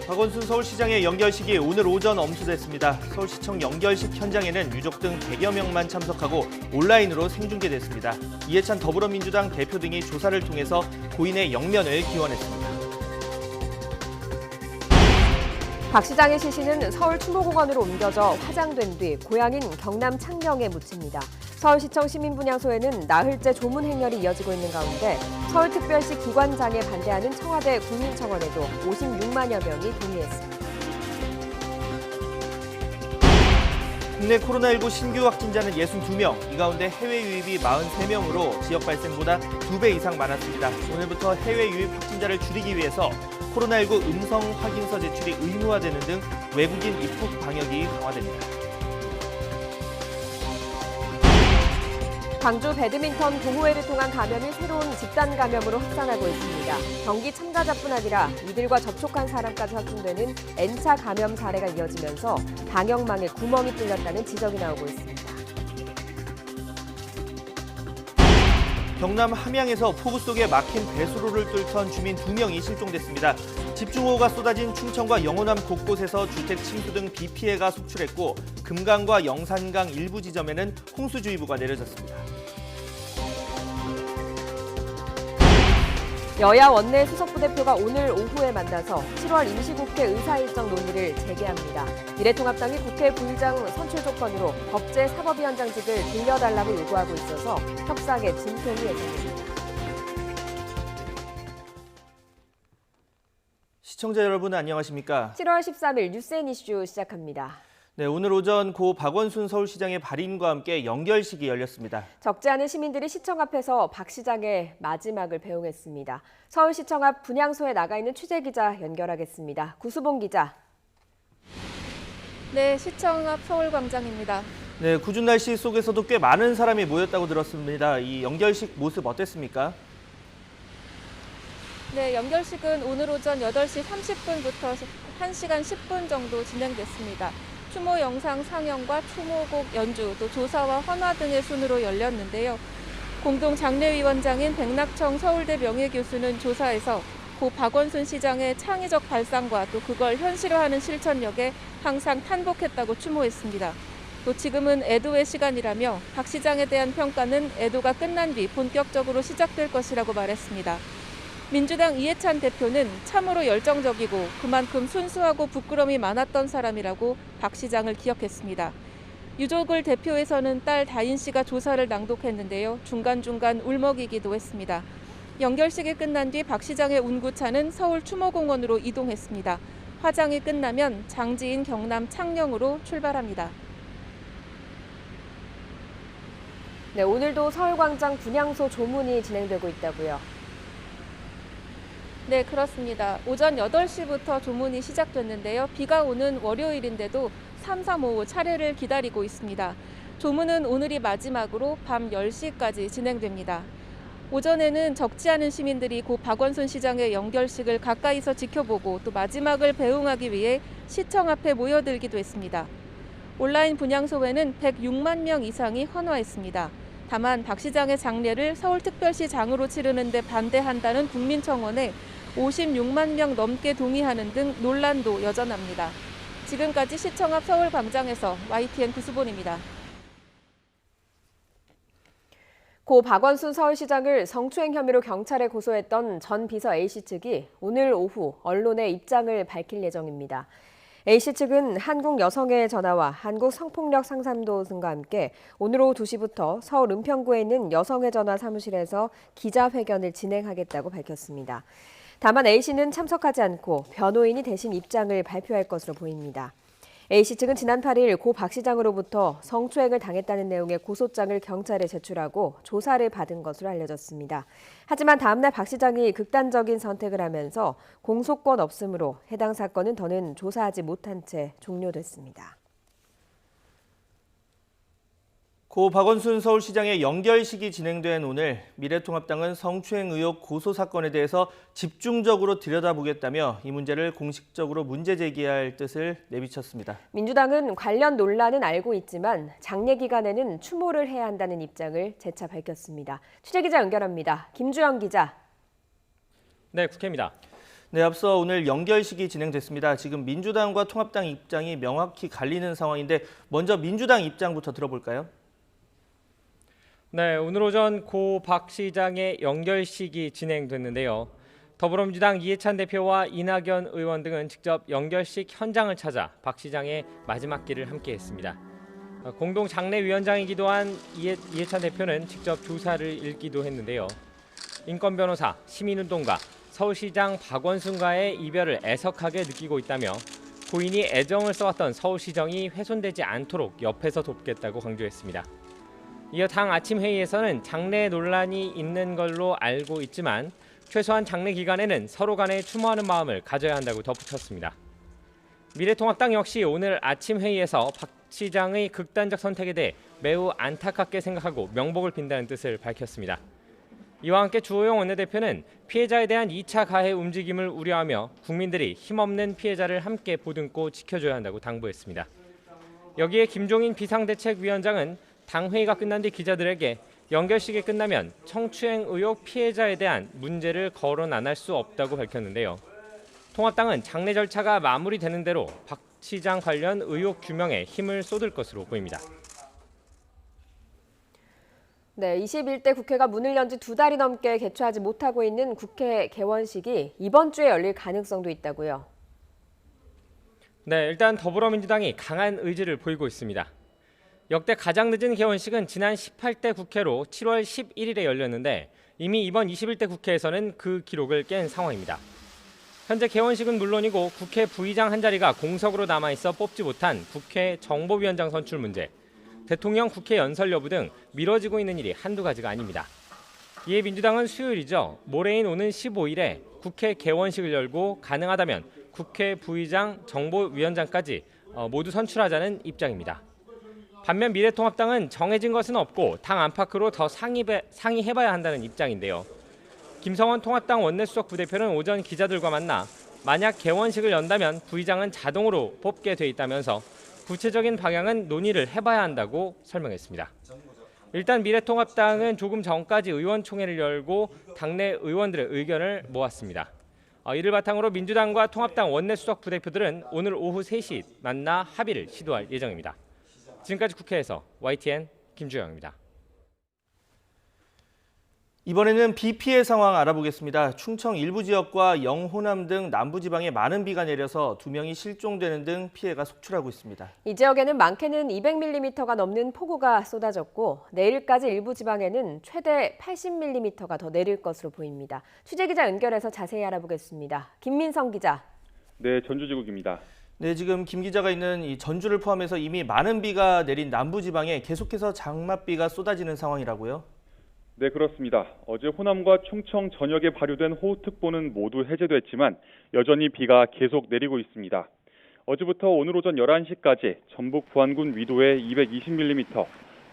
박원순 서울시장의 연결식이 오늘 오전 엄수됐습니다. 서울시청 연결식 현장에는 유족 등 100여 명만 참석하고 온라인으로 생중계됐습니다. 이해찬 더불어민주당 대표 등이 조사를 통해서 고인의 영면을 기원했습니다. 박 시장의 시신은 서울 추모공원으로 옮겨져 화장된 뒤 고향인 경남 창녕에 묻힙니다. 서울시청 시민분향소에는 나흘째 조문 행렬이 이어지고 있는 가운데 서울특별시 기관장에 반대하는 청와대 국민청원에도 56만여 명이 동의했습니다. 국내 코로나19 신규 확진자는 62명, 이 가운데 해외 유입이 43명으로 지역 발생보다 2배 이상 많았습니다. 오늘부터 해외 유입 확진자를 줄이기 위해서 코로나19 음성 확인서 제출이 의무화되는 등 외국인 입국 방역이 강화됩니다. 광주 배드민턴 동호회를 통한 감염이 새로운 집단 감염으로 확산하고 있습니다. 경기 참가자뿐 아니라 이들과 접촉한 사람까지 확진되는 N차 감염 사례가 이어지면서 방역망에 구멍이 뚫렸다는 지적이 나오고 있습니다. 경남 함양에서 폭우 속에 막힌 배수로를 뚫던 주민 2명이 실종됐습니다. 집중호우가 쏟아진 충청과 영호남 곳곳에서 주택 침수 등 비 피해가 속출했고 금강과 영산강 일부 지점에는 홍수주의보가 내려졌습니다. 여야 원내 수석부대표가 오늘 오후에 만나서 7월 임시국회 의사일정 논의를 재개합니다. 미래통합당이 국회 부의장 선출 조건으로 법제 사법위원장직을 돌려달라고 요구하고 있어서 협상에 진통이 예상됩니다. 시청자 여러분 안녕하십니까? 7월 13일 뉴스앤 이슈 시작합니다. 네, 오늘 오전 고 박원순 서울시장의 발인과 함께 연결식이 열렸습니다. 적지 않은 시민들이 시청 앞에서 박 시장의 마지막을 배웅했습니다. 서울시청 앞 분향소에 나가 있는 취재기자 연결하겠습니다. 구수봉 기자. 네, 시청 앞 서울광장입니다. 네, 궂은 날씨 속에서도 꽤 많은 사람이 모였다고 들었습니다. 이 연결식 모습 어땠습니까? 네, 연결식은 오늘 오전 8시 30분부터 1시간 10분 정도 진행됐습니다. 추모 영상 상영과 추모곡 연주, 또 조사와 헌화 등의 순으로 열렸는데요. 공동 장례위원장인 백낙청 서울대 명예교수는 조사에서 고 박원순 시장의 창의적 발상과 또 그걸 현실화하는 실천력에 항상 탄복했다고 추모했습니다. 또 지금은 애도의 시간이라며 박 시장에 대한 평가는 애도가 끝난 뒤 본격적으로 시작될 것이라고 말했습니다. 민주당 이해찬 대표는 참으로 열정적이고 그만큼 순수하고 부끄러움이 많았던 사람이라고 박 시장을 기억했습니다. 유족을 대표해서는 딸 다인 씨가 조사를 낭독했는데요. 중간중간 울먹이기도 했습니다. 연결식이 끝난 뒤 박 시장의 운구차는 서울 추모공원으로 이동했습니다. 화장이 끝나면 장지인 경남 창녕으로 출발합니다. 네, 오늘도 서울광장 분향소 조문이 진행되고 있다고요. 네, 그렇습니다. 오전 8시부터 조문이 시작됐는데요. 비가 오는 월요일인데도 335 차례를 기다리고 있습니다. 조문은 오늘이 마지막으로 밤 10시까지 진행됩니다. 오전에는 적지 않은 시민들이 고 박원순 시장의 연결식을 가까이서 지켜보고 또 마지막을 배웅하기 위해 시청 앞에 모여들기도 했습니다. 온라인 분향소에는 106만 명 이상이 헌화했습니다. 다만 박 시장의 장례를 서울특별시장으로 치르는 데 반대한다는 국민청원에 56만 명 넘게 동의하는 등 논란도 여전합니다. 지금까지 시청 앞 서울광장에서 YTN 구수본입니다. 고 박원순 서울시장을 성추행 혐의로 경찰에 고소했던 전 비서 A씨 측이 오늘 오후 언론에 입장을 밝힐 예정입니다. A씨 측은 한국여성의 전화와 한국성폭력상담소 등과 함께 오늘 오후 2시부터 서울 은평구에 있는 여성의 전화 사무실에서 기자회견을 진행하겠다고 밝혔습니다. 다만 A씨는 참석하지 않고 변호인이 대신 입장을 발표할 것으로 보입니다. A씨 측은 지난 8일 고 박 시장으로부터 성추행을 당했다는 내용의 고소장을 경찰에 제출하고 조사를 받은 것으로 알려졌습니다. 하지만 다음 날 박 시장이 극단적인 선택을 하면서 공소권 없음으로 해당 사건은 더는 조사하지 못한 채 종료됐습니다. 고 박원순 서울시장의 연결식이 진행된 오늘 미래통합당은 성추행 의혹 고소 사건에 대해서 집중적으로 들여다보겠다며 이 문제를 공식적으로 문제 제기할 뜻을 내비쳤습니다. 민주당은 관련 논란은 알고 있지만 장례 기간에는 추모를 해야 한다는 입장을 재차 밝혔습니다. 취재기자 연결합니다. 김주영 기자. 네, 국회입니다. 네, 앞서 오늘 연결식이 진행됐습니다. 지금 민주당과 통합당 입장이 명확히 갈리는 상황인데 먼저 민주당 입장부터 들어볼까요? 네, 오늘 오전 고 박 시장의 연결식이 진행됐는데요. 더불어민주당 이해찬 대표와 이낙연 의원 등은 직접 연결식 현장을 찾아 박 시장의 마지막 길을 함께했습니다. 공동 장례위원장이기도 한 이해찬 대표는 직접 조사를 읽기도 했는데요. 인권 변호사, 시민운동가, 서울시장 박원순과의 이별을 애석하게 느끼고 있다며 고인이 애정을 써왔던 서울시정이 훼손되지 않도록 옆에서 돕겠다고 강조했습니다. 이어 당 아침 회의에서는 장례 논란이 있는 걸로 알고 있지만 최소한 장례 기간에는 서로 간에 추모하는 마음을 가져야 한다고 덧붙였습니다. 미래통합당 역시 오늘 아침 회의에서 박 시장의 극단적 선택에 대해 매우 안타깝게 생각하고 명복을 빈다는 뜻을 밝혔습니다. 이와 함께 주호영 원내대표는 피해자에 대한 2차 가해 움직임을 우려하며 국민들이 힘없는 피해자를 함께 보듬고 지켜줘야 한다고 당부했습니다. 여기에 김종인 비상대책위원장은 당회의가 끝난 뒤 기자들에게 연결식이 끝나면 성추행 의혹 피해자에 대한 문제를 거론 안 할 수 없다고 밝혔는데요. 통합당은 장례 절차가 마무리되는 대로 박 시장 관련 의혹 규명에 힘을 쏟을 것으로 보입니다. 네, 21대 국회가 문을 연 지 2달이 넘게 개최하지 못하고 있는 국회 개원식이 이번 주에 열릴 가능성도 있다고요. 네, 일단 더불어민주당이 강한 의지를 보이고 있습니다. 역대 가장 늦은 개원식은 지난 18대 국회로 7월 11일에 열렸는데 이미 이번 21대 국회에서는 그 기록을 깬 상황입니다. 현재 개원식은 물론이고 국회 부의장 한 자리가 공석으로 남아있어 뽑지 못한 국회 정보위원장 선출 문제, 대통령 국회 연설 여부 등 미뤄지고 있는 일이 한두 가지가 아닙니다. 이에 민주당은 수요일이죠. 모레인 오는 15일에 국회 개원식을 열고 가능하다면 국회 부의장, 정보위원장까지 모두 선출하자는 입장입니다. 반면 미래통합당은 정해진 것은 없고 당 안팎으로 더 상의해봐야 한다는 입장인데요. 김성원 통합당 원내수석 부대표는 오전 기자들과 만나 만약 개원식을 연다면 부의장은 자동으로 뽑게 돼 있다면서 구체적인 방향은 논의를 해봐야 한다고 설명했습니다. 일단 미래통합당은 조금 전까지 의원총회를 열고 당내 의원들의 의견을 모았습니다. 이를 바탕으로 민주당과 통합당 원내수석 부대표들은 오늘 오후 3시 만나 합의를 시도할 예정입니다. 지금까지 국회에서 YTN 김주영입니다. 이번에는 비 피해 상황 알아보겠습니다. 충청 일부 지역과 영호남 등 남부지방에 많은 비가 내려서 2명이 실종되는 등 피해가 속출하고 있습니다. 이 지역에는 많게는 200mm가 넘는 폭우가 쏟아졌고 내일까지 일부 지방에는 최대 80mm가 더 내릴 것으로 보입니다. 취재기자 연결해서 자세히 알아보겠습니다. 김민성 기자. 네, 전주지국입니다. 네, 지금 김 기자가 있는 이 전주를 포함해서 이미 많은 비가 내린 남부지방에 계속해서 장맛비가 쏟아지는 상황이라고요? 네, 그렇습니다. 어제 호남과 충청 전역에 발효된 호우특보는 모두 해제됐지만 여전히 비가 계속 내리고 있습니다. 어제부터 오늘 오전 11시까지 전북 부안군 위도에 220mm,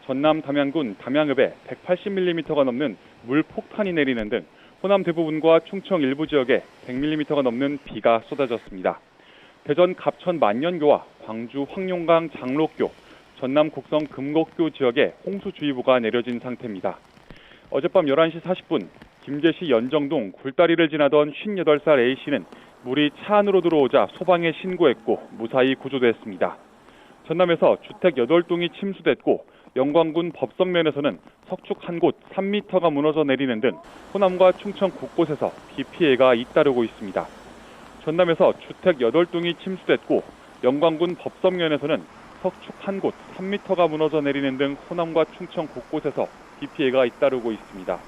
전남 담양군 담양읍에 180mm가 넘는 물폭탄이 내리는 등 호남 대부분과 충청 일부 지역에 100mm가 넘는 비가 쏟아졌습니다. 대전 갑천 만년교와 광주 황룡강 장로교, 전남 곡성 금곡교 지역에 홍수주의보가 내려진 상태입니다. 어젯밤 11시 40분 김제시 연정동 굴다리를 지나던 58살 A씨는 물이 차 안으로 들어오자 소방에 신고했고 무사히 구조됐습니다. 전남에서 주택 8동이 침수됐고 영광군 법성면에서는 석축 한 곳 3m가 무너져 내리는 등 호남과 충청 곳곳에서 비 피해가 잇따르고 있습니다. 전남에서 주택 8동이 침수됐고 영광군 법성면에서는 석축 한 곳 3m가 무너져 내리는 등 호남과 충청 곳곳에서 비 피해가 잇따르고 있습니다.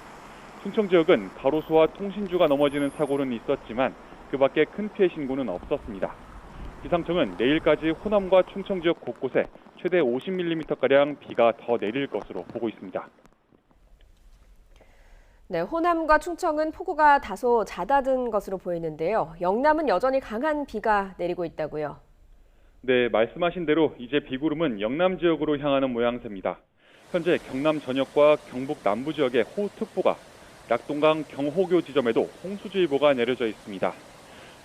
충청 지역은 가로수와 통신주가 넘어지는 사고는 있었지만 그 밖에 큰 피해 신고는 없었습니다. 기상청은 내일까지 호남과 충청 지역 곳곳에 최대 50mm가량 비가 더 내릴 것으로 보고 있습니다. 네, 호남과 충청은 폭우가 다소 잦아든 것으로 보이는데요. 영남은 여전히 강한 비가 내리고 있다고요. 네, 말씀하신 대로 이제 비구름은 영남 지역으로 향하는 모양새입니다. 현재 경남 전역과 경북 남부 지역에 호우특보가, 낙동강 경호교 지점에도 홍수주의보가 내려져 있습니다.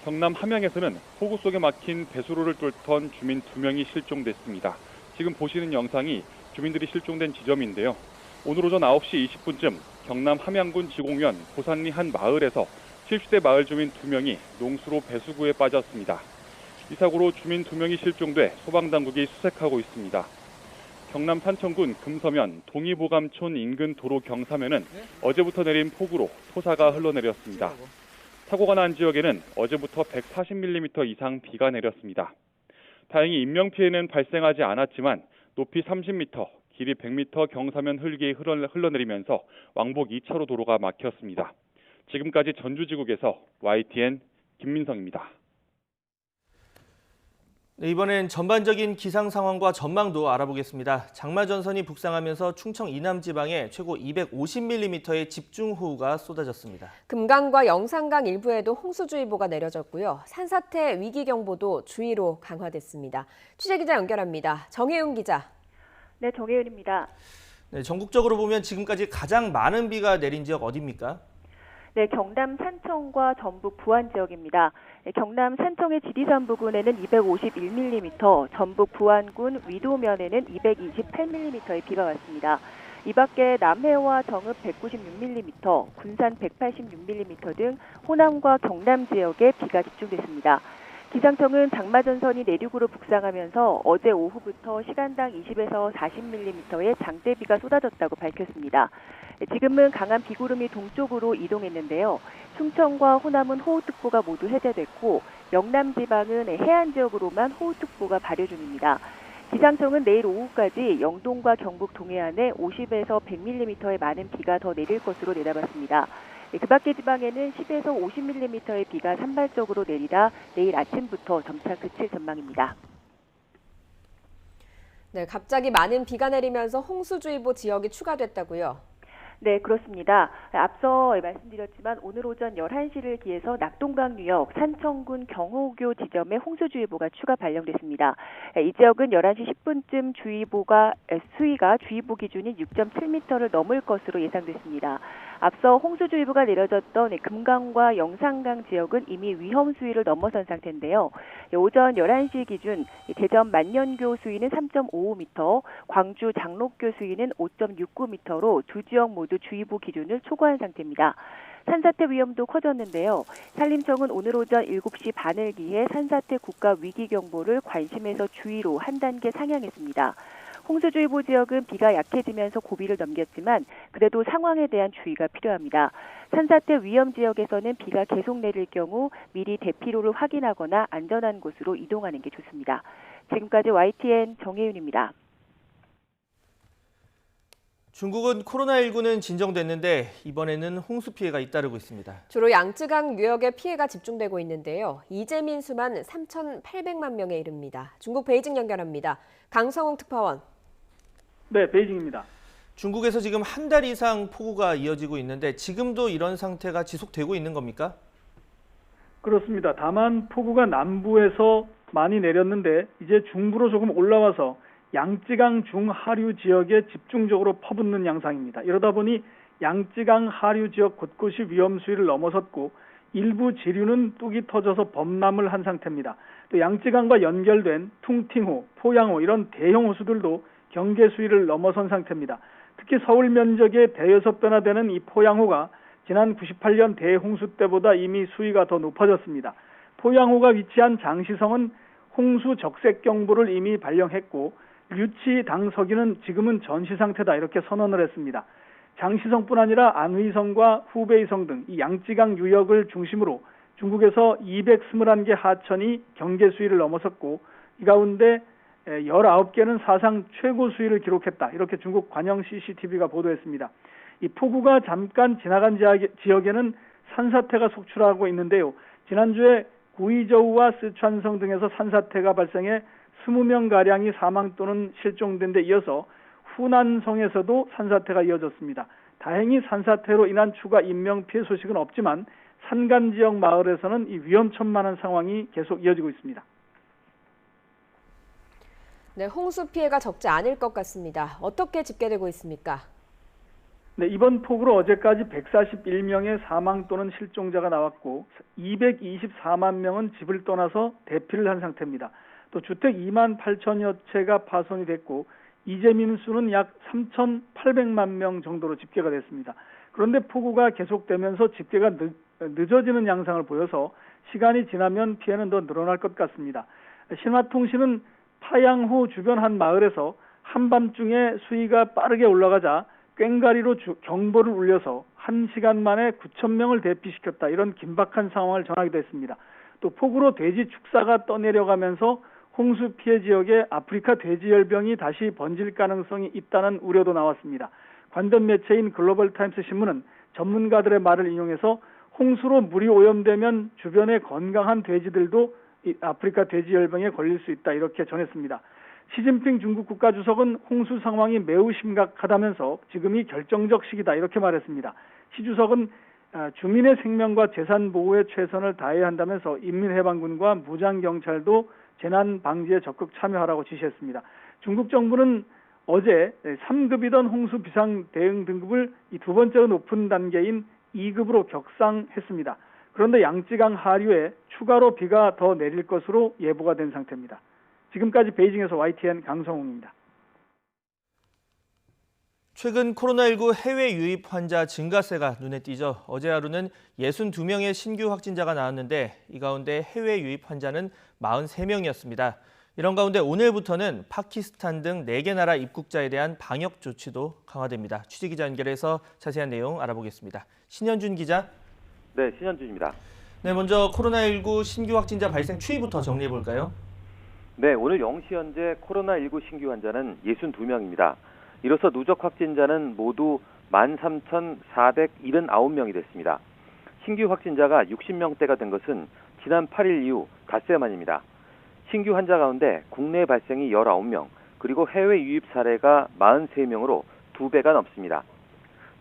경남 함양에서는 폭우 속에 막힌 배수로를 뚫던 주민 2명이 실종됐습니다. 지금 보시는 영상이 주민들이 실종된 지점인데요. 오늘 오전 9시 20분쯤 경남 함양군 지곡면 고산리 한 마을에서 70대 마을 주민 2명이 농수로 배수구에 빠졌습니다. 이 사고로 주민 2명이 실종돼 소방당국이 수색하고 있습니다. 경남 산청군 금서면 동이보감촌 인근 도로 경사면은 어제부터 내린 폭우로 토사가 흘러내렸습니다. 사고가 난 지역에는 어제부터 140mm 이상 비가 내렸습니다. 다행히 인명피해는 발생하지 않았지만 높이 30m, 길이 100m 경사면 흙이 흘러내리면서 왕복 2차로 도로가 막혔습니다. 지금까지 전주지국에서 YTN 김민성입니다. 네, 이번엔 전반적인 기상 상황과 전망도 알아보겠습니다. 장마 전선이 북상하면서 충청 이남 지방에 최고 250mm의 집중호우가 쏟아졌습니다. 금강과 영산강 일부에도 홍수주의보가 내려졌고요. 산사태 위기경보도 주의로 강화됐습니다. 취재기자 연결합니다. 정혜윤 기자. 네, 정혜윤입니다. 네, 전국적으로 보면 지금까지 가장 많은 비가 내린 지역 어디입니까? 네, 경남 산청과 전북 부안 지역입니다. 경남 산청의 지리산 부근에는 251mm, 전북 부안군 위도면에는 228mm의 비가 왔습니다. 이 밖에 남해와 정읍 196mm, 군산 186mm 등 호남과 경남 지역에 비가 집중됐습니다. 기상청은 장마 전선이 내륙으로 북상하면서 어제 오후부터 시간당 20에서 40mm의 장대비가 쏟아졌다고 밝혔습니다. 지금은 강한 비구름이 동쪽으로 이동했는데요. 충청과 호남은 호우특보가 모두 해제됐고 영남 지방은 해안 지역으로만 호우특보가 발효 중입니다. 기상청은 내일 오후까지 영동과 경북 동해안에 50에서 100mm의 많은 비가 더 내릴 것으로 내다봤습니다. 그 밖의 지방에는 10에서 50mm의 비가 산발적으로 내리다 내일 아침부터 점차 그칠 전망입니다. 네, 갑자기 많은 비가 내리면서 홍수주의보 지역이 추가됐다고요? 네, 그렇습니다. 앞서 말씀드렸지만 오늘 오전 11시를 기해서 낙동강 유역 산청군 경호교 지점에 홍수주의보가 추가 발령됐습니다. 이 지역은 11시 10분쯤 수위가 주의보 기준인 6.7m를 넘을 것으로 예상됐습니다. 앞서 홍수주의보가 내려졌던 금강과 영산강 지역은 이미 위험 수위를 넘어선 상태인데요. 오전 11시 기준 대전 만년교 수위는 3.55m, 광주 장록교 수위는 5.69m로 두 지역 모두 주의보 기준을 초과한 상태입니다. 산사태 위험도 커졌는데요. 산림청은 오늘 오전 7시 반을 기해 산사태 국가 위기경보를 관심에서 주의로 한 단계 상향했습니다. 홍수주의보 지역은 비가 약해지면서 고비를 넘겼지만 그래도 상황에 대한 주의가 필요합니다. 산사태 위험 지역에서는 비가 계속 내릴 경우 미리 대피로를 확인하거나 안전한 곳으로 이동하는 게 좋습니다. 지금까지 YTN 정혜윤입니다. 중국은 코로나19는 진정됐는데 이번에는 홍수 피해가 잇따르고 있습니다. 주로 양쯔강 유역에 피해가 집중되고 있는데요. 이재민 수만 3,800만 명에 이릅니다. 중국 베이징 연결합니다. 강성웅 특파원. 네, 베이징입니다. 중국에서 지금 한 달 이상 폭우가 이어지고 있는데 지금도 이런 상태가 지속되고 있는 겁니까? 그렇습니다. 다만 폭우가 남부에서 많이 내렸는데 이제 중부로 조금 올라와서 양쯔강 중하류 지역에 집중적으로 퍼붓는 양상입니다. 이러다 보니 양쯔강 하류 지역 곳곳이 위험 수위를 넘어섰고 일부 지류는 뚝이 터져서 범람을 한 상태입니다. 또 양쯔강과 연결된 퉁팅호, 포양호 이런 대형 호수들도 경계 수위를 넘어선 상태입니다. 특히 서울 면적의 대여섯 배나 되는 이 포양호가 지난 98년 대홍수 때보다 이미 수위가 더 높아졌습니다. 포양호가 위치한 장시성은 홍수 적색 경보를 이미 발령했고 류치 당서기는 지금은 전시 상태다 이렇게 선언을 했습니다. 장시성뿐 아니라 안휘성과 후베이성 등 이 양쯔강 유역을 중심으로 중국에서 221개 하천이 경계 수위를 넘어섰고 이 가운데 19개는 사상 최고 수위를 기록했다. 이렇게 중국 관영 CCTV가 보도했습니다. 이 폭우가 잠깐 지나간 지역에는 산사태가 속출하고 있는데요. 지난주에 구이저우와 스촨성 등에서 산사태가 발생해 20명가량이 사망 또는 실종된 데 이어서 후난성에서도 산사태가 이어졌습니다. 다행히 산사태로 인한 추가 인명피해 소식은 없지만 산간 지역 마을에서는 이 위험천만한 상황이 계속 이어지고 있습니다. 네, 홍수 피해가 적지 않을 것 같습니다. 어떻게 집계되고 있습니까? 네, 이번 폭우로 어제까지 141명의 사망 또는 실종자가 나왔고 224만 명은 집을 떠나서 대피를 한 상태입니다. 또 주택 2만 8천여 채가 파손이 됐고 이재민 수는 약 3,800만 명 정도로 집계가 됐습니다. 그런데 폭우가 계속되면서 집계가 늦어지는 양상을 보여서 시간이 지나면 피해는 더 늘어날 것 같습니다. 신화통신은 파양호 주변 한 마을에서 한밤중에 수위가 빠르게 올라가자 꽹가리로 경보를 울려서 1시간 만에 9,000명을 대피시켰다. 이런 긴박한 상황을 전하기도 했습니다. 또 폭우로 돼지 축사가 떠내려가면서 홍수 피해 지역에 아프리카 돼지열병이 다시 번질 가능성이 있다는 우려도 나왔습니다. 관련 매체인 글로벌 타임스 신문은 전문가들의 말을 인용해서 홍수로 물이 오염되면 주변의 건강한 돼지들도 아프리카 돼지열병에 걸릴 수 있다. 이렇게 전했습니다. 시진핑 중국 국가주석은 홍수 상황이 매우 심각하다면서 지금이 결정적 시기다. 이렇게 말했습니다. 시 주석은 주민의 생명과 재산 보호에 최선을 다해야 한다면서 인민해방군과 무장경찰도 재난 방지에 적극 참여하라고 지시했습니다. 중국 정부는 어제 3급이던 홍수 비상 대응 등급을 이 두 번째로 높은 단계인 2급으로 격상했습니다. 그런데 양쯔강 하류에 추가로 비가 더 내릴 것으로 예보가 된 상태입니다. 지금까지 베이징에서 YTN 강성웅입니다. 최근 코로나19 해외 유입 환자 증가세가 눈에 띄죠. 어제 하루는 62명의 신규 확진자가 나왔는데 이 가운데 해외 유입 환자는 43명이었습니다. 이런 가운데 오늘부터는 파키스탄 등 4개 나라 입국자에 대한 방역 조치도 강화됩니다. 취재기자 연결해서 자세한 내용 알아보겠습니다. 신현준 기자. 네, 신현준입니다. 네, 먼저 코로나19 신규 확진자 발생 추이부터 정리해 볼까요? 네, 오늘 0시 현재 코로나19 신규 환자는 62명입니다. 이로써 누적 확진자는 모두 13,479명이 됐습니다. 신규 확진자가 60명대가 된 것은 지난 8일 이후 닷새 만입니다. 신규 환자 가운데 국내 발생이 19명, 그리고 해외 유입 사례가 43명으로 2배가 넘습니다.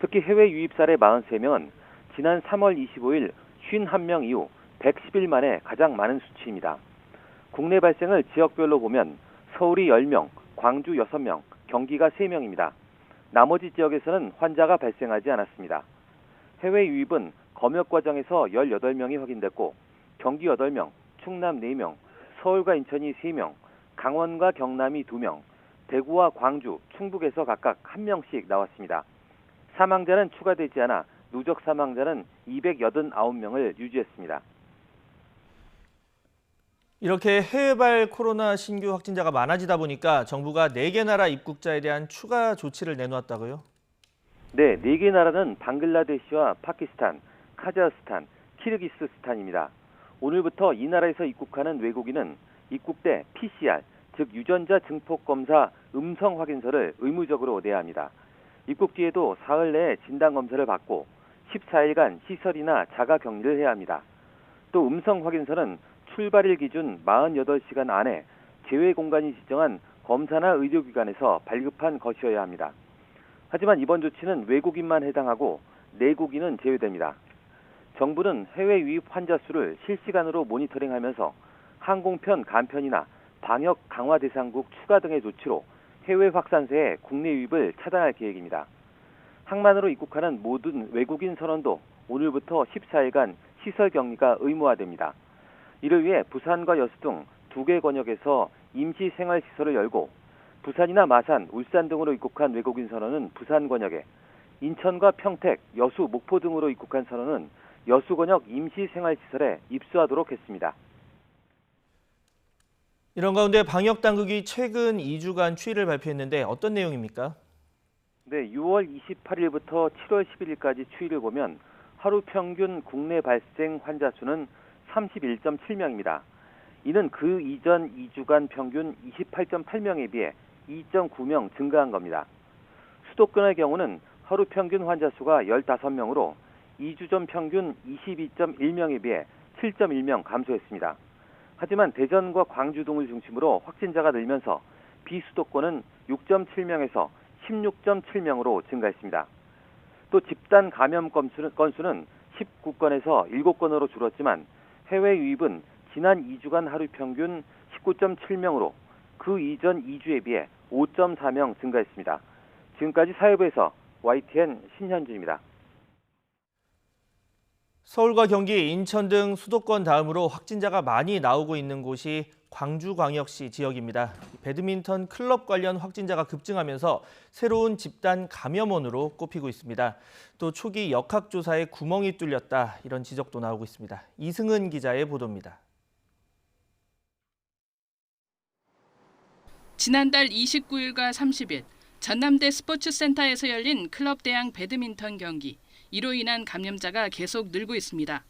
특히 해외 유입 사례 43명은 지난 3월 25일 51명 이후 110일 만에 가장 많은 수치입니다. 국내 발생을 지역별로 보면 서울이 10명, 광주 6명, 경기가 3명입니다. 나머지 지역에서는 환자가 발생하지 않았습니다. 해외 유입은 검역 과정에서 18명이 확인됐고 경기 8명, 충남 4명, 서울과 인천이 3명, 강원과 경남이 2명, 대구와 광주, 충북에서 각각 1명씩 나왔습니다. 사망자는 추가되지 않아 누적 사망자는 289명을 유지했습니다. 이렇게 해외발 코로나 신규 확진자가 많아지다 보니까 정부가 4개 나라 입국자에 대한 추가 조치를 내놓았다고요? 네, 4개 나라는 방글라데시와 파키스탄, 카자흐스탄, 키르기스스탄입니다. 오늘부터 이 나라에서 입국하는 외국인은 입국 때 PCR, 즉 유전자 증폭 검사 음성 확인서를 의무적으로 내야 합니다. 입국 뒤에도 사흘 내에 진단 검사를 받고 14일간 시설이나 자가 격리를 해야 합니다. 또 음성 확인서는 출발일 기준 48시간 안에 제외 공간이 지정한 검사나 의료기관에서 발급한 것이어야 합니다. 하지만 이번 조치는 외국인만 해당하고 내국인은 제외됩니다. 정부는 해외 유입 환자 수를 실시간으로 모니터링하면서 항공편 간편이나 방역 강화 대상국 추가 등의 조치로 해외 확산세의 국내 유입을 차단할 계획입니다. 항만으로 입국하는 모든 외국인 선원도 오늘부터 14일간 시설 격리가 의무화됩니다. 이를 위해 부산과 여수 등 2개 권역에서 임시 생활시설을 열고 부산이나 마산, 울산 등으로 입국한 외국인 선원은 부산 권역에, 인천과 평택, 여수, 목포 등으로 입국한 선원은 여수 권역 임시 생활시설에 입수하도록 했습니다. 이런 가운데 방역 당국이 최근 2주간 추이를 발표했는데 어떤 내용입니까? 네, 6월 28일부터 7월 11일까지 추이를 보면 하루 평균 국내 발생 환자 수는 31.7명입니다. 이는 그 이전 2주간 평균 28.8명에 비해 2.9명 증가한 겁니다. 수도권의 경우는 하루 평균 환자 수가 15명으로 2주 전 평균 22.1명에 비해 7.1명 감소했습니다. 하지만 대전과 광주 등을 중심으로 확진자가 늘면서 비수도권은 6.7명에서 16.7명으로 증가했습니다. 또 집단 감염 건수는 19건에서 7건으로 줄었지만 해외 유입은 지난 2주간 하루 평균 19.7명으로 그 이전 2주에 비해 5.4명 증가했습니다. 지금까지 사회부에서 YTN 신현준입니다. 서울과 경기, 인천 등 수도권 다음으로 확진자가 많이 나오고 있는 곳이 광주광역시 지역입니다. 배드민턴 클럽 관련 확진자가 급증하면서 새로운 집단 감염원으로 꼽히고 있습니다. 또 초기 역학조사에 구멍이 뚫렸다 이런 지적도 나오고 있습니다. 이승은 기자의 보도입니다. 지난달 29일과 30일 전남대 스포츠센터에서 열린 클럽 대항 배드민턴 경기. 이로 인한 감염자가 계속 늘고 있습니다.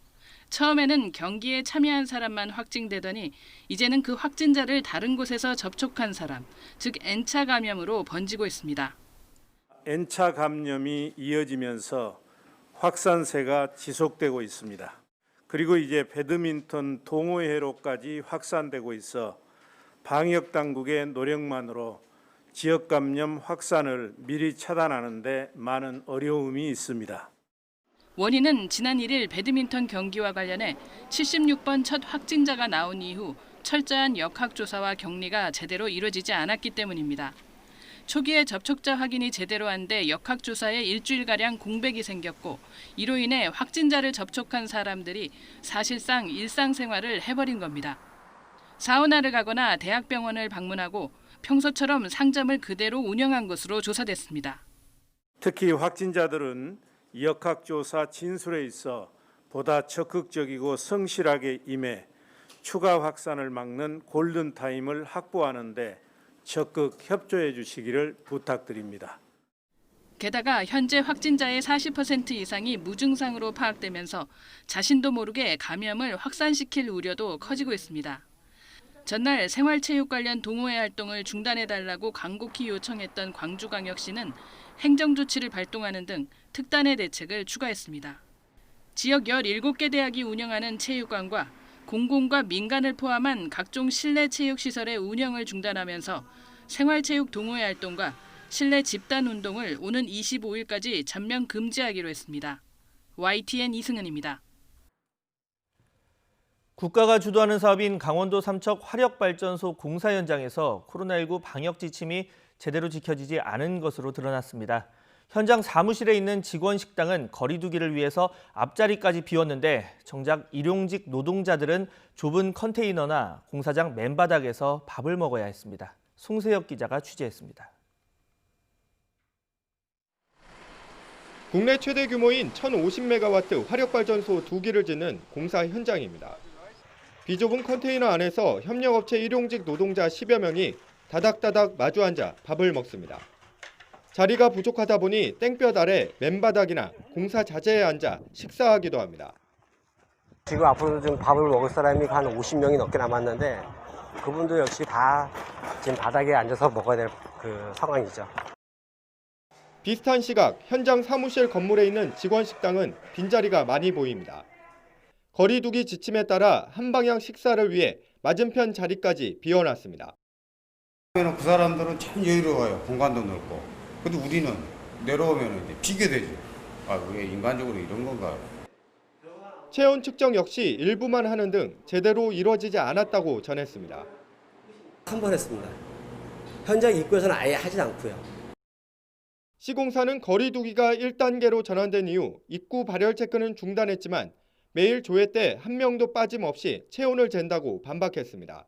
처음에는 경기에 참여한 사람만 확진되더니 이제는 그 확진자를 다른 곳에서 접촉한 사람, 즉 N차 감염으로 번지고 있습니다. N차 감염이 이어지면서 확산세가 지속되고 있습니다. 그리고 이제 배드민턴 동호회로까지 확산되고 있어 방역 당국의 노력만으로 지역 감염 확산을 미리 차단하는 데 많은 어려움이 있습니다. 원인은 지난 1일 배드민턴 경기와 관련해 76번 첫 확진자가 나온 이후 철저한 역학조사와 격리가 제대로 이루어지지 않았기 때문입니다. 초기에 접촉자 확인이 제대로 안 돼 역학조사에 일주일가량 공백이 생겼고 이로 인해 확진자를 접촉한 사람들이 사실상 일상생활을 해버린 겁니다. 사우나를 가거나 대학병원을 방문하고 평소처럼 상점을 그대로 운영한 것으로 조사됐습니다. 특히 확진자들은 역학조사 진술에 있어 보다 적극적이고 성실하게 임해 추가 확산을 막는 골든타임을 확보하는 데 적극 협조해 주시기를 부탁드립니다. 게다가 현재 확진자의 40% 이상이 무증상으로 파악되면서 자신도 모르게 감염을 확산시킬 우려도 커지고 있습니다. 전날 생활체육 관련 동호회 활동을 중단해달라고 간곡히 요청했던 광주광역시는 행정조치를 발동하는 등 특단의 대책을 추가했습니다. 지역 17개 대학이 운영하는 체육관과 공공과 민간을 포함한 각종 실내 체육시설의 운영을 중단하면서 생활체육 동호회 활동과 실내 집단운동을 오는 25일까지 전면 금지하기로 했습니다. YTN 이승은입니다. 국가가 주도하는 사업인 강원도 삼척 화력발전소 공사 현장에서 코로나19 방역 지침이 제대로 지켜지지 않은 것으로 드러났습니다. 현장 사무실에 있는 직원 식당은 거리 두기를 위해서 앞자리까지 비웠는데 정작 일용직 노동자들은 좁은 컨테이너나 공사장 맨바닥에서 밥을 먹어야 했습니다. 송세혁 기자가 취재했습니다. 국내 최대 규모인 1,050메가와트 화력발전소 2기를 짓는 공사 현장입니다. 비좁은 컨테이너 안에서 협력업체 일용직 노동자 10여 명이 다닥다닥 마주 앉아 밥을 먹습니다. 자리가 부족하다 보니 땡볕 아래 맨바닥이나 공사 자재에 앉아 식사하기도 합니다. 지금 앞으로 좀 밥을 먹을 사람이 한 50명이 넘게 남았는데 그분도 역시 다 지금 바닥에 앉아서 먹어야 될 그 상황이죠. 비슷한 시각 현장 사무실 건물에 있는 직원 식당은 빈자리가 많이 보입니다. 거리 두기 지침에 따라 한 방향 식사를 위해 맞은편 자리까지 비워놨습니다. 그 사람들은 참 여유로워요. 공간도 넓고. 근데 우리는 내려오면 이제 비게 되죠. 아, 왜 인간적으로 이런 건가? 체온 측정 역시 일부만 하는 등 제대로 이루어지지 않았다고 전했습니다. 한 번 했습니다. 현장 입구에서는 아예 하지 않고요. 시공사는 거리 두기가 1단계로 전환된 이후 입구 발열 체크는 중단했지만 매일 조회 때 한 명도 빠짐없이 체온을 잰다고 반박했습니다.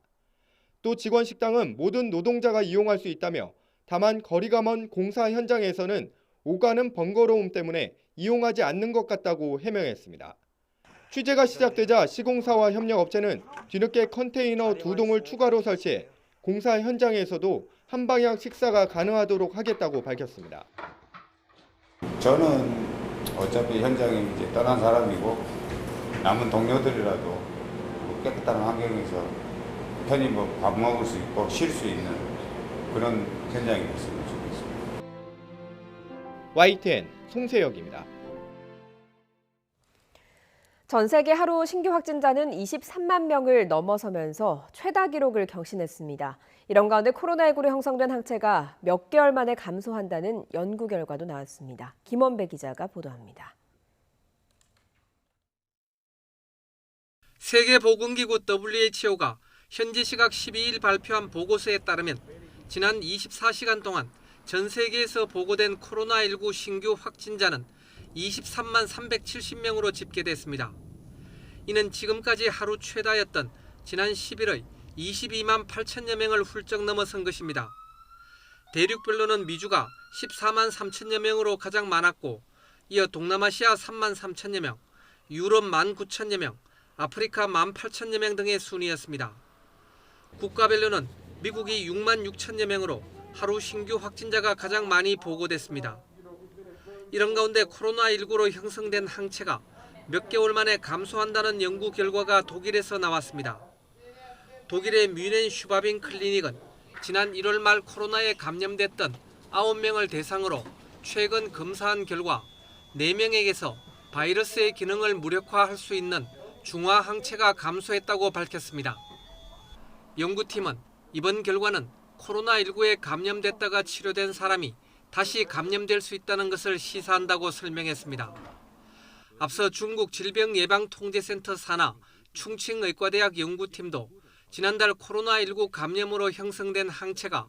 또 직원 식당은 모든 노동자가 이용할 수 있다며 다만 거리가 먼 공사 현장에서는 오가는 번거로움 때문에 이용하지 않는 것 같다고 해명했습니다. 취재가 시작되자 시공사와 협력업체는 뒤늦게 컨테이너 2동을 추가로 설치해 공사 현장에서도 한 방향 식사가 가능하도록 하겠다고 밝혔습니다. 저는 어차피 현장에 이제 떠난 사람이고 남은 동료들이라도 깨끗한 환경에서 편히 밥 먹을 수 있고 쉴 수 있는 그런 현장이 됐으면 좋겠습니다. YTN 송세혁입니다. 전 세계 하루 신규 확진자는 23만 명을 넘어서면서 최다 기록을 경신했습니다. 이런 가운데 코로나19로 형성된 항체가 몇 개월 만에 감소한다는 연구 결과도 나왔습니다. 김원배 기자가 보도합니다. 세계보건기구 WHO가 현지 시각 12일 발표한 보고서에 따르면 지난 24시간 동안 전 세계에서 보고된 코로나19 신규 확진자는 23만 370명으로 집계됐습니다. 이는 지금까지 하루 최다였던 지난 11월 22만 8천여 명을 훌쩍 넘어선 것입니다. 대륙별로는 미주가 14만 3천여 명으로 가장 많았고 이어 동남아시아 3만 3천여 명, 유럽 1만 9천여 명, 아프리카 1만 8천여 명 등의 순이었습니다. 국가별로는 미국이 6만 6천여 명으로 하루 신규 확진자가 가장 많이 보고됐습니다. 이런 가운데 코로나19로 형성된 항체가 몇 개월 만에 감소한다는 연구 결과가 독일에서 나왔습니다. 독일의 뮌헨 슈바빈 클리닉은 지난 1월 말 코로나에 감염됐던 9명을 대상으로 최근 검사한 결과 4명에게서 바이러스의 기능을 무력화할 수 있는 중화 항체가 감소했다고 밝혔습니다. 연구팀은 이번 결과는 코로나19에 감염됐다가 치료된 사람이 다시 감염될 수 있다는 것을 시사한다고 설명했습니다. 앞서 중국 질병예방통제센터 산하 충칭의과대학 연구팀도 지난달 코로나19 감염으로 형성된 항체가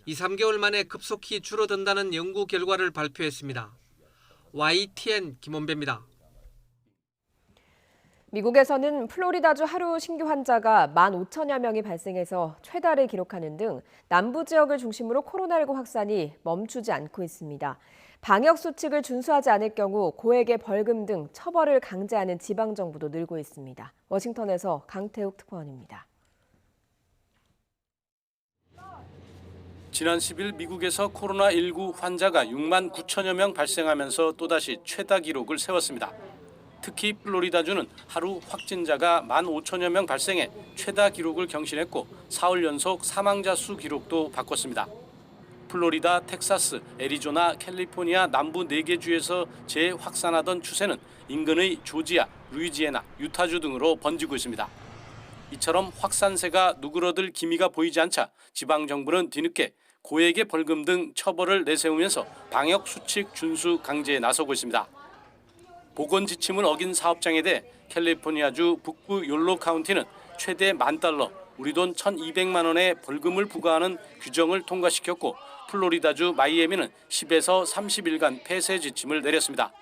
2-3개월 만에 급속히 줄어든다는 연구 결과를 발표했습니다. YTN 김원배입니다. 미국에서는 플로리다주 하루 신규 환자가 15,000여 명이 발생해서 최다를 기록하는 등 남부 지역을 중심으로 코로나19 확산이 멈추지 않고 있습니다. 방역 수칙을 준수하지 않을 경우 고액의 벌금 등 처벌을 강제하는 지방정부도 늘고 있습니다. 워싱턴에서 강태욱 특파원입니다. 지난 10일 미국에서 코로나19 환자가 6만 9천여 명 발생하면서 또다시 최다 기록을 세웠습니다. 특히 플로리다주는 하루 확진자가 15,000여 명 발생해 최다 기록을 경신했고 사흘 연속 사망자 수 기록도 바꿨습니다. 플로리다, 텍사스, 애리조나, 캘리포니아 남부 4개 주에서 재확산하던 추세는 인근의 조지아, 루이지애나, 유타주 등으로 번지고 있습니다. 이처럼 확산세가 누그러들 기미가 보이지 않자 지방정부는 뒤늦게 고액의 벌금 등 처벌을 내세우면서 방역 수칙 준수 강제에 나서고 있습니다. 보건 지침을 어긴 사업장에 대해 캘리포니아주 북부 욜로 카운티는 최대 $10,000, 우리 돈 1,200만 원의 벌금을 부과하는 규정을 통과시켰고 플로리다주 마이애미는 10에서 30일간 폐쇄 지침을 내렸습니다.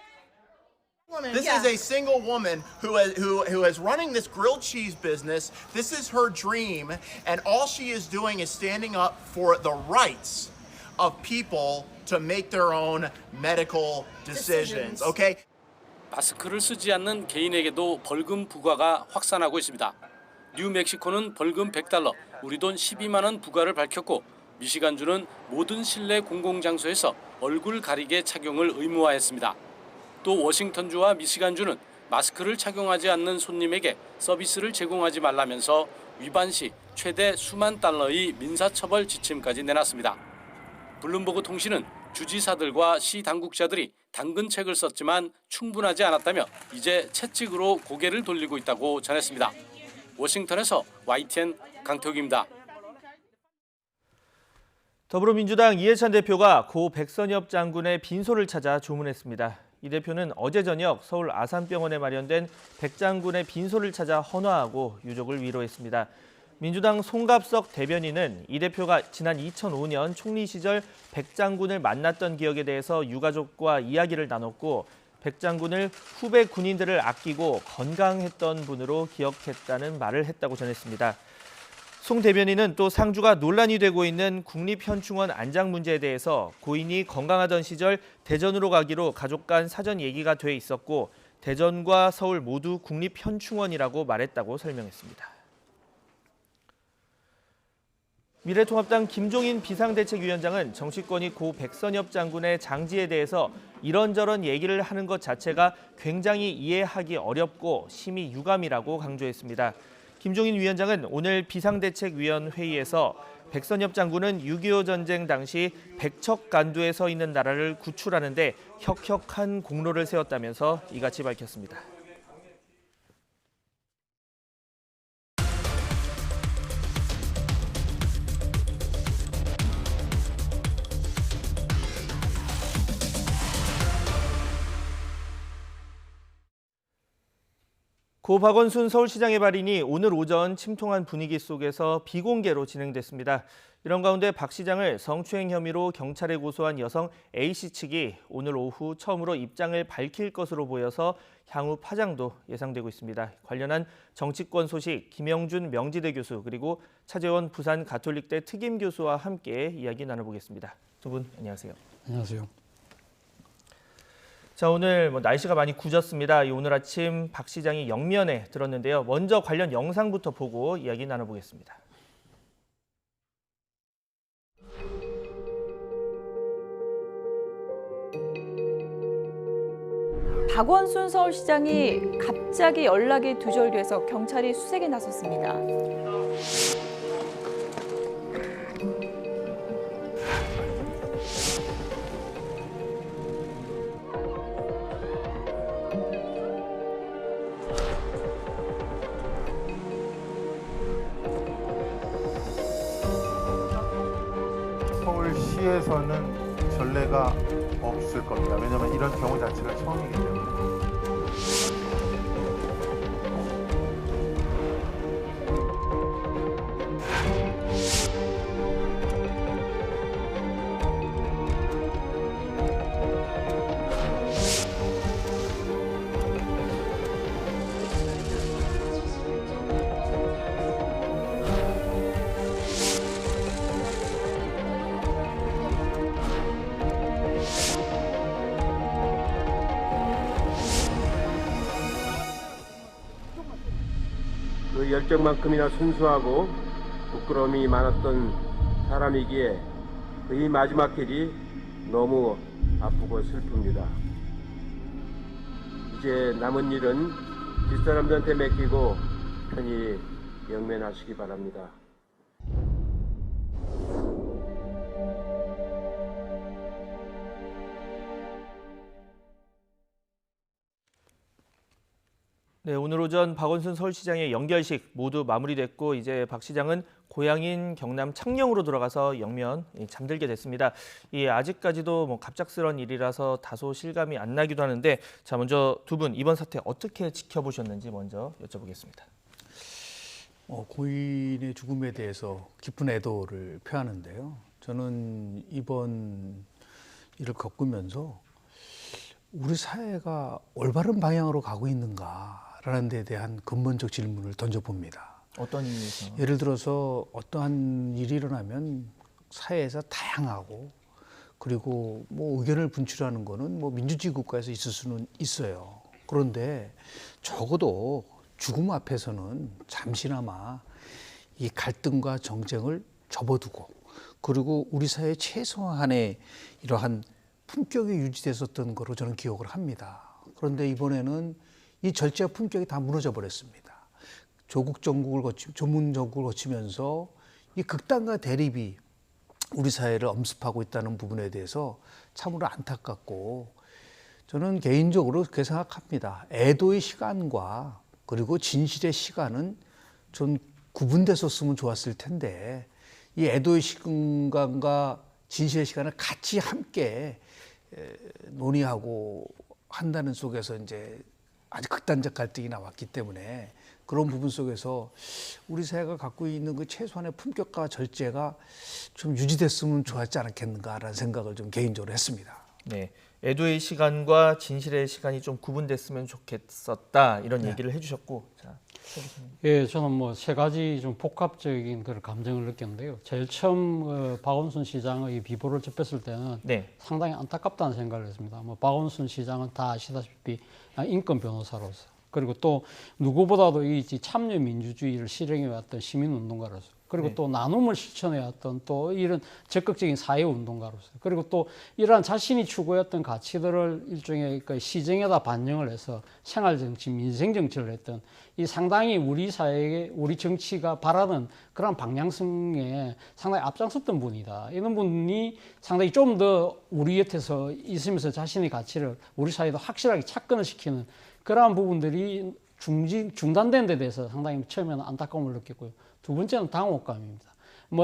This is a single woman who is running this grilled cheese business. This is her dream, and all she is doing is standing up for the rights of people to make their own medical decisions. Okay? 마스크를 쓰지 않는 개인에게도 벌금 부과가 확산하고 있습니다. 뉴멕시코는 벌금 $100, 우리 돈 12만 원 부과를 밝혔고 미시간주는 모든 실내 공공장소에서 얼굴 가리개 착용을 의무화했습니다. 또 워싱턴주와 미시간주는 마스크를 착용하지 않는 손님에게 서비스를 제공하지 말라면서 위반 시 최대 수만 달러의 민사처벌 지침까지 내놨습니다. 블룸버그 통신은 주지사들과 시 당국자들이 당근책을 썼지만 충분하지 않았다며 이제 채찍으로 고개를 돌리고 있다고 전했습니다. 워싱턴에서 YTN 강태욱입니다. 더불어민주당 이해찬 대표가 고 백선엽 장군의 빈소를 찾아 조문했습니다. 이 대표는 어제 저녁 서울 아산병원에 마련된 백 장군의 빈소를 찾아 헌화하고 유족을 위로했습니다. 민주당 송갑석 대변인은 이 대표가 지난 2005년 총리 시절 백 장군을 만났던 기억에 대해서 유가족과 이야기를 나눴고 백 장군을 후배 군인들을 아끼고 건강했던 분으로 기억했다는 말을 했다고 전했습니다. 송 대변인은 또 상주가 논란이 되고 있는 국립현충원 안장 문제에 대해서 고인이 건강하던 시절 대전으로 가기로 가족 간 사전 얘기가 돼 있었고 대전과 서울 모두 국립현충원이라고 말했다고 설명했습니다. 미래통합당 김종인 비상대책위원장은 정치권이 고 백선엽 장군의 장지에 대해서 이런저런 얘기를 하는 것 자체가 굉장히 이해하기 어렵고 심히 유감이라고 강조했습니다. 김종인 위원장은 오늘 비상대책위원회의에서 백선엽 장군은 6.25 전쟁 당시 백척간두에 서 있는 나라를 구출하는 데 혁혁한 공로를 세웠다면서 이같이 밝혔습니다. 고 박원순 서울시장의 발인이 오늘 오전 침통한 분위기 속에서 비공개로 진행됐습니다. 이런 가운데 박 시장을 성추행 혐의로 경찰에 고소한 여성 A씨 측이 오늘 오후 처음으로 입장을 밝힐 것으로 보여서 향후 파장도 예상되고 있습니다. 관련한 정치권 소식 김영준 명지대 교수 그리고 차재원 부산 가톨릭대 특임 교수와 함께 이야기 나눠보겠습니다. 두 분 안녕하세요. 안녕하세요. 자, 오늘 날씨가 많이 굳었습니다. 오늘 아침 박 시장이 영면에 들었는데요. 먼저 관련 영상부터 보고 이야기 나눠보겠습니다. 박원순 서울시장이 갑자기 연락이 두절돼서 경찰이 수색에 나섰습니다. 서울시에서는 전례가 없을 겁니다. 왜냐하면 이런 경우 자체가 처음이기 때문에. 그 열정만큼이나 순수하고 부끄러움이 많았던 사람이기에 그의 마지막 길이 너무 아프고 슬픕니다. 이제 남은 일은 뒷사람들한테 맡기고 편히 영면하시기 바랍니다. 네, 오늘 오전 박원순 서울시장의 연결식 모두 마무리됐고 이제 박 시장은 고향인 경남 창녕으로 돌아가서 영면 잠들게 됐습니다. 아직까지도 갑작스러운 일이라서 다소 실감이 안 나기도 하는데 자, 먼저 두 분 이번 사태 어떻게 지켜보셨는지 먼저 여쭤보겠습니다. 고인의 죽음에 대해서 깊은 애도를 표하는데요. 저는 이번 일을 겪으면서 우리 사회가 올바른 방향으로 가고 있는가라는 데 대한 근본적 질문을 던져봅니다. 어떤 의미에서? 예를 들어서 어떠한 일이 일어나면 사회에서 다양하고 그리고 의견을 분출하는 거는 민주주의 국가에서 있을 수는 있어요. 그런데 적어도 죽음 앞에서는 잠시나마 이 갈등과 정쟁을 접어두고 그리고 우리 사회 최소한의 이러한 품격이 유지됐었던 거로 저는 기억을 합니다. 그런데 이번에는 이 절제와 품격이 다 무너져 버렸습니다. 조문 정국을 거치면서 이 극단과 대립이 우리 사회를 엄습하고 있다는 부분에 대해서 참으로 안타깝고 저는 개인적으로 그렇게 생각합니다. 애도의 시간과 그리고 진실의 시간은 좀 구분됐었으면 좋았을 텐데 이 애도의 시간과 진실의 시간을 같이 함께 논의하고 한다는 속에서 이제 아주 극단적 갈등이 나왔기 때문에 그런 부분 속에서 우리 사회가 갖고 있는 그 최소한의 품격과 절제가 좀 유지됐으면 좋았지 않았겠는가라는 생각을 좀 개인적으로 했습니다. 네, 애도의 시간과 진실의 시간이 좀 구분됐으면 좋겠었다 이런 얘기를 해주셨고, 자, 예, 저는 세 가지 좀 복합적인 그런 감정을 느꼈는데요. 제일 처음 박원순 시장의 비보를 접했을 때는 상당히 안타깝다는 생각을 했습니다. 박원순 시장은 다 아시다시피 인권 변호사로서 그리고 또 누구보다도 이 참여 민주주의를 실행해왔던 시민운동가로서 그리고 또 나눔을 실천해왔던 또 이런 적극적인 사회운동가로서 그리고 또 이러한 자신이 추구했던 가치들을 일종의 시정에다 반영을 해서 생활정치, 민생정치를 했던 이 상당히 우리 사회에 우리 정치가 바라는 그런 방향성에 상당히 앞장섰던 분이다. 이런 분이 상당히 좀 더 우리 곁에서 있으면서 자신의 가치를 우리 사회도 확실하게 착근을 시키는 그러한 부분들이 중단된 데 대해서 상당히 처음에는 안타까움을 느꼈고요. 두 번째는 당혹감입니다.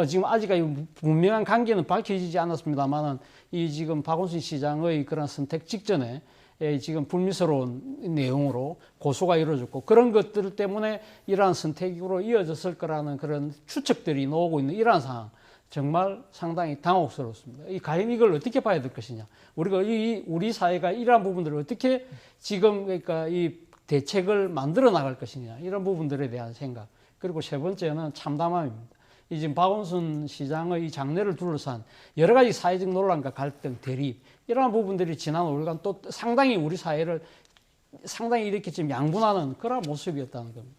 지금 아직까지 분명한 관계는 밝혀지지 않았습니다만은 이 지금 박원순 시장의 그런 선택 직전에 지금 불미스러운 내용으로 고소가 이루어졌고 그런 것들 때문에 이러한 선택으로 이어졌을 거라는 그런 추측들이 나오고 있는 이러한 상황. 정말 상당히 당혹스럽습니다. 과연 이걸 어떻게 봐야 될 것이냐. 우리가 우리 사회가 이러한 부분들을 어떻게 지금 그러니까 이 대책을 만들어 나갈 것이냐. 이런 부분들에 대한 생각. 그리고 세 번째는 참담함입니다. 이 지금 박원순 시장의 이 장례를 둘러싼 여러 가지 사회적 논란과 갈등, 대립 이러한 부분들이 지난 5일간 또 상당히 우리 사회를 상당히 이렇게 지금 양분하는 그런 모습이었다는 겁니다.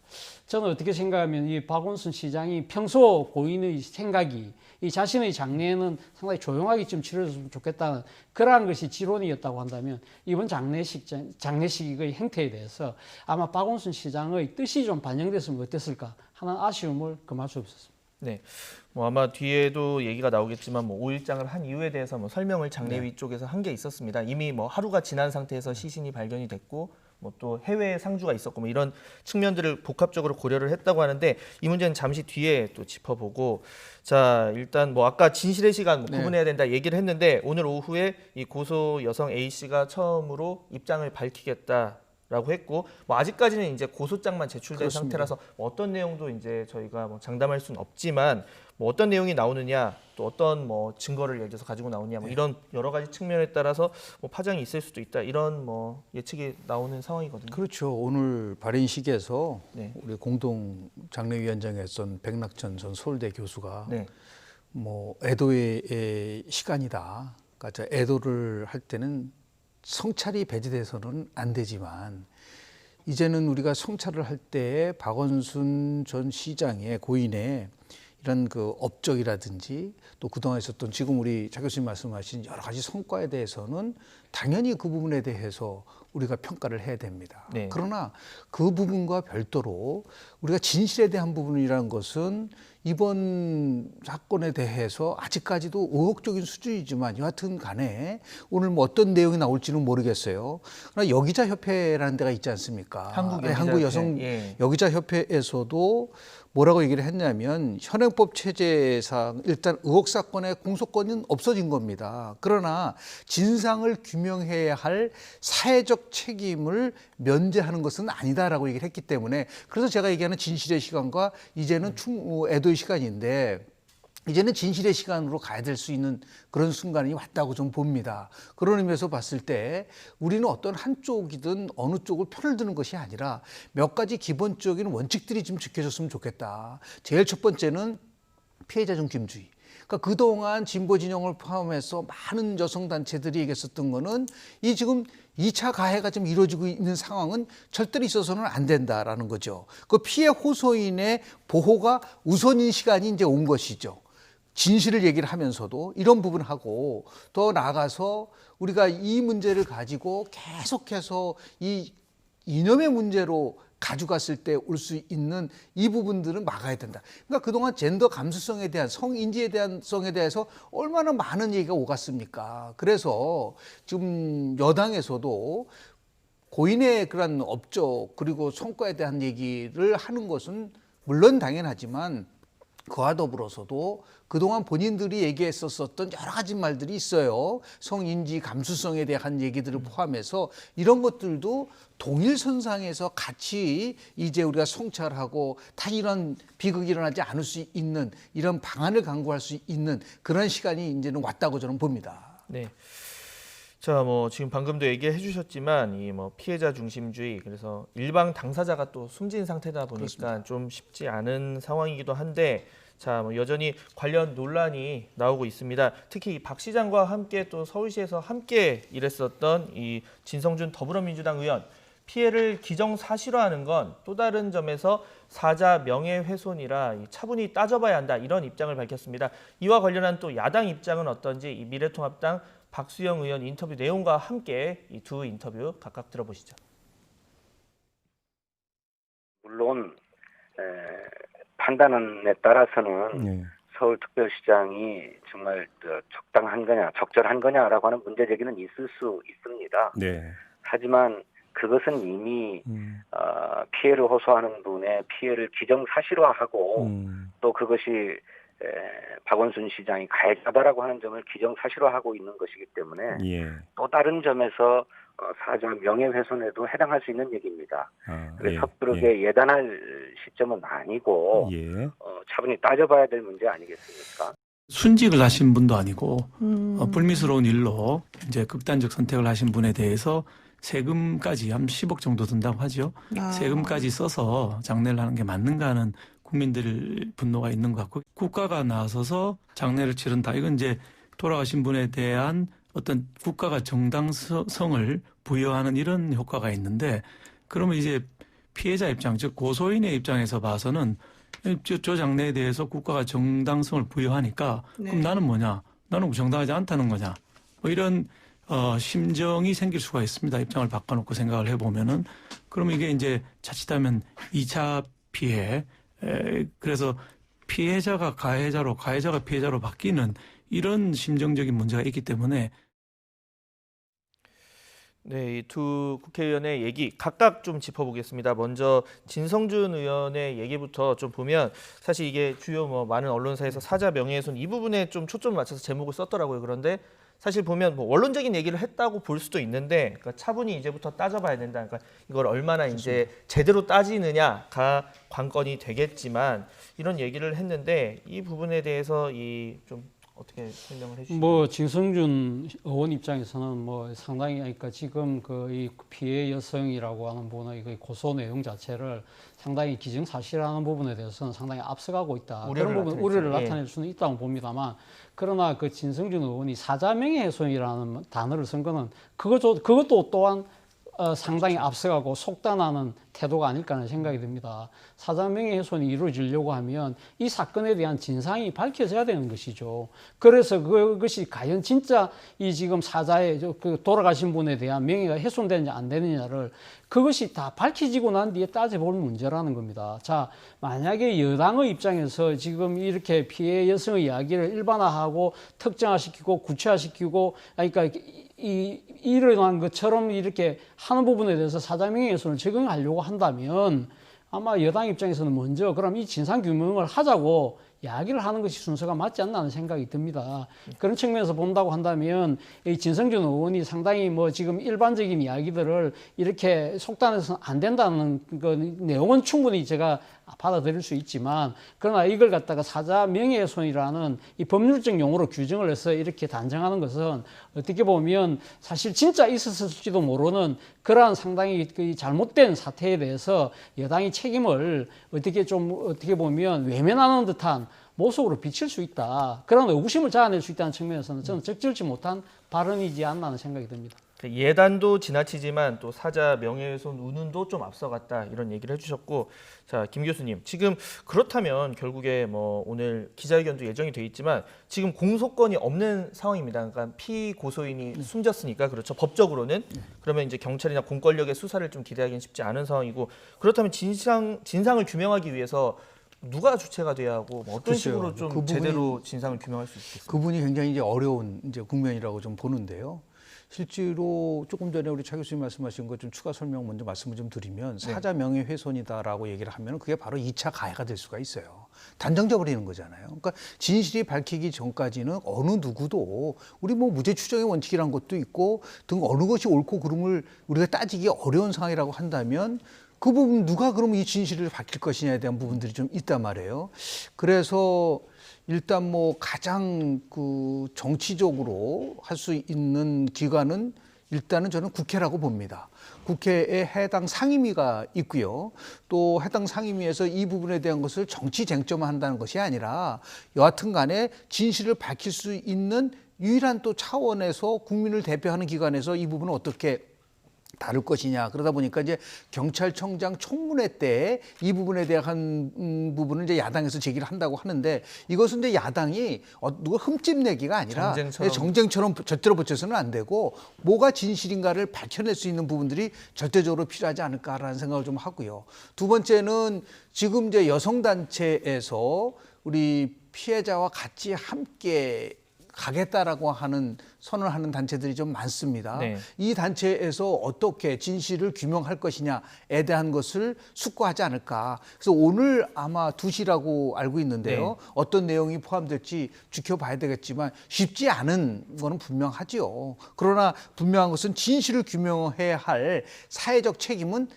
저는 어떻게 생각하면 이 박원순 시장이 평소 고인의 생각이 이 자신의 장례는 상당히 조용하게 좀 치러졌으면 좋겠다는 그러한 것이 지론이었다고 한다면 이번 장례식의 행태에 대해서 아마 박원순 시장의 뜻이 좀 반영됐으면 어땠을까 하는 아쉬움을 금할 수 없었습니다. 네, 뭐 아마 뒤에도 얘기가 나오겠지만 뭐 5일장을 한 이유에 대해서 뭐 설명을 장례위 쪽에서 한 게 있었습니다. 이미 뭐 하루가 지난 상태에서 시신이 발견이 됐고 뭐 또 해외 상주가 있었고 뭐 이런 측면들을 복합적으로 고려를 했다고 하는데 이 문제는 잠시 뒤에 또 짚어보고 자 일단 뭐 아까 진실의 시간 구분해야 된다 얘기를 했는데 오늘 오후에 이 고소 여성 A 씨가 처음으로 입장을 밝히겠다. 라고 했고 뭐 아직까지는 이제 고소장만 제출된 그렇습니다. 상태라서 뭐 어떤 내용도 이제 저희가 뭐 장담할 수는 없지만 뭐 어떤 내용이 나오느냐 또 어떤 뭐 증거를 예를 들어서 가지고 나오느냐 뭐 이런 여러 가지 측면에 따라서 뭐 파장이 있을 수도 있다 이런 뭐 예측이 나오는 상황이거든요. 그렇죠. 오늘 발인식에서 우리 공동 장례위원장이었던 백낙천 전 서울대 교수가 뭐 애도의 시간이다. 그러니까 애도를 할 때는 성찰이 배제돼서는 안 되지만 이제는 우리가 성찰을 할 때 박원순 전 시장의 고인의 이런 그 업적이라든지 또 그동안 있었던 지금 우리 차 교수님 말씀하신 여러 가지 성과에 대해서는 당연히 그 부분에 대해서 우리가 평가를 해야 됩니다. 그러나 그 부분과 별도로 우리가 진실에 대한 부분이라는 것은 이번 사건에 대해서 아직까지도 의혹적인 수준이지만 여하튼 간에 오늘 뭐 어떤 내용이 나올지는 모르겠어요. 그러나 여기자협회라는 데가 있지 않습니까? 한국 여성 여기자협회에서도 뭐라고 얘기를 했냐면 현행법 체제상 일단 의혹 사건의 공소권은 없어진 겁니다. 그러나 진상을 규명해야 할 사회적 책임을 면제하는 것은 아니다라고 얘기를 했기 때문에 그래서 제가 얘기하는 진실의 시간과 이제는 애도의 시간인데 이제는 진실의 시간으로 가야 될 수 있는 그런 순간이 왔다고 좀 봅니다. 그런 의미에서 봤을 때 우리는 어떤 한쪽이든 어느 쪽을 편을 드는 것이 아니라 몇 가지 기본적인 원칙들이 좀 지켜졌으면 좋겠다. 제일 첫 번째는 피해자 중심주의. 그러니까 그동안 진보 진영을 포함해서 많은 여성단체들이 얘기했었던 거는 이 지금 2차 가해가 좀 이루어지고 있는 상황은 절대로 있어서는 안 된다라는 거죠. 그 피해 호소인의 보호가 우선인 시간이 이제 온 것이죠. 진실을 얘기를 하면서도 이런 부분하고 더 나아가서 우리가 이 문제를 가지고 계속해서 이 이념의 문제로 가져갔을 때 올 수 있는 이 부분들은 막아야 된다. 그러니까 그동안 젠더 감수성에 대한 성인지에 대한 성에 대해서 얼마나 많은 얘기가 오갔습니까? 그래서 지금 여당에서도 고인의 그런 업적 그리고 성과에 대한 얘기를 하는 것은 물론 당연하지만 그와 더불어서도 그동안 본인들이 얘기했었던 여러 가지 말들이 있어요. 성인지 감수성에 대한 얘기들을 포함해서 이런 것들도 동일선상에서 같이 이제 우리가 성찰하고 다 이런 비극이 일어나지 않을 수 있는 이런 방안을 강구할 수 있는 그런 시간이 이제는 왔다고 저는 봅니다. 네. 자, 뭐 지금 방금도 얘기해 주셨지만 이 뭐 피해자 중심주의 그래서 일방 당사자가 또 숨진 상태다 보니까 그렇습니다. 좀 쉽지 않은 상황이기도 한데 자, 뭐 여전히 관련 논란이 나오고 있습니다. 특히 박 시장과 함께 또 서울시에서 함께 일했었던 이 진성준 더불어민주당 의원 피해를 기정사실화하는 건 또 다른 점에서 사자 명예훼손이라 차분히 따져봐야 한다 이런 입장을 밝혔습니다. 이와 관련한 또 야당 입장은 어떤지 이 미래통합당 박수영 의원 인터뷰 내용과 함께 이 두 인터뷰 각각 들어보시죠. 물론 판단에 따라서는 서울특별시장이 정말 적당한 거냐, 적절한 거냐라고 하는 문제 제기는 있을 수 있습니다. 하지만 그것은 이미 피해를 호소하는 분의 피해를 기정사실화하고 또 그것이 박원순 시장이 가해자다라고 하는 점을 기정사실화하고 있는 것이기 때문에 또 다른 점에서 사자 명예훼손에도 해당할 수 있는 얘기입니다. 그래서 예, 섣부르게 예단할 시점은 아니고 차분히 따져봐야 될 문제 아니겠습니까? 순직을 하신 분도 아니고 불미스러운 일로 이제 극단적 선택을 하신 분에 대해서 세금까지 한 10억 정도 든다고 하죠. 세금까지 써서 장례를 하는 게 맞는가 하는 국민들 분노가 있는 것 같고, 국가가 나서서 장례를 치른다. 이건 이제 돌아가신 분에 대한 어떤 국가가 정당성을 부여하는 이런 효과가 있는데, 그러면 이제 피해자 입장, 즉 고소인의 입장에서 봐서는 저 장례에 대해서 국가가 정당성을 부여하니까 그럼 나는 뭐냐? 나는 정당하지 않다는 거냐? 뭐 이런 심정이 생길 수가 있습니다. 입장을 바꿔놓고 생각을 해보면은. 그러면 이게 이제 자칫하면 2차 피해, 그래서 피해자가 가해자로, 가해자가 피해자로 바뀌는 이런 심정적인 문제가 있기 때문에. 네, 이 두 국회의원의 얘기 각각 좀 짚어보겠습니다. 먼저 진성준 의원의 얘기부터 좀 보면, 사실 이게 주요 많은 언론사에서 사자 명예훼손 이 부분에 좀 초점을 맞춰서 제목을 썼더라고요. 그런데 사실 보면 원론적인 얘기를 했다고 볼 수도 있는데, 그러니까 차분히 이제부터 따져봐야 된다. 그러니까 이걸 얼마나 이제 제대로 따지느냐가 관건이 되겠지만, 이런 얘기를 했는데 이 부분에 대해서 좀 어떻게 설명을 해주시나요? 진성준 의원 입장에서는 상당히, 그러니까 지금 이 피해 여성이라고 하는 부분의 그 고소 내용 자체를 상당히 기정사실하는 부분에 대해서는 상당히 앞서가고 있다. 그런 부분 우려를 나타낼 수는 있다고 봅니다만, 그러나 그 진성준 의원이 사자 명예훼손이라는 단어를 쓴 거는 그것도 또한 상당히 앞서가고 속단하는 태도가 아닐까 하는 생각이 듭니다. 사자 명예훼손이 이루어지려고 하면 이 사건에 대한 진상이 밝혀져야 되는 것이죠. 그래서 그것이 과연 진짜 이 지금 사자의 그 돌아가신 분에 대한 명예가 훼손되느냐 안 되느냐를 그것이 다 밝혀지고 난 뒤에 따져볼 문제라는 겁니다. 자, 만약에 여당의 입장에서 지금 이렇게 피해 여성의 이야기를 일반화하고 특정화시키고 구체화시키고, 그러니까 일어난 것처럼 이렇게 하는 부분에 대해서 사자 명예훼손을 적용하려고 한다면 아마 여당 입장에서는 먼저 그럼 이 진상규명을 하자고 이야기를 하는 것이 순서가 맞지 않나 하는 생각이 듭니다. 그런 측면에서 본다고 한다면 이 진성준 의원이 상당히 지금 일반적인 이야기들을 이렇게 속단해서는 안 된다는 그 내용은 충분히 제가 받아들일 수 있지만, 그러나 이걸 갖다가 사자 명예훼손이라는 이 법률적 용어로 규정을 해서 이렇게 단정하는 것은 어떻게 보면 사실 진짜 있었을지도 모르는 그러한 상당히 그 잘못된 사태에 대해서 여당이 책임을 어떻게 보면 외면하는 듯한 모습으로 비칠 수 있다. 그런 의구심을 자아낼 수 있다는 측면에서는 저는 적절치 못한 발언이지 않나 하는 생각이 듭니다. 예단도 지나치지만 또 사자 명예훼손 운운도 좀 앞서갔다, 이런 얘기를 해주셨고, 자, 김 교수님, 지금 그렇다면 결국에 오늘 기자회견도 예정이 돼 있지만 지금 공소권이 없는 상황입니다. 그러니까 피고소인이 숨졌으니까, 그렇죠, 법적으로는. 그러면 이제 경찰이나 공권력의 수사를 좀 기대하기는 쉽지 않은 상황이고, 그렇다면 진상을 규명하기 위해서 누가 주체가 돼야 하고 어떤 식으로 좀 제대로 진상을 규명할 수 있겠습니까? 그분이 굉장히 이제 어려운 국면이라고 좀 보는데요. 실제로 조금 전에 우리 차 교수님 말씀하신 것 좀 추가 설명 먼저 말씀을 좀 드리면, 사자 명예훼손이다라고 얘기를 하면 그게 바로 2차 가해가 될 수가 있어요. 단정져 버리는 거잖아요. 그러니까 진실이 밝히기 전까지는 어느 누구도 우리 무죄 추정의 원칙이라는 것도 있고 등 어느 것이 옳고 그름을 우리가 따지기 어려운 상황이라고 한다면, 그 부분 누가 그러면 이 진실을 밝힐 것이냐에 대한 부분들이 좀 있단 말이에요. 그래서 일단 가장 정치적으로 할 수 있는 기관은 일단은 저는 국회라고 봅니다. 국회에 해당 상임위가 있고요. 또 해당 상임위에서 이 부분에 대한 것을 정치 쟁점화한다는 것이 아니라 여하튼 간에 진실을 밝힐 수 있는 유일한 또 차원에서 국민을 대표하는 기관에서 이 부분을 어떻게 다룰 것이냐. 그러다 보니까 이제 경찰청장 청문회 때 이 부분에 대한 부분을 이제 야당에서 제기를 한다고 하는데, 이것은 이제 야당이 누가 흠집 내기가 아니라 정쟁처럼 절대로 붙여서는 안 되고 뭐가 진실인가를 밝혀낼 수 있는 부분들이 절대적으로 필요하지 않을까라는 생각을 좀 하고요. 두 번째는 지금 이제 여성단체에서 우리 피해자와 같이 함께 가겠다라고 하는 선언하는 단체들이 좀 많습니다. 네. 이 단체에서 어떻게 진실을 규명할 것이냐에 대한 것을 숙고하지 않을까. 그래서 오늘 아마 2시라고 알고 있는데요. 네. 어떤 내용이 포함될지 지켜봐야 되겠지만 쉽지 않은 거는 분명하지요. 그러나 분명한 것은 진실을 규명해야 할 사회적 책임은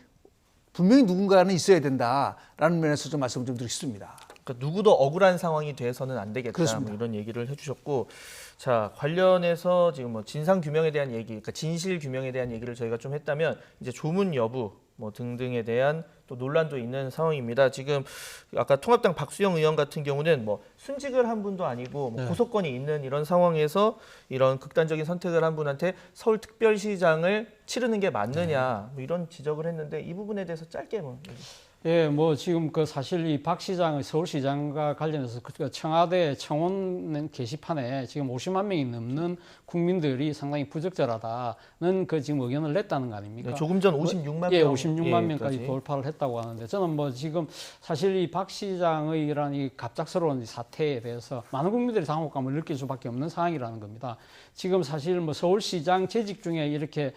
분명히 누군가는 있어야 된다라는 면에서 좀 말씀을 좀 드리겠습니다. 그러니까 누구도 억울한 상황이 돼서는 안 되겠다. 뭐 이런 얘기를 해주셨고, 자 관련해서 지금 뭐 진상 규명에 대한 얘기, 그러니까 진실 규명에 대한 얘기를 저희가 좀 했다면 이제 조문 여부 뭐 등등에 대한 또 논란도 있는 상황입니다. 지금 아까 통합당 박수영 의원 같은 경우는 뭐 순직을 한 분도 아니고 뭐 고소권이 있는 이런 상황에서 이런 극단적인 선택을 한 분한테 서울특별시장을 치르는 게 맞느냐 뭐 이런 지적을 했는데 이 부분에 대해서 짧게 뭐. 예, 뭐 지금 그 사실 이 박 시장의 서울시장과 관련해서 그 청와대 청원 게시판에 지금 50만 명이 넘는 국민들이 상당히 부적절하다는 그 지금 의견을 냈다는 거 아닙니까? 네, 조금 전 56만 명. 예, 56만 명까지 돌파를 했다고 하는데 저는 뭐 지금 사실 이 박 시장의 이런 이 갑작스러운 이 사태에 대해서 많은 국민들이 당혹감을 느낄 수밖에 없는 상황이라는 겁니다. 지금 사실 뭐 서울시장 재직 중에 이렇게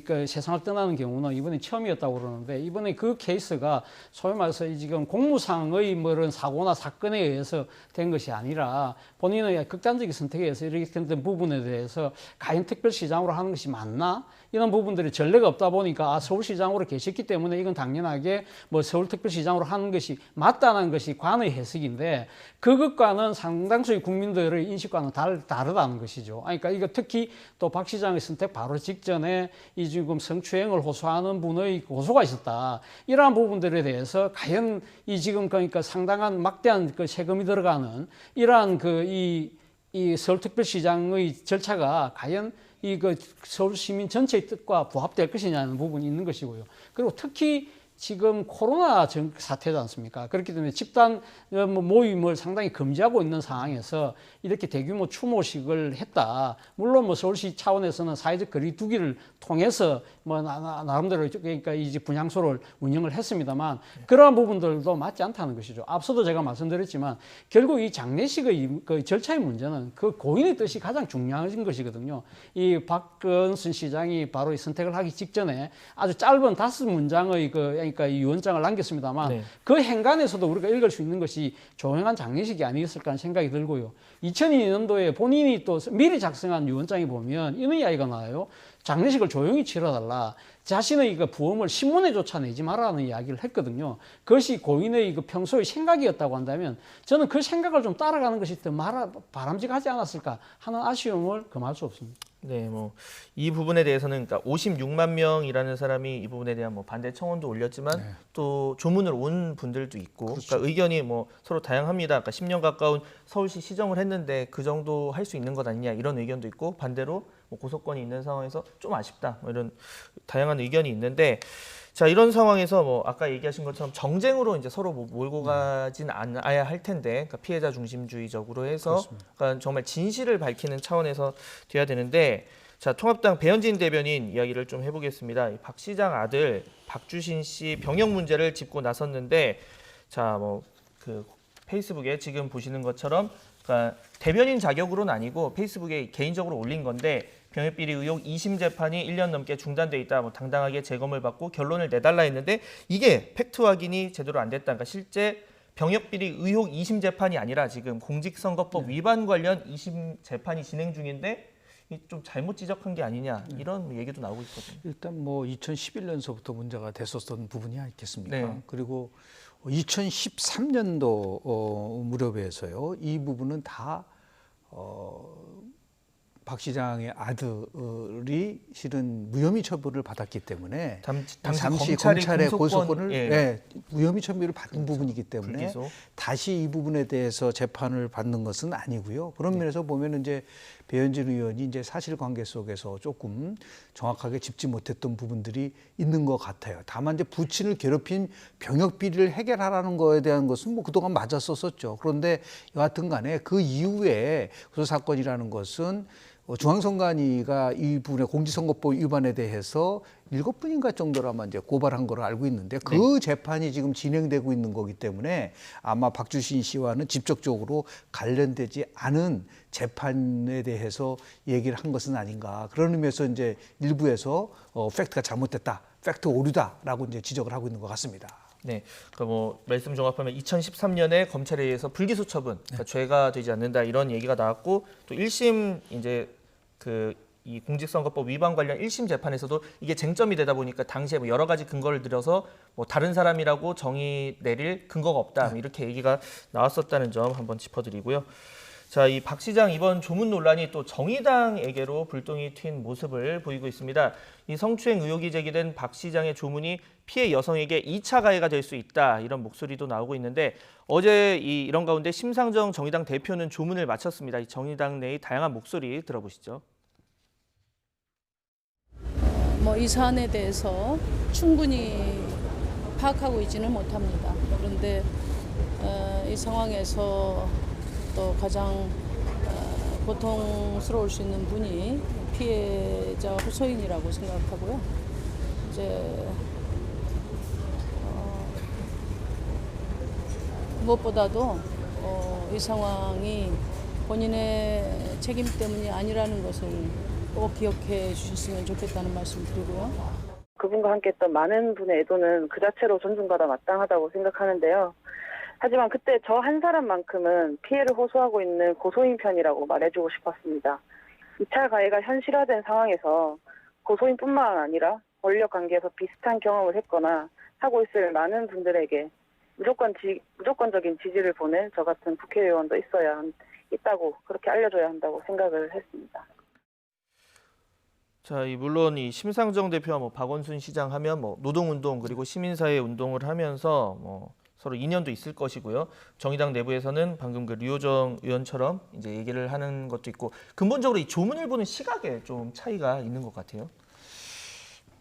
그 세상을 떠나는 경우는 이번에 처음이었다고 그러는데 이번에 그 케이스가 소위 말해서 지금 공무상의 뭐 이런 사고나 사건에 의해서 된 것이 아니라 본인의 극단적인 선택에 의해서 이렇게 된 부분에 대해서 과연 특별시장으로 하는 것이 맞나? 이런 부분들이 전례가 없다 보니까 서울시장으로 계셨기 때문에 이건 당연하게 뭐 서울특별시장으로 하는 것이 맞다는 것이 관의 해석인데 그것과는 상당수의 국민들의 인식과는 다르다는 것이죠. 그러니까 이거 특히 또 박 시장의 선택 바로 직전에 이 지금 성추행을 호소하는 분의 고소가 있었다. 이러한 부분들에 대해서 과연 이 지금 그러니까 상당한 막대한 그 세금이 들어가는 이러한 이 서울특별시장의 절차가 과연 그 서울 시민 전체의 뜻과 부합될 것이냐는 부분이 있는 것이고요. 그리고 특히 지금 코로나 사태지 않습니까? 그렇기 때문에 집단 모임을 상당히 금지하고 있는 상황에서 이렇게 대규모 추모식을 했다. 물론 뭐 서울시 차원에서는 사회적 거리두기를 통해서 뭐 나름대로 그러니까 이제 분향소를 운영을 했습니다만 그러한 부분들도 맞지 않다는 것이죠. 앞서도 제가 말씀드렸지만 결국 이 장례식의 그 절차의 문제는 그 고인의 뜻이 가장 중요한 것이거든요. 이 박원순 시장이 바로 이 선택을 하기 직전에 아주 짧은 5문장의 그러니까 이 유언장을 남겼습니다만 그 행간에서도 우리가 읽을 수 있는 것이 조용한 장례식이 아니었을까 하는 생각이 들고요. 2002년도에 본인이 또 미리 작성한 유언장에 보면 이런 이야기가 나와요. 장례식을 조용히 치러달라. 자신의 그 부엄을 신문에조차 내지 말라는 이야기를 했거든요. 그것이 고인의 그 평소의 생각이었다고 한다면 저는 그 생각을 좀 따라가는 것이 더 바람직하지 않았을까 하는 아쉬움을 금할 수 없습니다. 네, 뭐 이 부분에 대해서는 그러니까 56만 명이라는 사람이 이 부분에 대한 뭐 반대 청원도 올렸지만 또 조문을 온 분들도 있고, 그러니까 의견이 뭐 서로 다양합니다. 그러니까 10년 가까운 서울시 시정을 했는데 그 정도 할 수 있는 것 아니냐 이런 의견도 있고 반대로 뭐 고소권이 있는 상황에서 좀 아쉽다 뭐 이런 다양한 의견이 있는데. 자, 이런 상황에서 뭐 아까 얘기하신 것처럼 정쟁으로 이제 서로 뭐 몰고 가진 않아야 할 텐데, 그러니까 피해자 중심주의적으로 해서 그러니까 정말 진실을 밝히는 차원에서 돼야 되는데, 자, 통합당 배현진 대변인 이야기를 좀 해보겠습니다. 박 시장 아들 박주신 씨 병역 문제를 짚고 나섰는데, 자, 뭐 그 페이스북에 지금 보시는 것처럼 그러니까 대변인 자격으로는 아니고 페이스북에 개인적으로 올린 건데. 병역비리 의혹 2심 재판이 1년 넘게 중단돼 있다. 뭐 당당하게 재검을 받고 결론을 내달라 했는데 이게 팩트 확인이 제대로 안 됐다. 그러니까 실제 병역비리 의혹 2심 재판이 아니라 지금 공직선거법 위반 관련 2심 재판이 진행 중인데 좀 잘못 지적한 게 아니냐 이런 얘기도 나오고 있거든요. 일단 뭐 2011년서부터 문제가 됐었던 부분이 아니겠습니까? 그리고 2013년도 무렵에서요. 이 부분은 다 박 시장의 아들이 실은 무혐의 처분을 받았기 때문에 당시 검찰의 고소권을 무혐의 처분을 받은 부분이기 때문에 불기소. 다시 이 부분에 대해서 재판을 받는 것은 아니고요. 그런 면에서 보면 이제 배현진 의원이 이제 사실관계 속에서 조금 정확하게 짚지 못했던 부분들이 있는 것 같아요. 다만 이제 부친을 괴롭힌 병역 비리를 해결하라는 거에 대한 것은 뭐 그동안 맞았었죠. 그런데 여하튼 간에 그 이후에 고소 사건이라는 것은 중앙선관위가 이 부분의 공직선거법 위반에 대해서 7분인가 정도로 아마 이제 고발한 걸로 알고 있는데 그 재판이 지금 진행되고 있는 거기 때문에 아마 박주신 씨와는 직접적으로 관련되지 않은 재판에 대해서 얘기를 한 것은 아닌가. 그런 의미에서 이제 일부에서 팩트가 잘못됐다, 팩트 오류다라고 이제 지적을 하고 있는 것 같습니다. 네, 그러니까 뭐 말씀 종합하면 2013년에 검찰에 의해서 불기소 처분, 그러니까 죄가 되지 않는다 이런 얘기가 나왔고 또 1심 이제 이 공직선거법 위반 관련 1심 재판에서도 이게 쟁점이 되다 보니까 당시에 뭐 여러 가지 근거를 들여서 뭐 다른 사람이라고 정의 내릴 근거가 없다 이렇게 얘기가 나왔었다는 점 한번 짚어드리고요. 자, 이 박 시장 이번 조문 논란이 또 정의당에게로 불똥이 튄 모습을 보이고 있습니다. 이 성추행 의혹이 제기된 박 시장의 조문이 피해 여성에게 2차 가해가 될 수 있다 이런 목소리도 나오고 있는데 어제 이런 가운데 심상정 정의당 대표는 조문을 마쳤습니다. 이 정의당 내의 다양한 목소리 들어보시죠. 이 사안에 대해서 충분히 파악하고 있지는 못합니다. 그런데 이 상황에서 또 가장 고통스러울 수 있는 분이 피해자 호소인이라고 생각하고요. 이제 무엇보다도 이 상황이 본인의 책임 때문이 아니라는 것을 꼭 기억해 주셨으면 좋겠다는 말씀 드리고요. 그분과 함께 했던 많은 분의 애도는 그 자체로 존중받아 마땅하다고 생각하는데요. 하지만 그때 저 한 사람만큼은 피해를 호소하고 있는 고소인 편이라고 말해주고 싶었습니다. 2차 가해가 현실화된 상황에서 고소인뿐만 아니라 권력관계에서 비슷한 경험을 했거나 하고 있을 많은 분들에게 무조건적인 지지를 보낸 저 같은 국회의원도 있다고 그렇게 알려줘야 한다고 생각을 했습니다. 자, 물론 이 심상정 대표와 뭐 박원순 시장 하면 뭐 노동운동 그리고 시민사회 운동을 하면서 뭐 서로 인연도 있을 것이고요. 정의당 내부에서는 방금 그 류호정 의원처럼 이제 얘기를 하는 것도 있고 근본적으로 이 조문을 보는 시각에 좀 차이가 있는 것 같아요.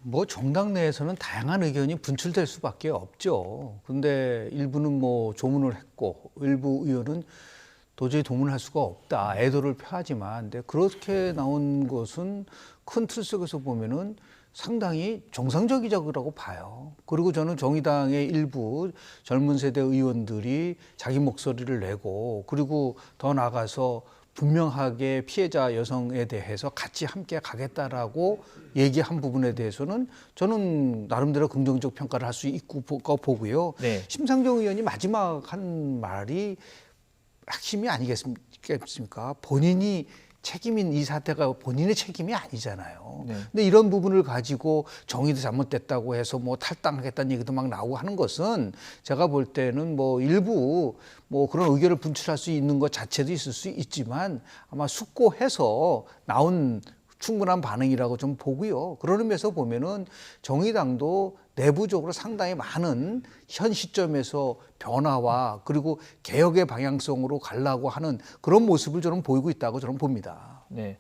뭐 정당 내에서는 다양한 의견이 분출될 수밖에 없죠. 근데 일부는 뭐 조문을 했고 일부 의원은 도저히 동문할 수가 없다. 애도를 표하지만 근데 그렇게 나온 것은 큰 틀 속에서 보면은 상당히 정상적이라고 봐요. 그리고 저는 정의당의 일부 젊은 세대 의원들이 자기 목소리를 내고 그리고 더 나아가서 분명하게 피해자 여성에 대해서 같이 함께 가겠다라고 얘기한 부분에 대해서는 저는 나름대로 긍정적 평가를 할 수 있고 보고요. 네. 심상정 의원이 마지막 한 말이 핵심이 아니겠습니까? 본인이 책임인 이 사태가 본인의 책임이 아니잖아요. 네. 근데 이런 부분을 가지고 정의도 잘못됐다고 해서 뭐 탈당하겠다는 얘기도 막 나오고 하는 것은 제가 볼 때는 뭐 일부 뭐 그런 의견을 분출할 수 있는 것 자체도 있을 수 있지만 아마 숙고해서 나온 충분한 반응이라고 좀 보고요. 그런 의미에서 보면은 정의당도 내부적으로 상당히 많은 현 시점에서 변화와 그리고 개혁의 방향성으로 가려고 하는 그런 모습을 저는 보이고 있다고 저는 봅니다. 네.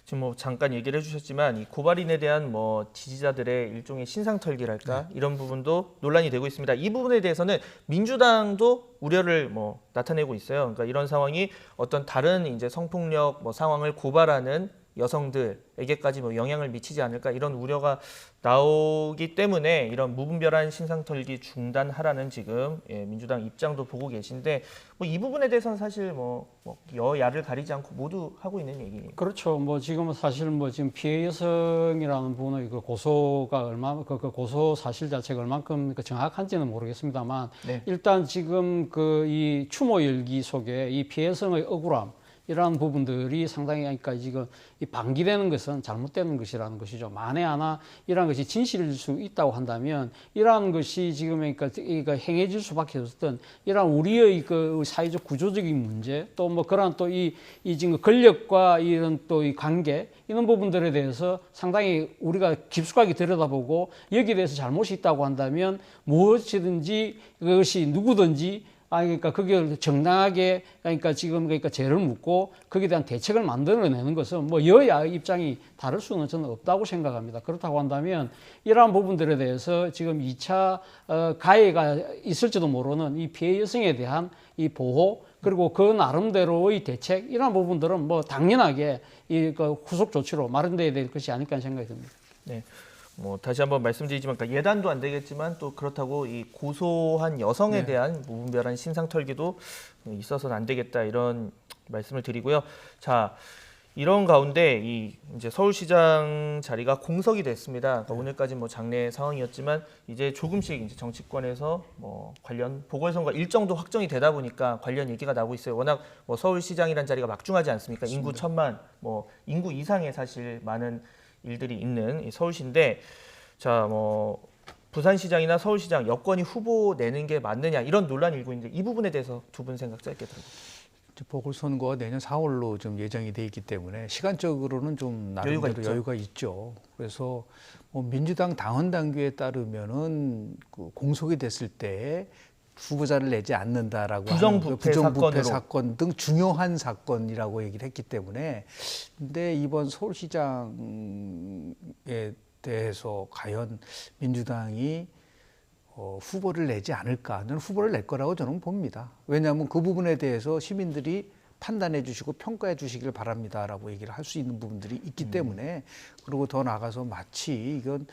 지금 뭐 잠깐 얘기를 해주셨지만 이 고발인에 대한 뭐 지지자들의 일종의 신상털기랄까 이런 부분도 논란이 되고 있습니다. 이 부분에 대해서는 민주당도 우려를 뭐 나타내고 있어요. 그러니까 이런 상황이 어떤 다른 이제 성폭력 뭐 상황을 고발하는 여성들에게까지 뭐 영향을 미치지 않을까 이런 우려가 나오기 때문에 이런 무분별한 신상털기 중단하라는 지금 민주당 입장도 보고 계신데 뭐 이 부분에 대해서는 사실 뭐 여야를 가리지 않고 모두 하고 있는 얘기예요. 그렇죠. 뭐 지금은 사실 뭐 지금 피해 여성이라는 부분의 그 고소가 그 고소 사실 자체가 얼만큼 정확한지는 모르겠습니다만 네. 일단 지금 이 추모 열기 속에 이 피해 여성의 억울함 이러한 부분들이 상당히 그러니까 지금 이 방기되는 것은 잘못되는 것이라는 것이죠. 만에 하나 이러한 것이 진실일 수 있다고 한다면 이러한 것이 지금 그러니까 행해질 수밖에 없었던 이러한 우리의 그 사회적 구조적인 문제 또 뭐 그러한 또 이 지금 권력과 이런 또 이 관계 이런 부분들에 대해서 상당히 우리가 깊숙하게 들여다보고 여기에 대해서 잘못이 있다고 한다면 무엇이든지 그것이 누구든지 그러니까 그게 정당하게 그러니까 죄를 묻고 거기에 대한 대책을 만들어내는 것은 뭐 여야 입장이 다를 수는 저는 없다고 생각합니다. 그렇다고 한다면 이러한 부분들에 대해서 지금 2차 가해가 있을지도 모르는 이 피해 여성에 대한 이 보호 그리고 그 나름대로의 대책 이런 부분들은 뭐 당연하게 이 그 후속 조치로 마련돼야 될 것이 아닐까 하는 생각이 듭니다. 네. 뭐 다시 한번 말씀드리지만 그러니까 예단도 안 되겠지만 또 그렇다고 이 고소한 여성에 대한 무분별한 신상 털기도 있어서는 안 되겠다 이런 말씀을 드리고요. 자, 이런 가운데 이제 서울시장 자리가 공석이 됐습니다. 그러니까 오늘까지 뭐 장내 상황이었지만 이제 조금씩 이제 정치권에서 뭐 관련 보궐선거 일정도 확정이 되다 보니까 관련 얘기가 나오고 있어요. 워낙 뭐 서울시장이란 자리가 막중하지 않습니까? 인구 1,000만, 뭐 인구 이상의 사실 많은 일들이 있는 이 서울시인데, 자, 뭐 부산시장이나 서울시장 여권이 후보 내는 게 맞느냐 이런 논란이 일고 있는데 이 부분에 대해서 두 분 생각 짧게 들어보세요. 보궐선거가 내년 4월로 좀 예정이 돼 있기 때문에 시간적으로는 좀 나름대로 여유가 있죠. 그래서 뭐 민주당 당원 당규에 따르면은 그 공석이 됐을 때 후보자를 내지 않는다라고 부정부패 사건 등 중요한 사건이라고 얘기를 했기 때문에 근데 이번 서울시장에 대해서 과연 민주당이 후보를 내지 않을까? 저는 후보를 낼 거라고 저는 봅니다. 왜냐하면 그 부분에 대해서 시민들이 판단해 주시고 평가해 주시길 바랍니다라고 얘기를 할 수 있는 부분들이 있기 때문에 그리고 더 나아가서 마치 이건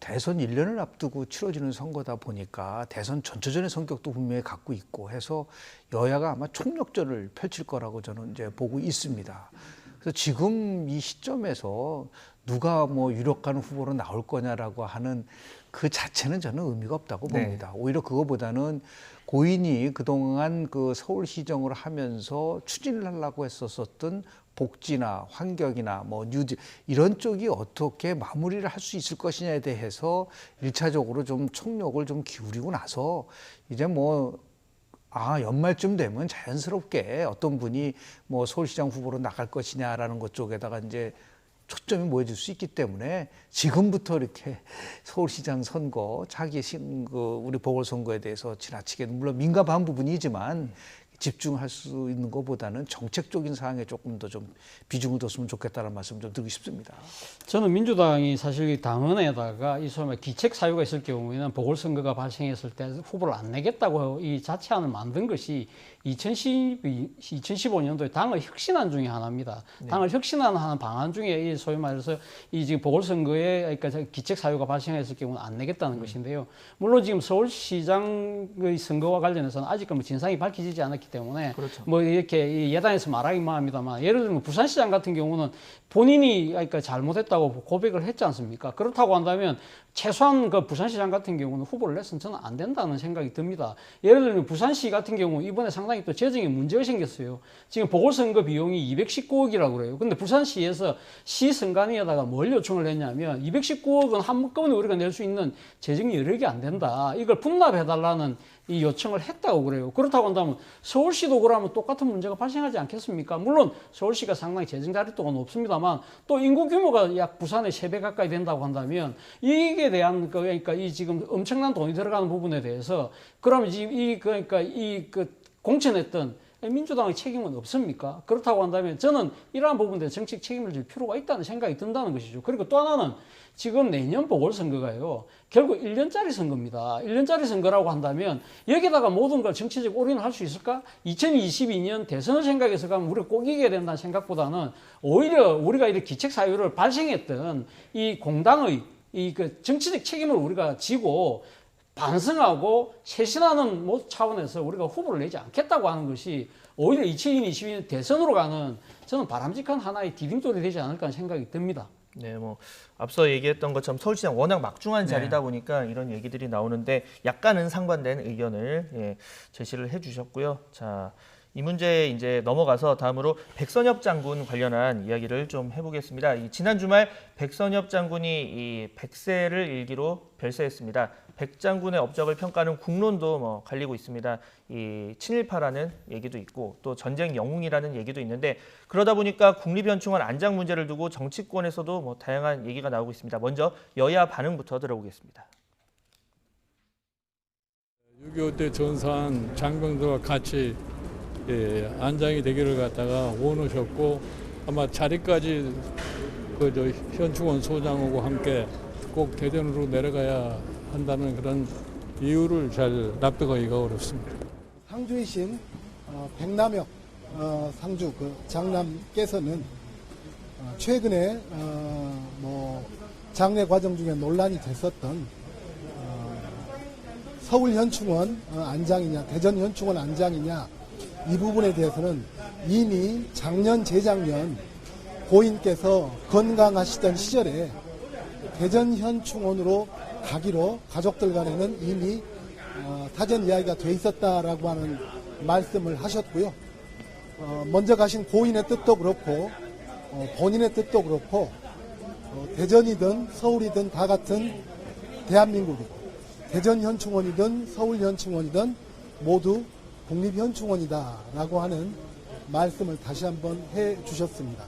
대선 1년을 앞두고 치러지는 선거다 보니까 대선 전초전의 성격도 분명히 갖고 있고 해서 여야가 아마 총력전을 펼칠 거라고 저는 이제 보고 있습니다. 그래서 지금 이 시점에서 누가 뭐 유력한 후보로 나올 거냐라고 하는 그 자체는 저는 의미가 없다고 봅니다. 오히려 그거보다는 고인이 그동안 그 서울시정을 하면서 추진을 하려고 했었던 복지나 환경이나 뭐 뉴딜 이런 쪽이 어떻게 마무리를 할 수 있을 것이냐에 대해서 1차적으로 좀 총력을 좀 기울이고 나서 이제 뭐 연말쯤 되면 자연스럽게 어떤 분이 뭐 서울시장 후보로 나갈 것이냐라는 것 쪽에다가 이제 초점이 모여질 수 있기 때문에 지금부터 이렇게 서울시장 선거, 우리 보궐선거에 대해서 지나치게 물론 민감한 부분이지만 집중할 수 있는 것보다는 정책적인 사항에 조금 더 좀 비중을 뒀으면 좋겠다는 말씀 좀 드리고 싶습니다. 저는 민주당이 사실 당헌에다가 이 소위 기책 사유가 있을 경우에는 보궐선거가 발생했을 때 후보를 안 내겠다고 이 자체안을 만든 것이 2015년도에 당의 혁신안 중에 하나입니다. 당을 혁신하는 방안 중에 이 소위 말해서 이 지금 보궐선거에 그러니까 기책 사유가 발생했을 경우는 안 내겠다는 것인데요. 물론 지금 서울시장의 선거와 관련해서는 아직까지 뭐 진상이 밝혀지지 않았기 때문에 뭐 이렇게 예단에서 말하기만 합니다만 예를 들면 부산시장 같은 경우는 본인이 그러니까 잘못했다고 고백을 했지 않습니까? 그렇다고 한다면 최소한 그 부산시장 같은 경우는 후보를 냈으면 저는 안 된다는 생각이 듭니다. 예를 들면 부산시 같은 경우 이번에 상당히 또 재정에 문제가 생겼어요. 지금 보궐선거 비용이 219억이라고 그래요. 근데 부산시에서 시선관위에다가 뭘 요청을 했냐면 219억은 한꺼번에 우리가 낼 수 있는 재정 여력이 안 된다. 이걸 분납해달라는 이 요청을 했다고 그래요. 그렇다고 한다면 서울시도 그러면 똑같은 문제가 발생하지 않겠습니까? 물론 서울시가 상당히 재정 자립도가 높습니다만 또 인구 규모가 약 부산의 3배 가까이 된다고 한다면 이게 대한 그러니까 이 지금 엄청난 돈이 들어가는 부분에 대해서 그러면 그러니까 공천했던 민주당의 책임은 없습니까? 그렇다고 한다면 저는 이러한 부분에 정책 책임을 질 필요가 있다는 생각이 든다는 것이죠. 그리고 또 하나는 지금 내년 보궐선거가요. 결국 1년짜리 선거입니다. 1년짜리 선거라고 한다면 여기다가 모든 걸 정치적 올인을 할 수 있을까? 2022년 대선을 생각해서 가면 우리가 꼭 이겨야 된다는 생각보다는 오히려 우리가 이렇게 기책 사유를 발생했던 이 공당의 그 정치적 책임을 우리가 지고 반성하고 쇄신하는 차원에서 우리가 후보를 내지 않겠다고 하는 것이 오히려 2022년 대선으로 가는 저는 바람직한 하나의 디딤돌이 되지 않을까 하는 생각이 듭니다. 네, 뭐 앞서 얘기했던 것처럼 서울시장 워낙 막중한 자리다 보니까 이런 얘기들이 나오는데 약간은 상반된 의견을 제시를 해주셨고요. 자, 이 문제 이제 넘어가서 다음으로 백선엽 장군 관련한 이야기를 좀 해보겠습니다. 지난 주말 백선엽 장군이 이 백세를 일기로 별세했습니다. 백 장군의 업적을 평가하는 국론도 갈리고 있습니다. 이 친일파라는 얘기도 있고 또 전쟁 영웅이라는 얘기도 있는데 그러다 보니까 국립연충원 안장 문제를 두고 정치권에서도 다양한 얘기가 나오고 있습니다. 먼저 여야 반응부터 들어보겠습니다. 6.25 때 전사한 장병들과 같이 안장이 되기를 갖다가 원하셨고 아마 자리까지 현충원 소장하고 함께 꼭 대전으로 내려가야 한다는 그런 이유를 잘 납득하기가 어렵습니다. 상주이신 백남혁 상주 그 장남께서는 최근에 장례 과정 중에 논란이 됐었던 서울현충원 안장이냐 대전현충원 안장이냐 이 부분에 대해서는 이미 작년 재작년 고인께서 건강하시던 시절에 대전현충원으로 가기로 가족들 간에는 이미 사전 이야기가 돼 있었다라고 하는 말씀을 하셨고요. 먼저 가신 고인의 뜻도 그렇고 본인의 뜻도 그렇고 대전이든 서울이든 다 같은 대한민국이고 대전현충원이든 서울현충원이든 모두 국립현충원이다라고 하는 말씀을 다시 한번 해 주셨습니다.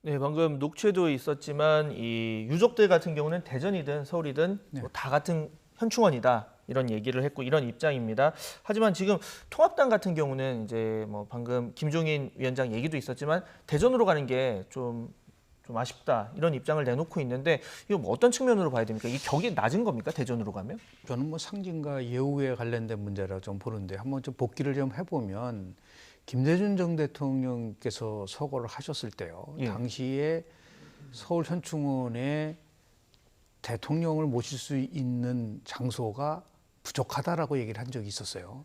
네, 방금 녹취도 있었지만 이 유족들 같은 경우는 대전이든 서울이든 다 같은 현충원이다 이런 얘기를 했고 이런 입장입니다. 하지만 지금 통합당 같은 경우는 이제 방금 김종인 위원장 얘기도 있었지만 대전으로 가는 게 좀 아쉽다 이런 입장을 내놓고 있는데 이거 어떤 측면으로 봐야 됩니까? 이 격이 낮은 겁니까? 대전으로 가면? 저는 상징과 예우에 관련된 문제라 좀 보는데 한번 좀 복기를 좀 해보면 김대중 전 대통령께서 서거를 하셨을 때요. 당시에 서울 현충원에 대통령을 모실 수 있는 장소가 부족하다라고 얘기를 한 적이 있었어요.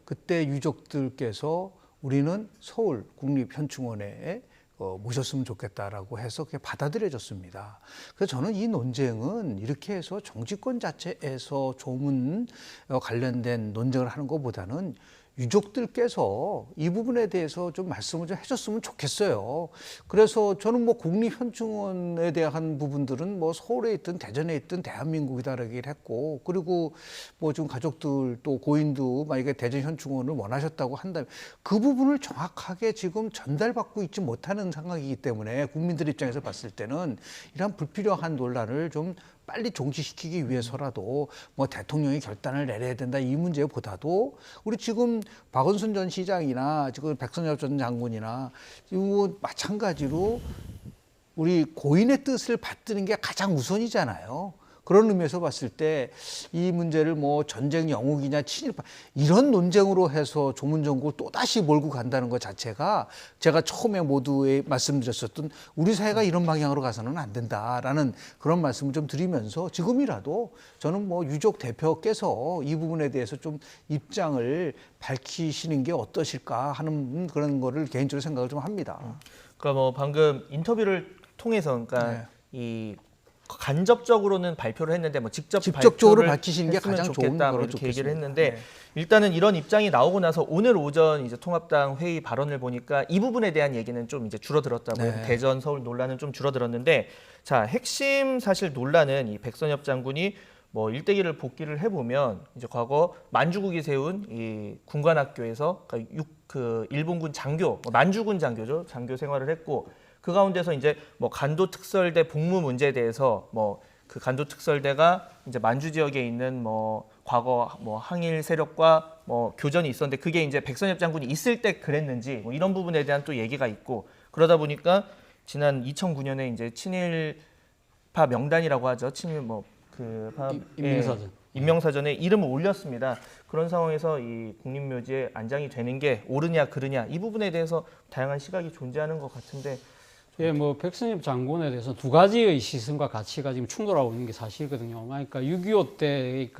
그때 유족들께서 우리는 서울 국립현충원에 모셨으면 좋겠다라고 해서 그게 받아들여졌습니다. 그래서 저는 이 논쟁은 이렇게 해서 정치권 자체에서 조문 관련된 논쟁을 하는 것보다는 유족들께서 이 부분에 대해서 좀 말씀을 좀 해줬으면 좋겠어요. 그래서 저는 국립현충원에 대한 부분들은 서울에 있든 대전에 있든 대한민국이다라고 얘기를 했고, 그리고 지금 가족들 또 고인도 만약에 대전현충원을 원하셨다고 한다면 그 부분을 정확하게 지금 전달받고 있지 못하는 상황이기 때문에 국민들 입장에서 봤을 때는 이런 불필요한 논란을 좀 빨리 종식시키기 위해서라도 대통령이 결단을 내려야 된다 이 문제보다도 우리 지금 박원순 전 시장이나 지금 백선엽 전 장군이나 마찬가지로 우리 고인의 뜻을 받드는 게 가장 우선이잖아요. 그런 의미에서 봤을 때 이 문제를 전쟁 영웅이냐 친일파 이런 논쟁으로 해서 조문정국을 또다시 몰고 간다는 것 자체가 제가 처음에 모두에 말씀드렸었던 우리 사회가 이런 방향으로 가서는 안 된다라는 그런 말씀을 좀 드리면서 지금이라도 저는 유족 대표께서 이 부분에 대해서 좀 입장을 밝히시는 게 어떠실까 하는 그런 거를 개인적으로 생각을 좀 합니다. 그러니까 방금 인터뷰를 통해서 이 간접적으로는 발표를 했는데 직접적으로 밝히시는 게 가장 좋은 거로 이렇게 얘기를 했는데 일단은 이런 입장이 나오고 나서 오늘 오전 이제 통합당 회의 발언을 보니까 이 부분에 대한 얘기는 좀 이제 줄어들었다고요. 대전 서울 논란은 좀 줄어들었는데 자 핵심 사실 논란은 이 백선엽 장군이 일대기를 복기를 해보면 이제 과거 만주국이 세운 이 군관학교에서 일본군 장교 만주군 장교죠 장교 생활을 했고. 그 가운데서 이제 간도 특설대 복무 문제에 대해서 그 간도 특설대가 이제 만주 지역에 있는 과거 항일 세력과 교전이 있었는데 그게 이제 백선엽 장군이 있을 때 그랬는지 이런 부분에 대한 또 얘기가 있고 그러다 보니까 지난 2009년에 이제 친일파 명단이라고 하죠. 친일 인명사전. 인명사전에 이름을 올렸습니다. 그런 상황에서 이 국립묘지에 안장이 되는 게 옳으냐 그르냐 이 부분에 대해서 다양한 시각이 존재하는 것 같은데. 예, 백선엽 장군에 대해서 두 가지의 시선과 가치가 지금 충돌하고 있는 게 사실이거든요. 그러니까 6.25 때,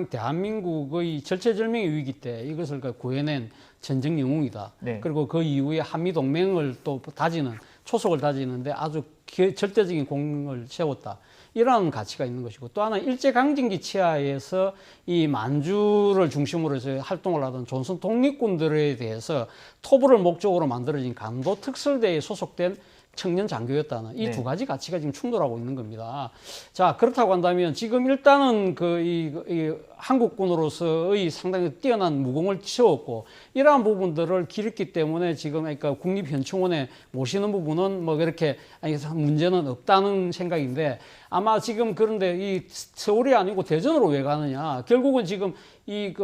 대한민국의 절체절명의 위기 때 이것을 구해낸 전쟁 영웅이다. 그리고 그 이후에 한미동맹을 또 다지는, 초석을 다지는데 아주 절대적인 공을 세웠다. 이러한 가치가 있는 것이고 또 하나 일제강점기 치하에서 이 만주를 중심으로 해서 활동을 하던 조선 독립군들에 대해서 토부를 목적으로 만들어진 간도 특설대에 소속된 청년 장교였다는 이 두 가지 가치가 지금 충돌하고 있는 겁니다. 자, 그렇다고 한다면 지금 일단은 이 한국군으로서의 상당히 뛰어난 무공을 치웠고 이러한 부분들을 기렸기 때문에 지금 국립현충원에 모시는 부분은 그렇게 문제는 없다는 생각인데 아마 지금 그런데 이 서울이 아니고 대전으로 왜 가느냐. 결국은 지금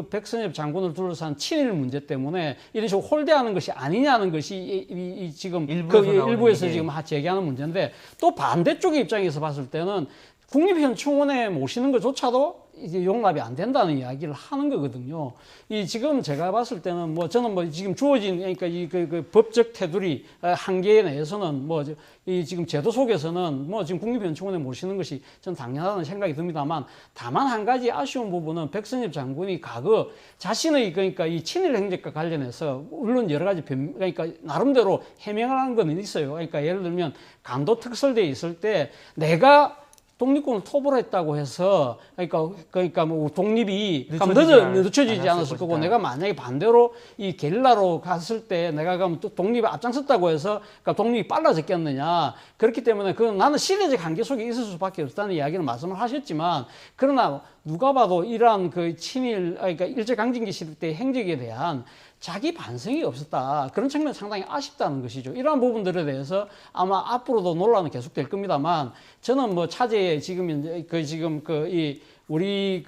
백선엽 장군을 둘러싼 친일 문제 때문에 이런 식으로 홀대하는 것이 아니냐는 것이 지금 일부에서 지금 제기하는 문제인데 또 반대쪽의 입장에서 봤을 때는 국립현충원에 모시는 것조차도 이제 용납이 안 된다는 이야기를 하는 거거든요. 이 지금 제가 봤을 때는 뭐 저는 뭐 지금 주어진 그러니까 그 법적 테두리 한계 내에서는 뭐 이 지금 제도 속에서는 뭐 지금 국립연구원에 모시는 것이 저는 당연하다는 생각이 듭니다만, 다만 한 가지 아쉬운 부분은 백선엽 장군이 과거 자신의 그러니까 이 친일 행적과 관련해서 물론 여러 가지 그러니까 나름대로 해명을 하는 건 있어요. 그러니까 예를 들면 간도 특설대에 있을 때 내가 독립군을 토벌했다고 해서 그러니까 뭐 독립이 늦춰지지 않았을 거고, 내가 만약에 반대로 이 게릴라로 갔을 때 내가 그럼 또 독립에 앞장섰다고 해서 그러니까 독립이 빨라졌겠느냐. 그렇기 때문에 그건 나는 시대적 한계 속에 있을 수밖에 없다는 이야기를 말씀을 하셨지만, 그러나 누가 봐도 이러한 그 친일 그러니까 일제강점기 시대 때 행적에 대한 자기 반성이 없었다. 그런 측면이 상당히 아쉽다는 것이죠. 이러한 부분들에 대해서 아마 앞으로도 논란은 계속될 겁니다만, 저는 뭐 차제에 지금 이제 우리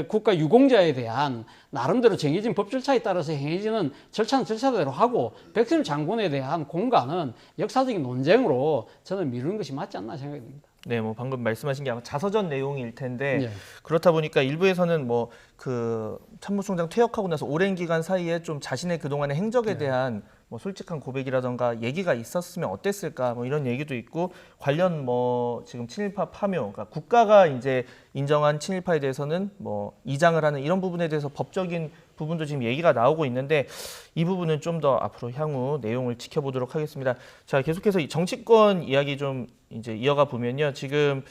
국가 유공자에 대한 나름대로 정해진 법 절차에 따라서 행해지는 절차는 절차대로 하고, 백선엽 장군에 대한 공간은 역사적인 논쟁으로 저는 미루는 것이 맞지 않나 생각이 듭니다. 네, 뭐 방금 말씀하신 게 아마 자서전 내용일 텐데 네. 그렇다 보니까 일부에서는 뭐 그 참모총장 퇴역하고 나서 오랜 기간 사이에 좀 자신의 그동안의 행적에 대한 뭐 솔직한 고백이라던가 얘기가 있었으면 어땠을까 뭐 이런 얘기도 있고, 관련 뭐 지금 친일파 파묘, 그러니까 국가가 이제 인정한 친일파에 대해서는 뭐 이장을 하는 이런 부분에 대해서 법적인 부분도 지금 얘기가 나오고 있는데, 이 부분은 좀 더 앞으로 향후 내용을 지켜보도록 하겠습니다. 자, 계속해서 이 정치권 이야기 좀 이제 이어가 보면요. 지금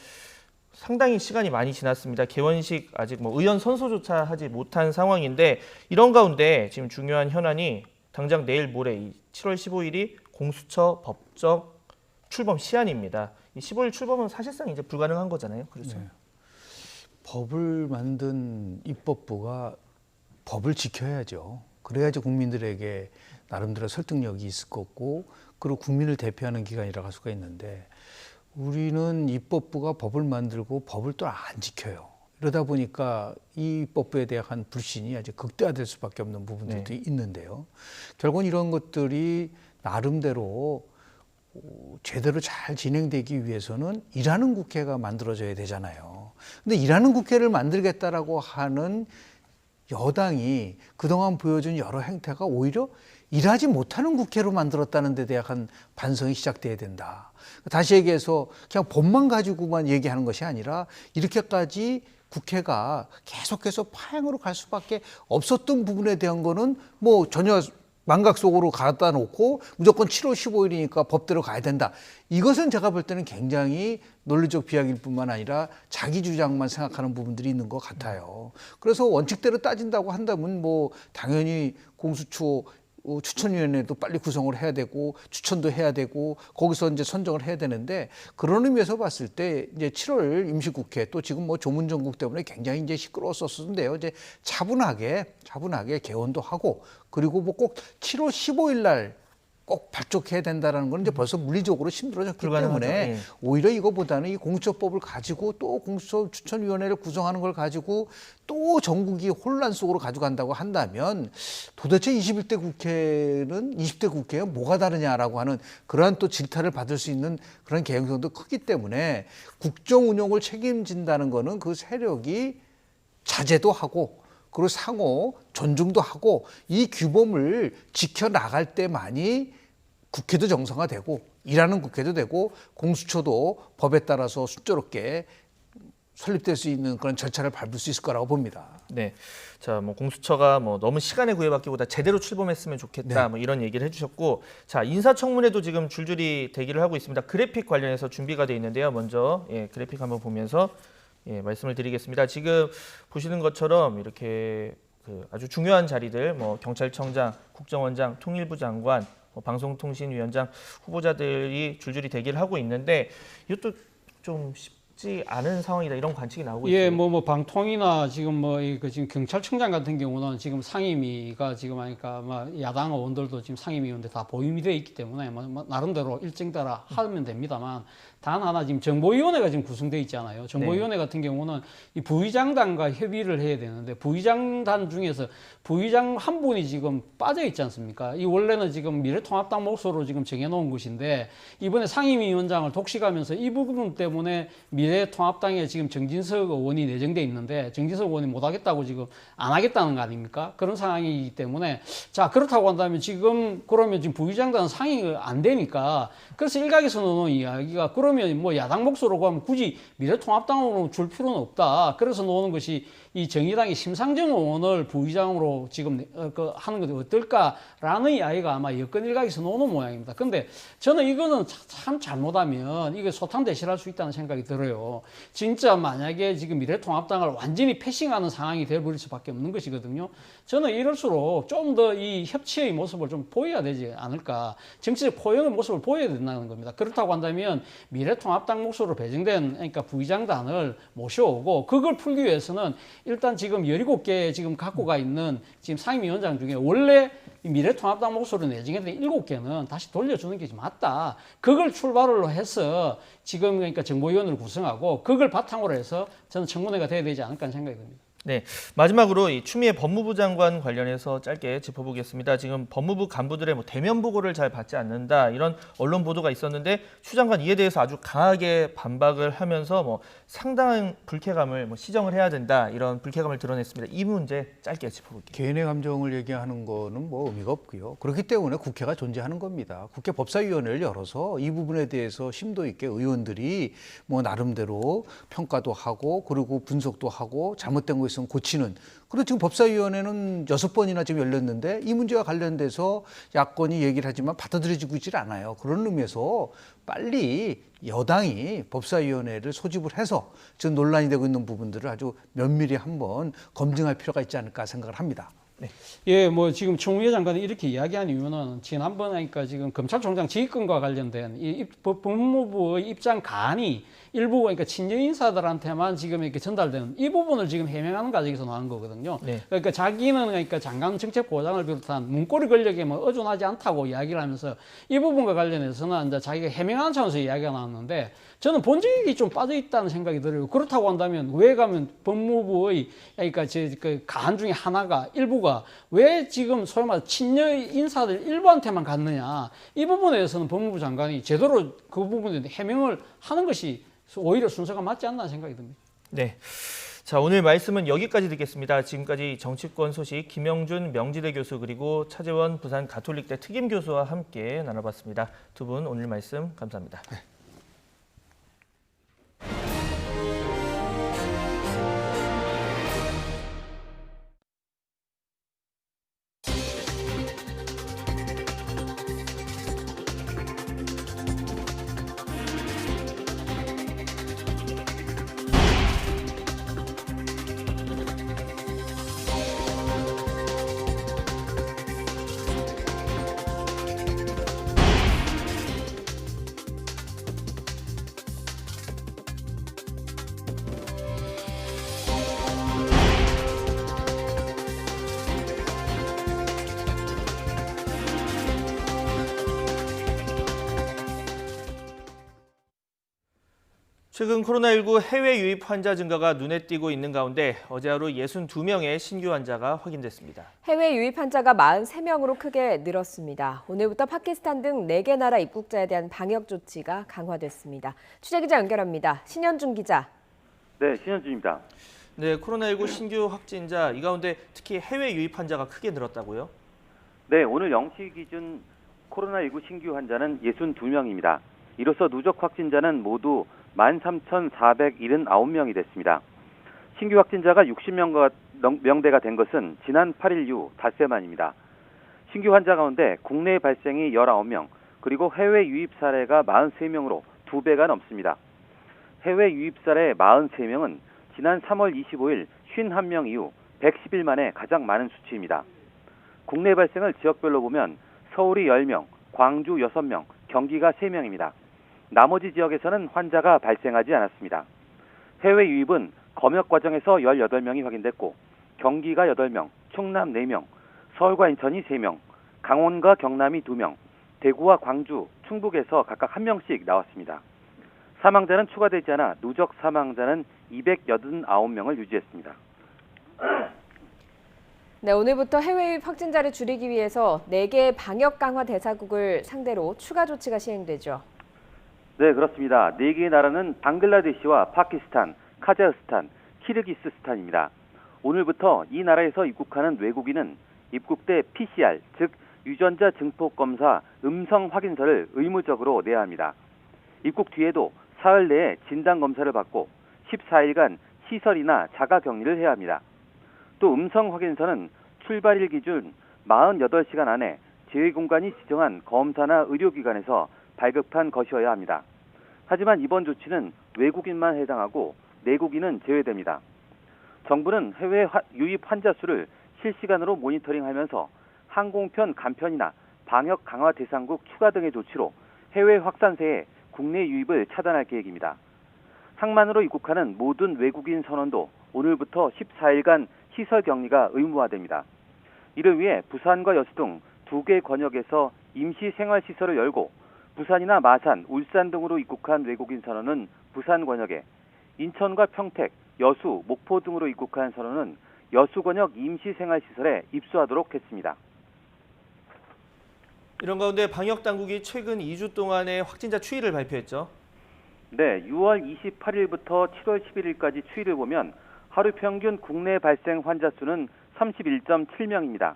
상당히 시간이 많이 지났습니다. 개원식 아직 뭐 의원 선소조차 하지 못한 상황인데, 이런 가운데 지금 중요한 현안이 당장 내일 모레 7월 15일이 공수처 법적 출범 시한입니다. 이 15일 출범은 사실상 이제 불가능한 거잖아요. 그렇죠. 네. 법을 만든 입법부가 법을 지켜야죠. 그래야지 국민들에게 나름대로 설득력이 있을 거고, 그리고 국민을 대표하는 기관이라고 할 수가 있는데, 우리는 입법부가 법을 만들고 법을 또 안 지켜요. 이러다 보니까 이 입법부에 대한 불신이 아주 극대화될 수밖에 없는 부분들도 있는데요. 결국은 이런 것들이 나름대로 제대로 잘 진행되기 위해서는 일하는 국회가 만들어져야 되잖아요. 근데 일하는 국회를 만들겠다라고 하는 여당이 그동안 보여준 여러 행태가 오히려 일하지 못하는 국회로 만들었다는 데 대한 반성이 시작돼야 된다. 다시 얘기해서 그냥 법만 가지고만 얘기하는 것이 아니라 이렇게까지 국회가 계속해서 파행으로 갈 수밖에 없었던 부분에 대한 거는 뭐 전혀 망각 속으로 갖다 놓고 무조건 7월 15일이니까 법대로 가야 된다. 이것은 제가 볼 때는 굉장히 논리적 비약일 뿐만 아니라 자기 주장만 생각하는 부분들이 있는 것 같아요. 그래서 원칙대로 따진다고 한다면 뭐 당연히 공수처 추천위원회도 빨리 구성을 해야 되고 추천도 해야 되고 거기서 이제 선정을 해야 되는데, 그런 의미에서 봤을 때 이제 7월 임시국회 또 지금 뭐 조문정국 때문에 굉장히 이제 시끄러웠었는데요. 이제 차분하게 개원도 하고, 그리고 뭐 꼭 7월 15일 날 꼭 발족해야 된다는 건 이제 벌써 물리적으로 힘들어졌기 때문에 오히려 이거보다는 이 공수처법을 가지고 또 공수처 추천위원회를 구성하는 걸 가지고 또 전국이 혼란 속으로 가져간다고 한다면 도대체 21대 국회는 20대 국회와 뭐가 다르냐라고 하는 그러한 또 질타를 받을 수 있는 그런 개연성도 크기 때문에 국정 운영을 책임진다는 거는 그 세력이 자제도 하고 그리고 상호 존중도 하고 이 규범을 지켜나갈 때만이 국회도 정상화되고 일하는 국회도 되고 공수처도 법에 따라서 순조롭게 설립될 수 있는 그런 절차를 밟을 수 있을 거라고 봅니다. 네, 자, 뭐 공수처가 뭐 너무 시간에 구애받기보다 제대로 출범했으면 좋겠다, 뭐 이런 얘기를 해주셨고, 자, 인사청문회도 지금 줄줄이 대기를 하고 있습니다. 그래픽 관련해서 준비가 돼 있는데요. 먼저 그래픽 한번 보면서 말씀을 드리겠습니다. 지금 보시는 것처럼 이렇게 아주 중요한 자리들, 뭐 경찰청장, 국정원장, 통일부 장관, 뭐 방송통신위원장 후보자들이 줄줄이 대기를 하고 있는데, 이것도 좀 쉽지 않은 상황이다, 이런 관측이 나오고 있죠. 예, 뭐 방통이나 지금 지금 경찰청장 같은 경우는 지금 상임위가 지금 하니까 야당 의원들도 지금 상임위원들 다 보임이 돼 있기 때문에 나름대로 일정 따라 하면 됩니다만, 단 하나 지금 정보위원회가 지금 구성돼 있잖아요. 정보위원회 같은 경우는 이 부의장단과 협의를 해야 되는데, 부의장단 중에서 부의장 한 분이 지금 빠져 있지 않습니까? 이 원래는 지금 미래통합당 몫으로 지금 정해놓은 것인데, 이번에 상임위원장을 독식하면서 이 부분 때문에 미래통합당에 지금 정진석 의원이 내정돼 있는데 정진석 의원이 못하겠다고 지금 안 하겠다는 거 아닙니까? 그런 상황이기 때문에 자 그렇다고 한다면 지금 그러면 지금 부의장단 상의가 안 되니까 그래서 일각에서 놓는 이야기가 그러면 뭐 야당 몫으로 가면 굳이 미래통합당으로 줄 필요는 없다. 그래서 놓는 것이 이 정의당이 심상정 의원을 부의장으로 지금 하는 것이 어떨까라는 이야기가 아마 여권 일각에서 나오는 모양입니다. 근데 저는 이거는 참 잘못하면 이게 소탕대실할 수 있다는 생각이 들어요. 진짜 만약에 지금 미래통합당을 완전히 패싱하는 상황이 되어버릴 수밖에 없는 것이거든요. 저는 이럴수록 좀 더 이 협치의 모습을 좀 보여야 되지 않을까. 정치적 포용의 모습을 보여야 된다는 겁니다. 그렇다고 한다면 미래통합당 몫으로 배정된 그러니까 부의장단을 모셔오고 그걸 풀기 위해서는 일단 지금 17개 지금 갖고 가 있는 지금 상임위원장 중에 원래 미래통합당 몫으로 내정했던 7개는 다시 돌려주는 게 맞다. 그걸 출발로 해서 지금 그러니까 정보위원회를 구성하고 그걸 바탕으로 해서 저는 청문회가 돼야 되지 않을까 하는 생각이 듭니다. 네, 마지막으로 이 추미애 법무부 장관 관련해서 짧게 짚어보겠습니다. 지금 법무부 간부들의 뭐 대면 보고를 잘 받지 않는다 이런 언론 보도가 있었는데 추 장관 이에 대해서 아주 강하게 반박을 하면서 뭐 상당한 불쾌감을 시정을 해야 된다 이런 불쾌감을 드러냈습니다. 이 문제 짧게 짚어볼게요. 개인의 감정을 얘기하는 거는 뭐 의미가 없고요. 그렇기 때문에 국회가 존재하는 겁니다. 국회 법사위원회를 열어서 이 부분에 대해서 심도 있게 의원들이 뭐 나름대로 평가도 하고 그리고 분석도 하고 잘못된 거 있으면 고치는. 그리고 지금 법사위원회는 6번이나 지금 열렸는데 이 문제와 관련돼서 야권이 얘기를 하지만 받아들여지고 있질 않아요. 그런 의미에서 빨리 여당이 법사위원회를 소집을 해서 지금 논란이 되고 있는 부분들을 아주 면밀히 한번 검증할 필요가 있지 않을까 생각을 합니다. 네. 예, 뭐 지금 총회 장관이 이렇게 이야기한 이유는 지난번 하니까 지금 검찰총장 지휘권과 관련된 이 법무부의 입장 가안이 일부 그러니까 친여 인사들한테만 지금 이렇게 전달되는 이 부분을 지금 해명하는 과정에서 나온 거거든요. 네. 그러니까 자기는 그러니까 장관 정책 보장을 비롯한 문고리 권력에 뭐 의존하지 않다고 이야기를 하면서 이 부분과 관련해서는 이제 자기가 해명하는 차원에서 이야기가 나왔는데 저는 본질이 좀 빠져 있다는 생각이 들어요. 그렇다고 한다면 왜 가면 법무부의 그러니까 그 가안 중에 하나가 일부가 왜 지금 소위 말해 친여 인사들 일부한테만 갔느냐 이 부분에 대해서는 법무부 장관이 제대로 그 부분에 해명을 하는 것이 오히려 순서가 맞지 않나 생각이 듭니다. 네. 자, 오늘 말씀은 여기까지 듣겠습니다. 지금까지 정치권 소식 김영준 명지대 교수 그리고 차재원 부산 가톨릭대 특임 교수와 함께 나눠봤습니다. 두 분 오늘 말씀 감사합니다. 네. 최근 코로나19 해외 유입 환자 증가가 눈에 띄고 있는 가운데 어제 하루 62명의 신규 환자가 확인됐습니다. 해외 유입 환자가 43명으로 크게 늘었습니다. 오늘부터 파키스탄 등 4개 나라 입국자에 대한 방역 조치가 강화됐습니다. 취재기자 연결합니다. 신현준 기자. 네, 신현준입니다. 네, 코로나19 신규 확진자 이 가운데 특히 해외 유입 환자가 크게 늘었다고요? 네, 오늘 0시 기준 코로나19 신규 환자는 62명입니다. 이로써 누적 확진자는 모두 13,479명이 됐습니다. 신규 확진자가 60명대가 된 것은 지난 8일 이후 닷새 만입니다. 신규 환자 가운데 국내 발생이 19명, 그리고 해외 유입 사례가 43명으로 2배가 넘습니다. 해외 유입 사례 43명은 지난 3월 25일 51명 이후 110일 만에 가장 많은 수치입니다. 국내 발생을 지역별로 보면 서울이 10명, 광주 6명, 경기가 3명입니다. 나머지 지역에서는 환자가 발생하지 않았습니다. 해외 유입은 검역 과정에서 18명이 확인됐고 경기가 8명, 충남 4명, 서울과 인천이 3명, 강원과 경남이 2명, 대구와 광주, 충북에서 각각 1명씩 나왔습니다. 사망자는 추가되지 않아 누적 사망자는 289명을 유지했습니다. 네, 오늘부터 해외 유입 확진자를 줄이기 위해서 4개의 방역 강화 대사국을 상대로 추가 조치가 시행되죠. 네, 그렇습니다. 4개의 나라는 방글라데시와 파키스탄, 카자흐스탄, 키르기스스탄입니다. 오늘부터 이 나라에서 입국하는 외국인은 입국대 PCR, 즉 유전자 증폭 검사 음성 확인서를 의무적으로 내야 합니다. 입국 뒤에도 사흘 내에 진단 검사를 받고 14일간 시설이나 자가 격리를 해야 합니다. 또 음성 확인서는 출발일 기준 48시간 안에 제외공간이 지정한 검사나 의료기관에서 발급한 것이어야 합니다. 하지만 이번 조치는 외국인만 해당하고 내국인은 제외됩니다. 정부는 해외 유입 환자 수를 실시간으로 모니터링하면서 항공편 감편이나 방역 강화 대상국 추가 등의 조치로 해외 확산세에 국내 유입을 차단할 계획입니다. 항만으로 입국하는 모든 외국인 선원도 오늘부터 14일간 시설 격리가 의무화됩니다. 이를 위해 부산과 여수 등 2개 권역에서 임시 생활시설을 열고 부산이나 마산, 울산 등으로 입국한 외국인 선원은 부산 권역에, 인천과 평택, 여수, 목포 등으로 입국한 선원은 여수 권역 임시 생활시설에 입소하도록 했습니다. 이런 가운데 방역 당국이 최근 2주 동안의 확진자 추이를 발표했죠. 네, 6월 28일부터 7월 11일까지 추이를 보면 하루 평균 국내 발생 환자 수는 31.7명입니다.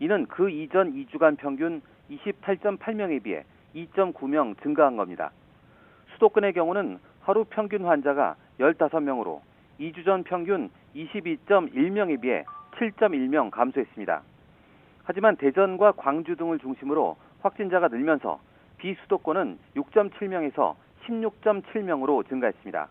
이는 그 이전 2주간 평균 28.8명에 비해 2.9명 증가한 겁니다. 수도권의 경우는 하루 평균 환자가 15명으로 2주 전 평균 22.1명에 비해 7.1명 감소했습니다. 하지만 대전과 광주 등을 중심으로 확진자가 늘면서 비수도권은 6.7명에서 16.7명으로 증가했습니다.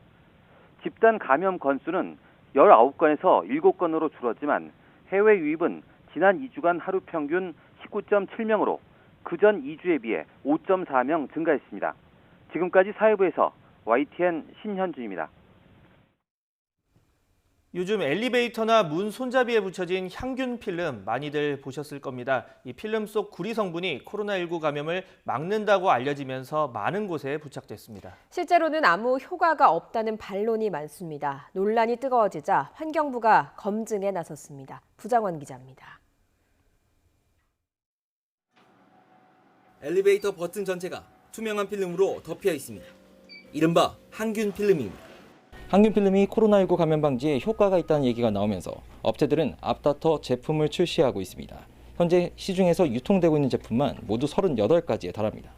집단 감염 건수는 19건에서 7건으로 줄었지만 해외 유입은 지난 2주간 하루 평균 19.7명으로 그전 2주에 비해 5.4명 증가했습니다. 지금까지 사회부에서 YTN 신현주입니다. 요즘 엘리베이터나 문 손잡이에 붙여진 향균 필름 많이들 보셨을 겁니다. 이 필름 속 구리 성분이 코로나19 감염을 막는다고 알려지면서 많은 곳에 부착됐습니다. 실제로는 아무 효과가 없다는 반론이 많습니다. 논란이 뜨거워지자 환경부가 검증에 나섰습니다. 부장원 기자입니다. 엘리베이터 버튼 전체가 투명한 필름으로 덮여 있습니다. 이른바 항균 필름입니다. 항균 필름이 코로나19 감염 방지에 효과가 있다는 얘기가 나오면서 업체들은 앞다퉈 제품을 출시하고 있습니다. 현재 시중에서 유통되고 있는 제품만 모두 38가지에 달합니다.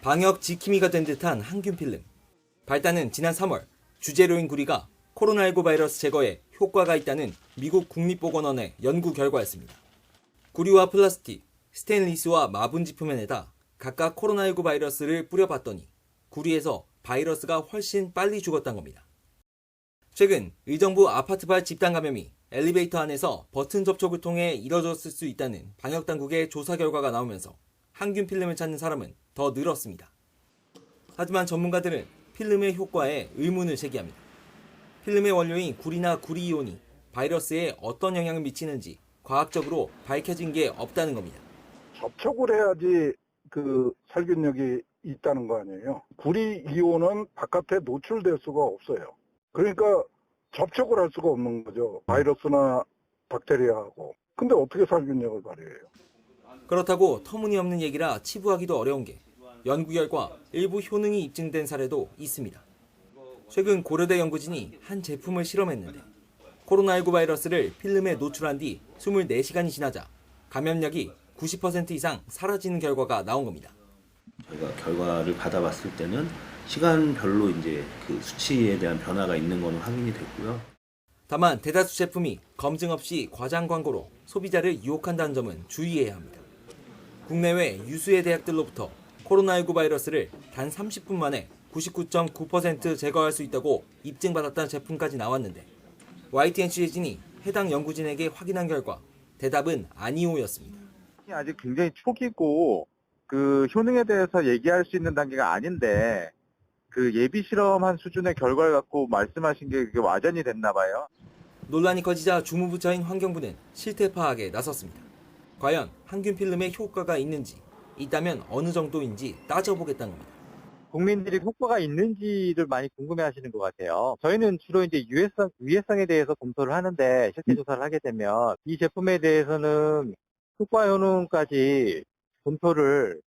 방역 지킴이가 된 듯한 항균 필름. 발단은 지난 3월 주재료인 구리가 코로나19 바이러스 제거에 효과가 있다는 미국 국립보건원의 연구 결과였습니다. 구리와 플라스틱, 스테인리스와 마분지 표면에다 각각 코로나19 바이러스를 뿌려봤더니 구리에서 바이러스가 훨씬 빨리 죽었다는 겁니다. 최근 의정부 아파트발 집단 감염이 엘리베이터 안에서 버튼 접촉을 통해 이뤄졌을 수 있다는 방역당국의 조사 결과가 나오면서 항균 필름을 찾는 사람은 더 늘었습니다. 하지만 전문가들은 필름의 효과에 의문을 제기합니다. 필름의 원료인 구리나 구리이온이 바이러스에 어떤 영향을 미치는지 과학적으로 밝혀진 게 없다는 겁니다. 접촉을 해야지 그 살균력이 있다는 거 아니에요. 구리이온은 바깥에 노출될 수가 없어요. 그러니까 접촉을 할 수가 없는 거죠. 바이러스나 박테리아하고. 근데 어떻게 살균력을 발휘해요? 그렇다고 터무니없는 얘기라 치부하기도 어려운 게 연구 결과 일부 효능이 입증된 사례도 있습니다. 최근 고려대 연구진이 한 제품을 실험했는데 코로나19 바이러스를 필름에 노출한 뒤 24시간이 지나자 감염력이 90% 이상 사라지는 결과가 나온 겁니다. 저희가 결과를 받아봤을 때는 시간별로 이제 그 수치에 대한 변화가 있는 것은 확인이 됐고요. 다만 대다수 제품이 검증 없이 과장 광고로 소비자를 유혹한다는 점은 주의해야 합니다. 국내외 유수의 대학들로부터 코로나19 바이러스를 단 30분 만에 99.9% 제거할 수 있다고 입증받았다는 제품까지 나왔는데 YTN 취재진이 해당 연구진에게 확인한 결과 대답은 아니오였습니다. 아직 굉장히 초기고 그 효능에 대해서 얘기할 수 있는 단계가 아닌데 그 예비 실험한 수준의 결과를 갖고 말씀하신 게 그게 와전이 됐나 봐요. 논란이 커지자 주무부처인 환경부는 실태 파악에 나섰습니다. 과연 항균 필름에 효과가 있는지, 있다면 어느 정도인지 따져보겠다는 겁니다. 국민들이 효과가 있는지를 많이 궁금해하시는 것 같아요. 저희는 주로 이제 유해성에 대해서 검토를 하는데 실태 조사를 하게 되면 이 제품에 대해서는 효과 효능까지 검토를.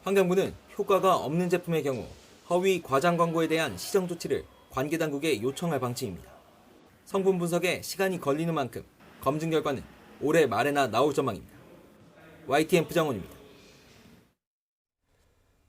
환경부는 효과가 없는 제품의 경우 허위 과장 광고에 대한 시정 조치를 관계 당국에 요청할 방침입니다. 성분 분석에 시간이 걸리는 만큼 검증 결과는 올해 말에나 나올 전망입니다. YTN 부장원입니다.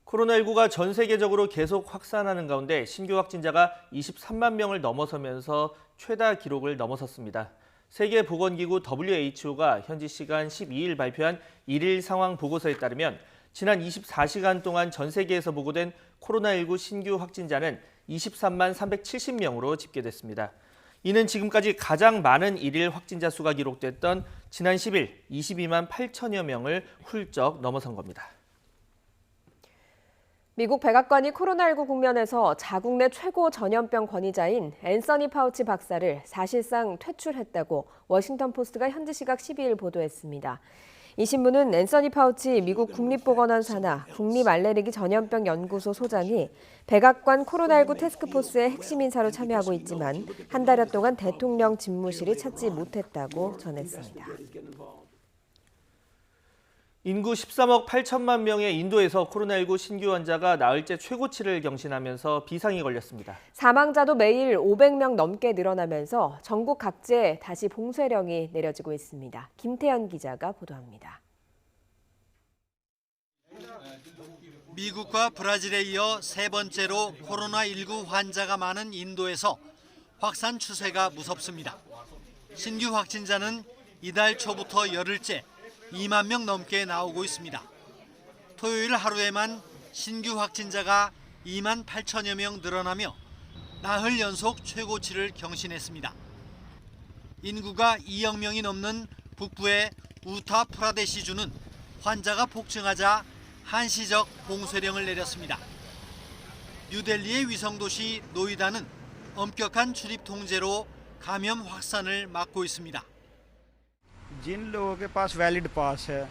코로나19가 전 세계적으로 계속 확산하는 가운데 신규 확진자가 23만 명을 넘어서면서 최다 기록을 넘어섰습니다. 세계보건기구 WHO가 현지 시간 12일 발표한 1일 상황 보고서에 따르면 지난 24시간 동안 전 세계에서 보고된 코로나19 신규 확진자는 23만 370명으로 집계됐습니다. 이는 지금까지 가장 많은 1일 확진자 수가 기록됐던 지난 10일 22만 8천여 명을 훌쩍 넘어선 겁니다. 미국 백악관이 코로나19 국면에서 자국 내 최고 전염병 권위자인 앤서니 파우치 박사를 사실상 퇴출했다고 워싱턴 포스트가 현지 시각 12일 보도했습니다. 이 신문은 앤서니 파우치 미국 국립보건원 산하 국립알레르기 전염병 연구소 소장이 백악관 코로나19 태스크포스의 핵심 인사로 참여하고 있지만 한 달여 동안 대통령 집무실이 찾지 못했다고 전했습니다. 인구 13억 8천만 명의 인도에서 코로나19 신규 환자가 나흘째 최고치를 경신하면서 비상이 걸렸습니다. 사망자도 매일 500명 넘게 늘어나면서 전국 각지에 다시 봉쇄령이 내려지고 있습니다. 김태현 기자가 보도합니다. 미국과 브라질에 이어 세 번째로 코로나19 환자가 많은 인도에서 확산 추세가 무섭습니다. 신규 확진자는 이달 초부터 열흘째 2만 명 넘게 나오고 있습니다. 토요일 하루에만 신규 확진자가 2만 8천여 명 늘어나며 나흘 연속 최고치를 경신했습니다. 인구가 2억 명이 넘는 북부의 우타 프라데시주는 환자가 폭증하자 한시적 봉쇄령을 내렸습니다. 뉴델리의 위성도시 노이다는 엄격한 출입 통제로 감염 확산을 막고 있습니다. जिन लोगों के पास वैलिड पास है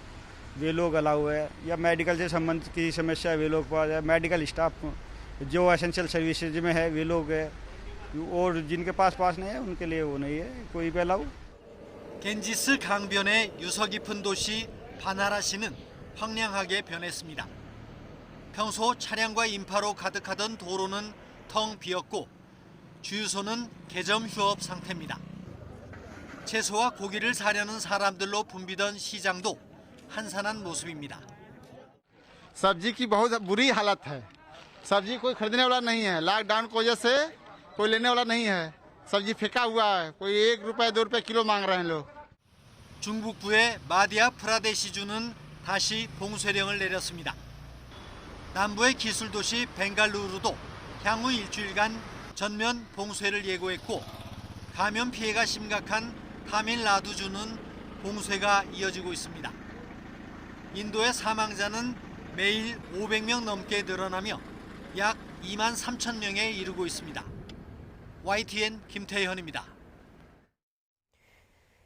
वे लोग अलाउ है या मेडिकल से संबंधित की समस्या है वे लोग पास है मेडिकल स्टाफ जो एसेंशियल सर्विसेज में है वे लोग है और जिनके पास नहीं है उनके लिए वो नहीं है कोई भी अलाउ। 겐지스 강변의 유서 깊은 도시 바나라시는 황량하게 변했습니다. 평소 차량과 인파로 가득하던 도로는 텅 비었고 주유소는 개점 휴업 상태입니다. 채소와 고기를 사려는 사람들로 붐비던 시장도 한산한 모습입니다. सब्जी की बहुत बुरी हालत है। सब्जी कोई खरीदने वाला नहीं है। लॉकडाउन की वजह से कोई लेने वाला नहीं है। सब्जी फेंका हुआ है। कोई 1 रुपए 2 रुपए किलो मांग रहे हैं लोग। 중북부의 마디아 프라데시주는 다시 봉쇄령을 내렸습니다. 남부의 기술 도시 벵갈루루도 향후 일주일간 전면 봉쇄를 예고했고 감염 피해가 심각한 타밀나두주는 봉쇄가 이어지고 있습니다. 인도의 사망자는 매일 500명 넘게 늘어나며 약 2만 3천 명에 이르고 있습니다. YTN 김태현입니다.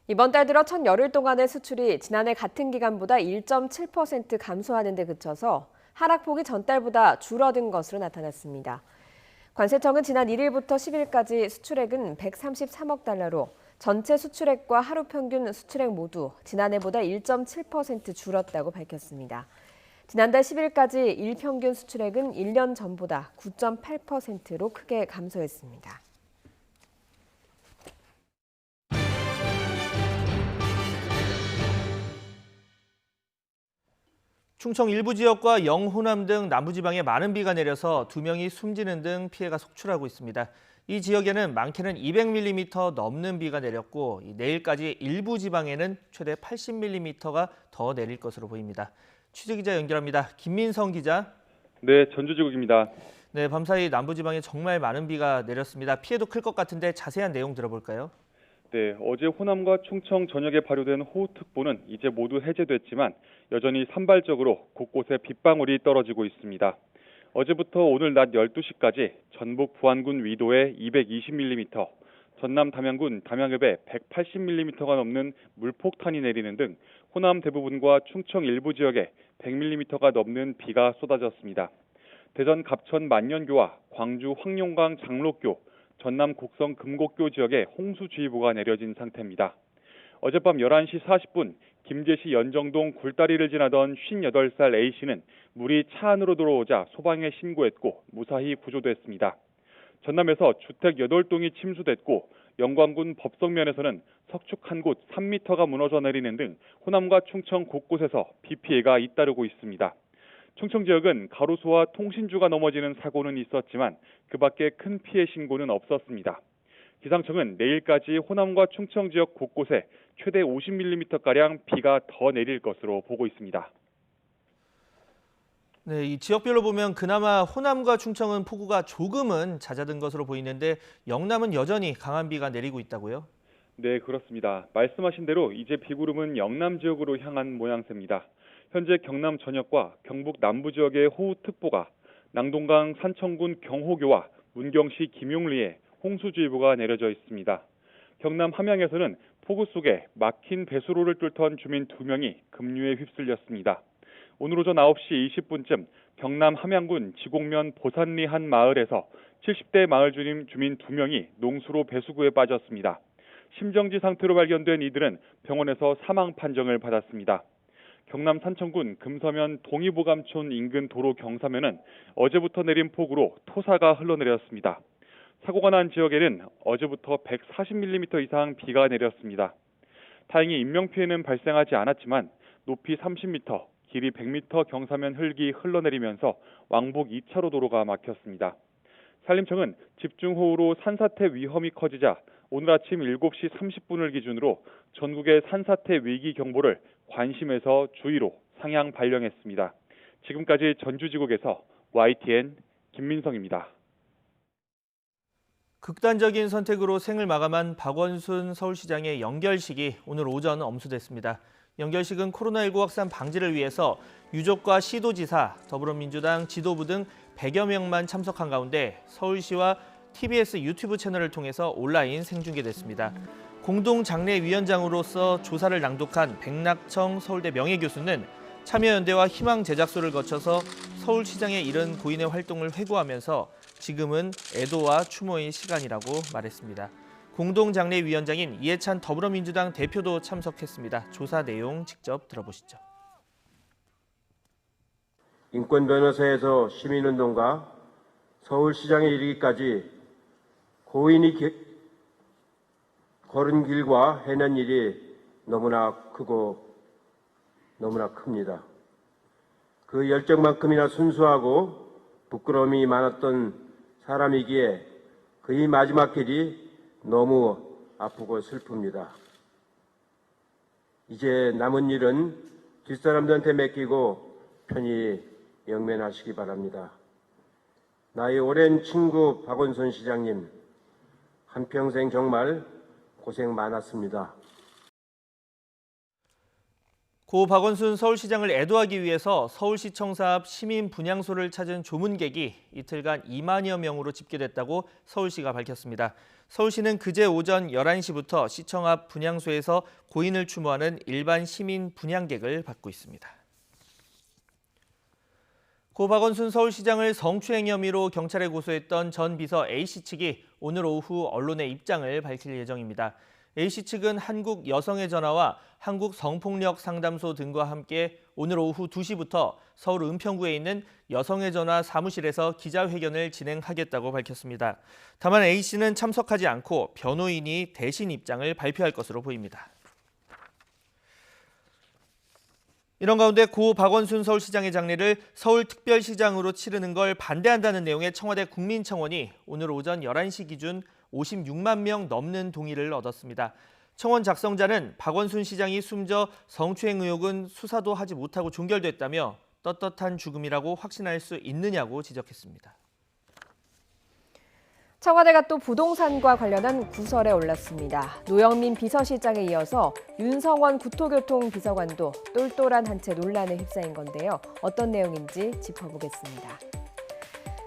이번 달 들어 첫 열흘 동안의 수출이 지난해 같은 기간보다 1.7% 감소하는 데 그쳐서 하락폭이 전달보다 줄어든 것으로 나타났습니다. 관세청은 지난 1일부터 10일까지 수출액은 133억 달러로 전체 수출액과 하루 평균 수출액 모두 지난해보다 1.7% 줄었다고 밝혔습니다. 지난달 10일까지 일평균 수출액은 1년 전보다 9.8%로 크게 감소했습니다. 충청 일부 지역과 영호남 등 남부지방에 많은 비가 내려서 2명이 숨지는 등 피해가 속출하고 있습니다. 이 지역에는 많게는 200mm 넘는 비가 내렸고 내일까지 일부 지방에는 최대 80mm가 더 내릴 것으로 보입니다. 취재기자 연결합니다. 김민성 기자. 네, 전주지국입니다. 네, 밤사이 남부지방에 정말 많은 비가 내렸습니다. 피해도 클 것 같은데 자세한 내용 들어볼까요? 네, 어제 호남과 충청 전역에 발효된 호우특보는 이제 모두 해제됐지만 여전히 산발적으로 곳곳에 빗방울이 떨어지고 있습니다. 어제부터 오늘 낮 12시까지 전북 부안군 위도에 220mm, 전남 담양군 담양읍에 180mm가 넘는 물폭탄이 내리는 등 호남 대부분과 충청 일부 지역에 100mm가 넘는 비가 쏟아졌습니다. 대전 갑천 만년교와 광주 황룡강 장로교, 전남 곡성 금곡교 지역에 홍수주의보가 내려진 상태입니다. 어젯밤 11시 40분 김제시 연정동 굴다리를 지나던 58살 A씨는 물이 차 안으로 들어오자 소방에 신고했고 무사히 구조됐습니다. 전남에서 주택 8동이 침수됐고 영광군 법성면에서는 석축 한 곳 3m가 무너져 내리는 등 호남과 충청 곳곳에서 비 피해가 잇따르고 있습니다. 충청 지역은 가로수와 통신주가 넘어지는 사고는 있었지만 그 밖에 큰 피해 신고는 없었습니다. 기상청은 내일까지 호남과 충청 지역 곳곳에 최대 50mm가량 비가 더 내릴 것으로 보고 있습니다. 네, 이 지역별로 보면 그나마 호남과 충청은 폭우가 조금은 잦아든 것으로 보이는데 영남은 여전히 강한 비가 내리고 있다고요? 네, 그렇습니다. 말씀하신 대로 이제 비구름은 영남 지역으로 향한 모양새입니다. 현재 경남 전역과 경북 남부 지역의 호우특보가 낙동강 산청군 경호교와 문경시 김용리에 홍수주의보가 내려져 있습니다. 경남 함양에서는 폭우 속에 막힌 배수로를 뚫던 주민 2명이 급류에 휩쓸렸습니다. 오늘 오전 9시 20분쯤 경남 함양군 지곡면 보산리 한 마을에서 70대 마을 주민 2명이 농수로 배수구에 빠졌습니다. 심정지 상태로 발견된 이들은 병원에서 사망 판정을 받았습니다. 경남 산청군 금서면 동의보감촌 인근 도로 경사면은 어제부터 내린 폭우로 토사가 흘러내렸습니다. 사고가 난 지역에는 어제부터 140mm 이상 비가 내렸습니다. 다행히 인명피해는 발생하지 않았지만 높이 30m, 길이 100m 경사면 흙이 흘러내리면서 왕복 2차로 도로가 막혔습니다. 산림청은 집중호우로 산사태 위험이 커지자 오늘 아침 7시 30분을 기준으로 전국의 산사태 위기 경보를 관심에서 주의로 상향 발령했습니다. 지금까지 전주지국에서 YTN 김민성입니다. 극단적인 선택으로 생을 마감한 박원순 서울시장의 연결식이 오늘 오전 엄수됐습니다. 연결식은 코로나19 확산 방지를 위해서 유족과 시도지사, 더불어민주당 지도부 등 100여 명만 참석한 가운데 서울시와 TBS 유튜브 채널을 통해서 온라인 생중계됐습니다. 공동장례위원장으로서 조사를 낭독한 백낙청 서울대 명예교수는 참여연대와 희망 제작소를 거쳐서 서울시장에 이른 고인의 활동을 회고하면서 지금은 애도와 추모의 시간이라고 말했습니다. 공동장례위원장인 이해찬 더불어민주당 대표도 참석했습니다. 조사 내용 직접 들어보시죠. 인권변호사에서 시민운동가, 서울시장에 이르기까지 고인이 걸은 길과 해낸 일이 너무나 크고 너무나 큽니다. 그 열정만큼이나 순수하고 부끄러움이 많았던 사람이기에 그의 마지막 길이 너무 아프고 슬픕니다. 이제 남은 일은 뒷사람들한테 맡기고 편히 영면하시기 바랍니다. 나의 오랜 친구 박원순 시장님, 한평생 정말 고생 많았습니다. 고 박원순 서울시장을 애도하기 위해서 서울시청사 앞 시민 분향소를 찾은 조문객이 이틀간 2만여 명으로 집계됐다고 서울시가 밝혔습니다. 서울시는 그제 오전 11시부터 시청 앞 분향소에서 고인을 추모하는 일반 시민 분향객을 받고 있습니다. 고 박원순 서울시장을 성추행 혐의로 경찰에 고소했던 전 비서 A씨 측이 오늘 오후 언론에 입장을 밝힐 예정입니다. A씨 측은 한국여성의전화와 한국성폭력상담소 등과 함께 오늘 오후 2시부터 서울 은평구에 있는 여성의전화 사무실에서 기자회견을 진행하겠다고 밝혔습니다. 다만 A씨는 참석하지 않고 변호인이 대신 입장을 발표할 것으로 보입니다. 이런 가운데 고 박원순 서울시장의 장례를 서울특별시장으로 치르는 걸 반대한다는 내용의 청와대 국민청원이 오늘 오전 11시 기준 56만 명 넘는 동의를 얻었습니다. 청원 작성자는 박원순 시장이 숨져 성추행 의혹은 수사도 하지 못하고 종결됐다며 떳떳한 죽음이라고 확신할 수 있느냐고 지적했습니다. 청와대가 또 부동산과 관련한 구설에 올랐습니다. 노영민 비서실장에 이어서 윤성원 국토교통비서관도 똘똘한 한 채 논란에 휩싸인 건데요. 어떤 내용인지 짚어보겠습니다.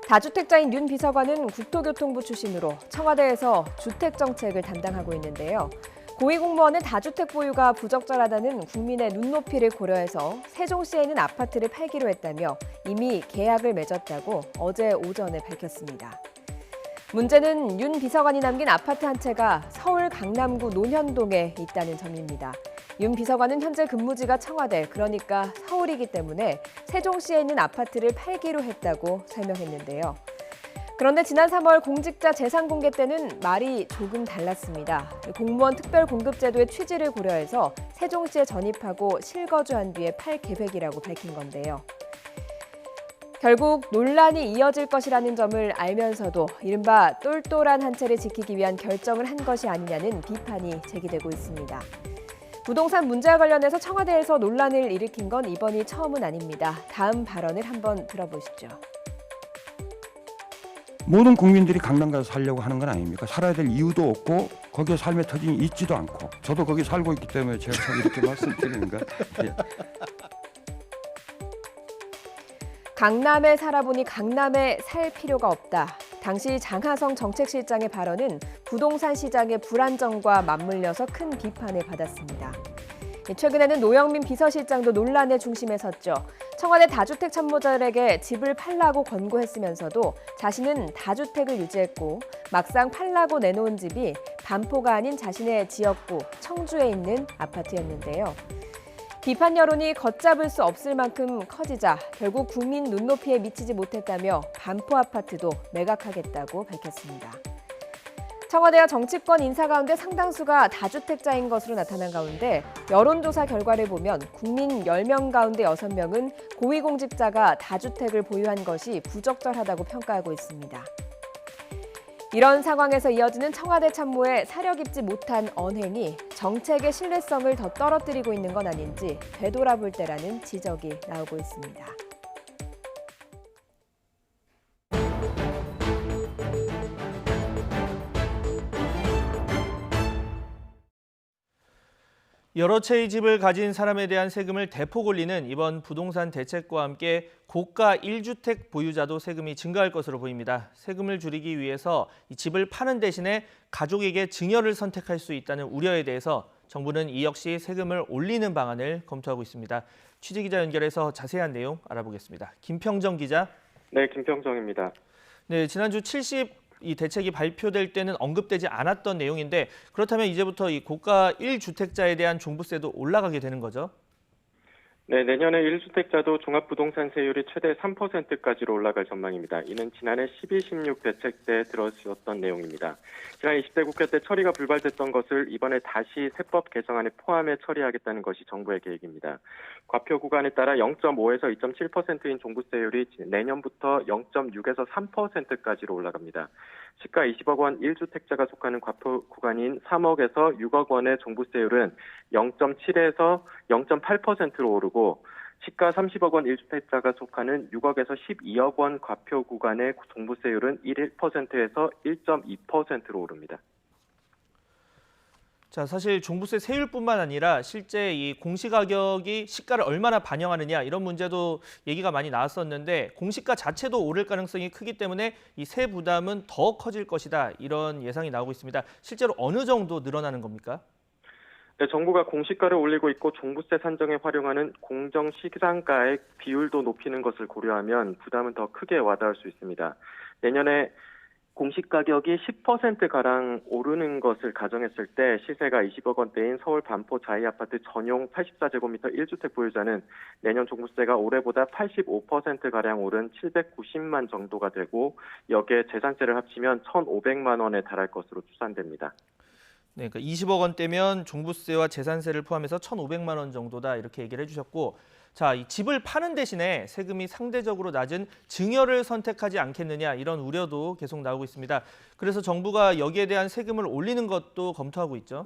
다주택자인 윤 비서관은 국토교통부 출신으로 청와대에서 주택정책을 담당하고 있는데요. 고위공무원은 다주택 보유가 부적절하다는 국민의 눈높이를 고려해서 세종시에 있는 아파트를 팔기로 했다며 이미 계약을 맺었다고 어제 오전에 밝혔습니다. 문제는 윤 비서관이 남긴 아파트 한 채가 서울 강남구 논현동에 있다는 점입니다. 윤 비서관은 현재 근무지가 청와대, 그러니까 서울이기 때문에 세종시에 있는 아파트를 팔기로 했다고 설명했는데요. 그런데 지난 3월 공직자 재산 공개 때는 말이 조금 달랐습니다. 공무원 특별공급제도의 취지를 고려해서 세종시에 전입하고 실거주한 뒤에 팔 계획이라고 밝힌 건데요. 결국 논란이 이어질 것이라는 점을 알면서도 이른바 똘똘한 한 채를 지키기 위한 결정을 한 것이 아니냐는 비판이 제기되고 있습니다. 부동산 문제와 관련해서 청와대에서 논란을 일으킨 건 이번이 처음은 아닙니다. 다음 발언을 한번 들어보시죠. 모든 국민들이 강남 가서 살려고 하는 건 아닙니까? 살아야 될 이유도 없고 거기에 삶의 터전이 있지도 않고 저도 거기 살고 있기 때문에 제가 참 이렇게 말씀드리는 거. 예. 강남에 살아보니 강남에 살 필요가 없다. 당시 장하성 정책실장의 발언은 부동산 시장의 불안정과 맞물려서 큰 비판을 받았습니다. 최근에는 노영민 비서실장도 논란의 중심에 섰죠. 청와대 다주택 참모자들에게 집을 팔라고 권고했으면서도 자신은 다주택을 유지했고 막상 팔라고 내놓은 집이 반포가 아닌 자신의 지역구 청주에 있는 아파트였는데요. 비판 여론이 걷잡을 수 없을 만큼 커지자 결국 국민 눈높이에 미치지 못했다며 반포 아파트도 매각하겠다고 밝혔습니다. 청와대와 정치권 인사 가운데 상당수가 다주택자인 것으로 나타난 가운데 여론조사 결과를 보면 국민 10명 가운데 6명은 고위공직자가 다주택을 보유한 것이 부적절하다고 평가하고 있습니다. 이런 상황에서 이어지는 청와대 참모의 사려 깊지 못한 언행이 정책의 신뢰성을 더 떨어뜨리고 있는 건 아닌지 되돌아볼 때라는 지적이 나오고 있습니다. 여러 채의 집을 가진 사람에 대한 세금을 대폭 올리는 이번 부동산 대책과 함께 고가 1주택 보유자도 세금이 증가할 것으로 보입니다. 세금을 줄이기 위해서 이 집을 파는 대신에 가족에게 증여를 선택할 수 있다는 우려에 대해서 정부는 이 역시 세금을 올리는 방안을 검토하고 있습니다. 취재기자 연결해서 자세한 내용 알아보겠습니다. 김평정 기자. 네, 김평정입니다. 네, 지난주 이 대책이 발표될 때는 언급되지 않았던 내용인데 그렇다면 이제부터 이 고가 1주택자에 대한 종부세도 올라가게 되는 거죠? 네, 내년에 1주택자도 종합부동산세율이 최대 3%까지로 올라갈 전망입니다. 이는 지난해 12.16 대책 때 들어주었던 내용입니다. 지난 20대 국회 때 처리가 불발됐던 것을 이번에 다시 세법 개정안에 포함해 처리하겠다는 것이 정부의 계획입니다. 과표 구간에 따라 0.5에서 2.7%인 종부세율이 내년부터 0.6에서 3%까지로 올라갑니다. 시가 20억 원 1주택자가 속하는 과표 구간인 3억에서 6억 원의 종부세율은 0.7에서 0.8%로 오르고 시가 30억 원 1주택자가 속하는 6억에서 12억 원 과표 구간의 종부세율은 1%에서 1.2%로 오릅니다. 자, 사실 종부세 세율뿐만 아니라 실제 이 공시가격이 시가를 얼마나 반영하느냐 이런 문제도 얘기가 많이 나왔었는데 공시가 자체도 오를 가능성이 크기 때문에 이 세 부담은 더 커질 것이다 이런 예상이 나오고 있습니다. 실제로 어느 정도 늘어나는 겁니까? 네, 정부가 공시가를 올리고 있고 종부세 산정에 활용하는 공정시장가의 비율도 높이는 것을 고려하면 부담은 더 크게 와닿을 수 있습니다. 내년에 공시가격이 10%가량 오르는 것을 가정했을 때 시세가 20억 원대인 서울 반포 자이아파트 전용 84제곱미터 1주택 보유자는 내년 종부세가 올해보다 85%가량 오른 790만 정도가 되고 여기에 재산세를 합치면 1,500만 원에 달할 것으로 추산됩니다. 네, 그러니까 20억 원대면 종부세와 재산세를 포함해서 1,500만 원 정도다 이렇게 얘기를 해주셨고 자, 이 집을 파는 대신에 세금이 상대적으로 낮은 증여를 선택하지 않겠느냐 이런 우려도 계속 나오고 있습니다. 그래서 정부가 여기에 대한 세금을 올리는 것도 검토하고 있죠.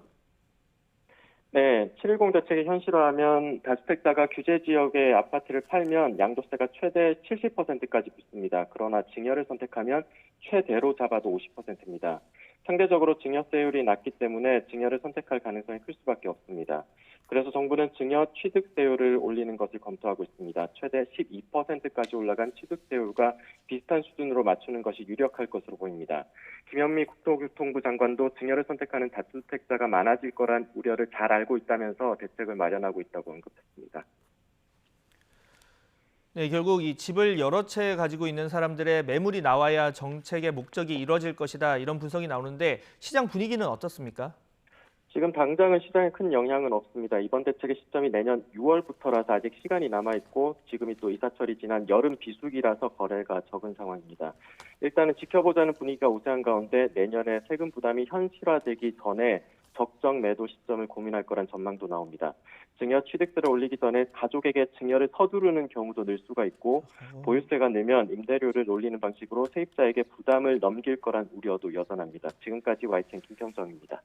네, 710 대책이 현실화하면 다주택자가 규제 지역의 아파트를 팔면 양도세가 최대 70%까지 붙습니다. 그러나 증여를 선택하면 최대로 잡아도 50%입니다. 상대적으로 증여세율이 낮기 때문에 증여를 선택할 가능성이 클 수밖에 없습니다. 그래서 정부는 증여 취득세율을 올리는 것을 검토하고 있습니다. 최대 12%까지 올라간 취득세율과 비슷한 수준으로 맞추는 것이 유력할 것으로 보입니다. 김현미 국토교통부 장관도 증여를 선택하는 다주택자가 많아질 거란 우려를 잘 알고 있다면서 대책을 마련하고 있다고 언급했습니다. 네, 결국 이 집을 여러 채 가지고 있는 사람들의 매물이 나와야 정책의 목적이 이루어질 것이다 이런 분석이 나오는데 시장 분위기는 어떻습니까? 지금 당장은 시장에 큰 영향은 없습니다. 이번 대책의 시점이 내년 6월부터라서 아직 시간이 남아있고 지금이 또 이사철이 지난 여름 비수기라서 거래가 적은 상황입니다. 일단은 지켜보자는 분위기가 우세한 가운데 내년에 세금 부담이 현실화되기 전에 적정 매도 시점을 고민할 거란 전망도 나옵니다. 증여 취득세를 올리기 전에 가족에게 증여를 서두르는 경우도 늘 수가 있고 보유세가 늘면 임대료를 올리는 방식으로 세입자에게 부담을 넘길 거란 우려도 여전합니다. 지금까지 YTN 김평정입니다.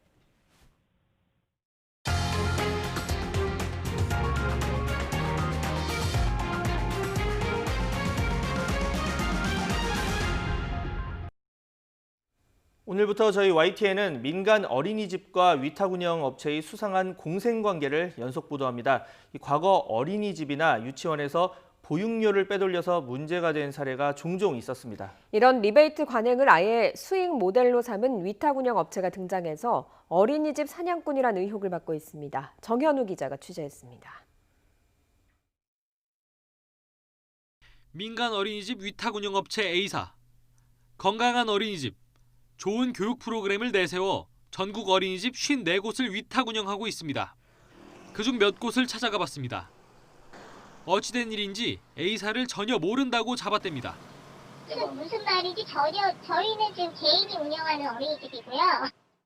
오늘부터 저희 YTN은 민간 어린이집과 위탁 운영 업체의 수상한 공생관계를 연속 보도합니다. 과거 어린이집이나 유치원에서 보육료를 빼돌려서 문제가 된 사례가 종종 있었습니다. 이런 리베이트 관행을 아예 수익 모델로 삼은 위탁 운영 업체가 등장해서 어린이집 사냥꾼이란 의혹을 받고 있습니다. 정현우 기자가 취재했습니다. 민간 어린이집 위탁 운영 업체 A사, 건강한 어린이집, 좋은 교육 프로그램을 내세워 전국 어린이집 54곳을 위탁 운영하고 있습니다. 그중 몇 곳을 찾아가 봤습니다. 어찌된 일인지 A사를 전혀 모른다고 잡아댑니다. 무슨 말이지? 저희는 지금 개인이 운영하는 어린이집이고요.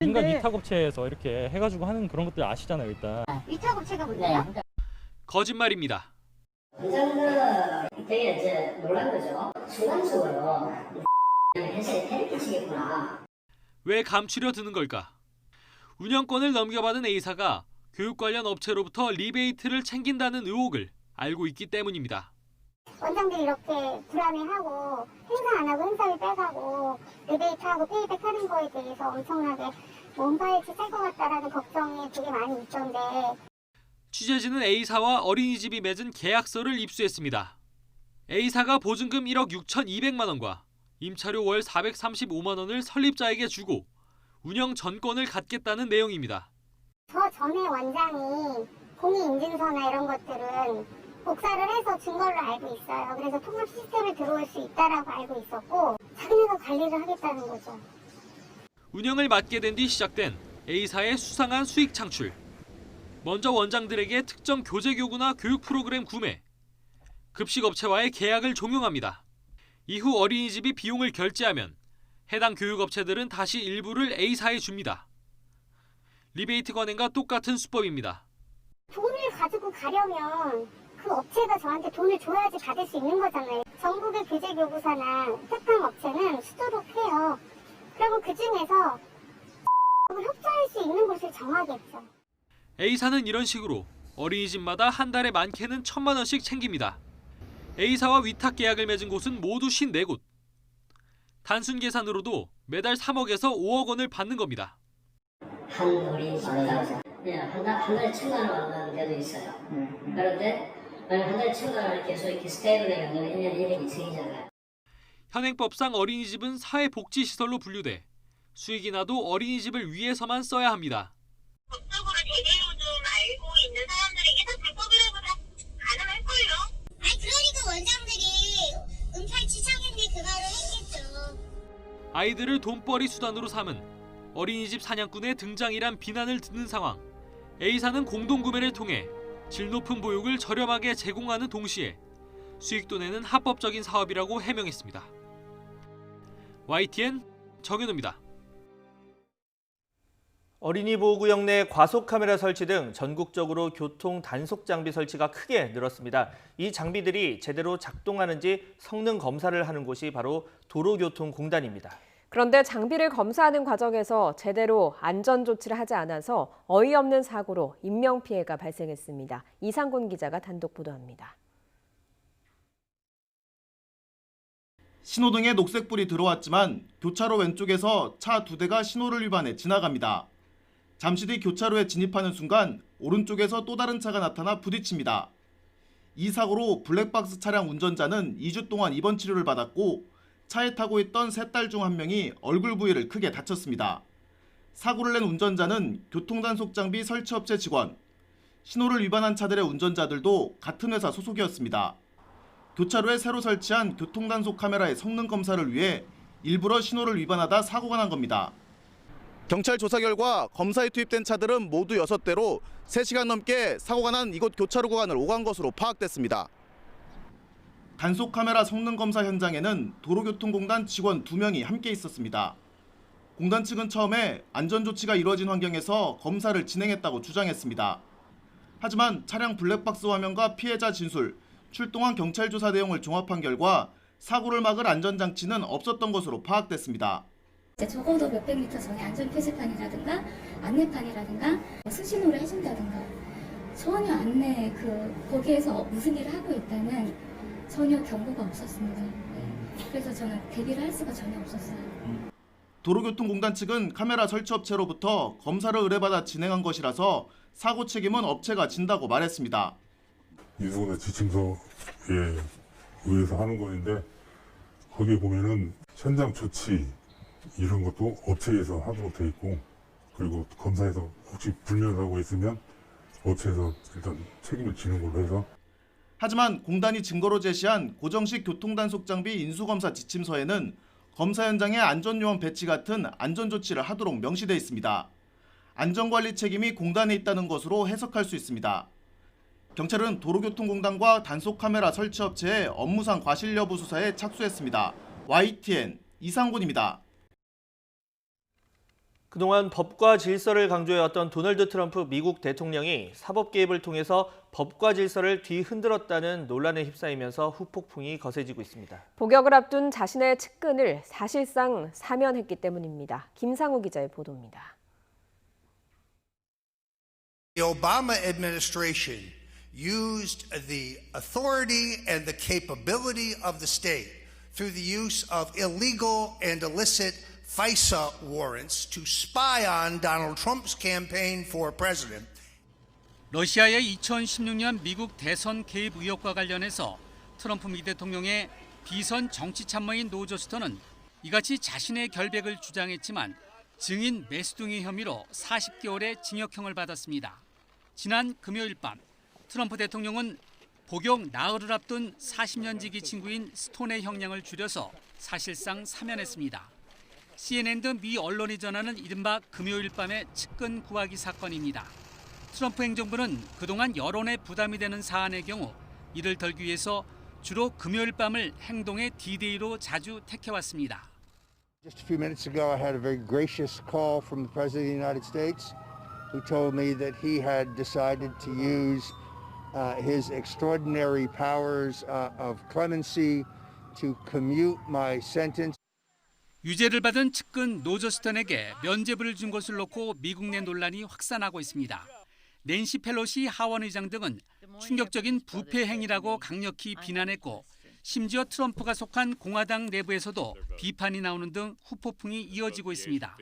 민간 위탁업체에서 이렇게 해가지고 하는 그런 것들 아시잖아요, 일단. 위탁업체가 문제야. 거짓말입니다. 원장들 되게 이제 놀란 거죠. 순간적으로 회사에 패를 끼치겠구나. 왜 감추려 드는 걸까? 운영권을 넘겨받은 A사가 교육 관련 업체로부터 리베이트를 챙긴다는 의혹을 알고 있기 때문입니다. 원장들이 이렇게 불안해하고 행사 안 하고 행사를 빼가고 리베이트하고 페이백 하는 거에 대해서 엄청나게 뭔가에 찔 것 같다라는 걱정이 되게 많이 있던데. 취재진은 A사와 어린이집이 맺은 계약서를 입수했습니다. A사가 보증금 1억 6,200만 원과 임차료 월 435만 원을 설립자에게 주고 운영 전권을 갖겠다는 내용입니다. 저 전에 원장이 공인인증서나 이런 것들은 복사를 해서 준 걸로 알고 있어요. 그래서 통합 시스템에 들어올 수 있다라고 알고 있었고 자기네가 관리를 하겠다는 거죠. 운영을 맡게 된 뒤 시작된 A사의 수상한 수익 창출. 먼저 원장들에게 특정 교재교구나 교육 프로그램 구매, 급식업체와의 계약을 종용합니다. 이후 어린이집이 비용을 결제하면 해당 교육업체들은 다시 일부를 A사에 줍니다. 리베이트 관행과 똑같은 수법입니다. 돈을 가지고 가려면 그 업체가 저한테 돈을 줘야지 받을 수 있는 거잖아요. 전국의 교재교구사나 특강 업체는 수두룩 해요. 그리고 그중에서 협조할 수 있는 곳을 정하겠죠. A사는 이런 식으로 어린이집마다 한 달에 많게는 1,000만 원씩 챙깁니다. A사와 위탁 계약을 맺은 곳은 모두 54곳. 단순 계산으로도 매달 3억에서 5억 원을 받는 겁니다. 한 어린이집마다 한 달에 1,000만 원 받는 데도 있어요. 그런데 한 달에 1,000만 원을 계속 이렇게 스테이블 해가지고 1년 1억이 생기잖아요. 현행법상 어린이집은 사회복지시설로 분류돼 수익이 나도 어린이집을 위해서만 써야 합니다. 법적으로 제대로 좀 알고 있는 사람들에게 다 불법이라고 다 가능할걸요? 아니 그러니까 원장들이 은폐지창인데 그 말을 했겠죠. 아이들을 돈벌이 수단으로 삼은 어린이집 사냥꾼의 등장이란 비난을 듣는 상황. A사는 공동구매를 통해 질 높은 보육을 저렴하게 제공하는 동시에 수익도 내는 합법적인 사업이라고 해명했습니다. YTN 정현우입니다. 어린이 보호구역 내 과속 카메라 설치 등 전국적으로 교통 단속 장비 설치가 크게 늘었습니다. 이 장비들이 제대로 작동하는지 성능 검사를 하는 곳이 바로 도로교통공단입니다. 그런데 장비를 검사하는 과정에서 제대로 안전 조치를 하지 않아서 어이없는 사고로 인명피해가 발생했습니다. 이상곤 기자가 단독 보도합니다. 신호등에 녹색불이 들어왔지만 교차로 왼쪽에서 차 2대가 신호를 위반해 지나갑니다. 잠시 뒤 교차로에 진입하는 순간 오른쪽에서 또 다른 차가 나타나 부딪힙니다. 이 사고로 블랙박스 차량 운전자는 2주 동안 입원 치료를 받았고 차에 타고 있던 3딸 중 1명이 얼굴 부위를 크게 다쳤습니다. 사고를 낸 운전자는 교통단속 장비 설치업체 직원, 신호를 위반한 차들의 운전자들도 같은 회사 소속이었습니다. 교차로에 새로 설치한 교통단속 카메라의 성능 검사를 위해 일부러 신호를 위반하다 사고가 난 겁니다. 경찰 조사 결과 검사에 투입된 차들은 모두 6대로 3시간 넘게 사고가 난 이곳 교차로 구간을 오간 것으로 파악됐습니다. 단속 카메라 성능 검사 현장에는 도로교통공단 직원 2명이 함께 있었습니다. 공단 측은 처음에 안전조치가 이루어진 환경에서 검사를 진행했다고 주장했습니다. 하지만 차량 블랙박스 화면과 피해자 진술, 출동한 경찰 조사 내용을 종합한 결과 사고를 막을 안전장치는 없었던 것으로 파악됐습니다. 적어도 몇백 미터 전에 안전 표지판이라든가 안내판이라든가 수신호를 해준다든가 전혀 안내 거기에서 무슨 일을 하고 있다는 전혀 경고가 없었습니다. 그래서 저는 대비를 할 수가 전혀 없었어요. 도로교통공단 측은 카메라 설치업체로부터 검사를 의뢰받아 진행한 것이라서 사고 책임은 업체가 진다고 말했습니다. 인수공단 지침서에 의해서 하는 것인데 거기에 보면은 현장 조치 이런 것도 업체에서 하도록 돼 있고, 그리고 검사에서 혹시 불면사고 있으면 업체에서 일단 책임을 지는 걸로 해서. 하지만 공단이 증거로 제시한 고정식 교통단속 장비 인수검사 지침서에는 검사 현장에 안전요원 배치 같은 안전조치를 하도록 명시돼 있습니다. 안전관리 책임이 공단에 있다는 것으로 해석할 수 있습니다. 경찰은 도로교통공단과 단속카메라 설치업체의 업무상 과실 여부 수사에 착수했습니다. YTN 이상곤입니다. 그동안 법과 질서를 강조해왔던 도널드 트럼프 미국 대통령이 사법 개입을 통해서 법과 질서를 뒤흔들었다는 논란에 휩싸이면서 후폭풍이 거세지고 있습니다. 복역을 앞둔 자신의 측근을 사실상 사면했기 때문입니다. 김상우 기자의 보도입니다. The Obama administration used the authority and the capability of the state through the use of illegal and illicit FISA warrants to spy on Donald Trump's campaign for president. 러시아의 2016년 미국 대선 개입 의혹과 관련해서 트럼프 미 대통령의 비선 정치 참모인 노 조스턴은 이같이 자신의 결백을 주장했지만 증인 매수등의 혐의로 40개월의 징역형을 받았습니다. 지난 금요일 밤 트럼프 대통령은 복역 나흘을 앞둔 40년지기 친구인 스톤의 형량을 줄여서 사실상 사면했습니다. CNN 등 미 언론이 전하는 이른바 금요일 밤의 측근 구하기 사건입니다. 트럼프 행정부는 그동안 여론에 부담이 되는 사안의 경우 이를 덜기 위해서 주로 금요일 밤을 행동의 D-Day로 자주 택해왔습니다. Just a few minutes ago, I had a very gracious call from the President of the United States, who told me that he had decided to use his extraordinary powers of clemency to commute my sentence. 유죄를 받은 측근 노 조스턴에게 면죄부를 준 것을 놓고 미국 내 논란이 확산하고 있습니다. 낸시 펠로시 하원 의장 등은 충격적인 부패 행위라고 강력히 비난했고 심지어 트럼프가 속한 공화당 내부에서도 비판이 나오는 등 후폭풍이 이어지고 있습니다.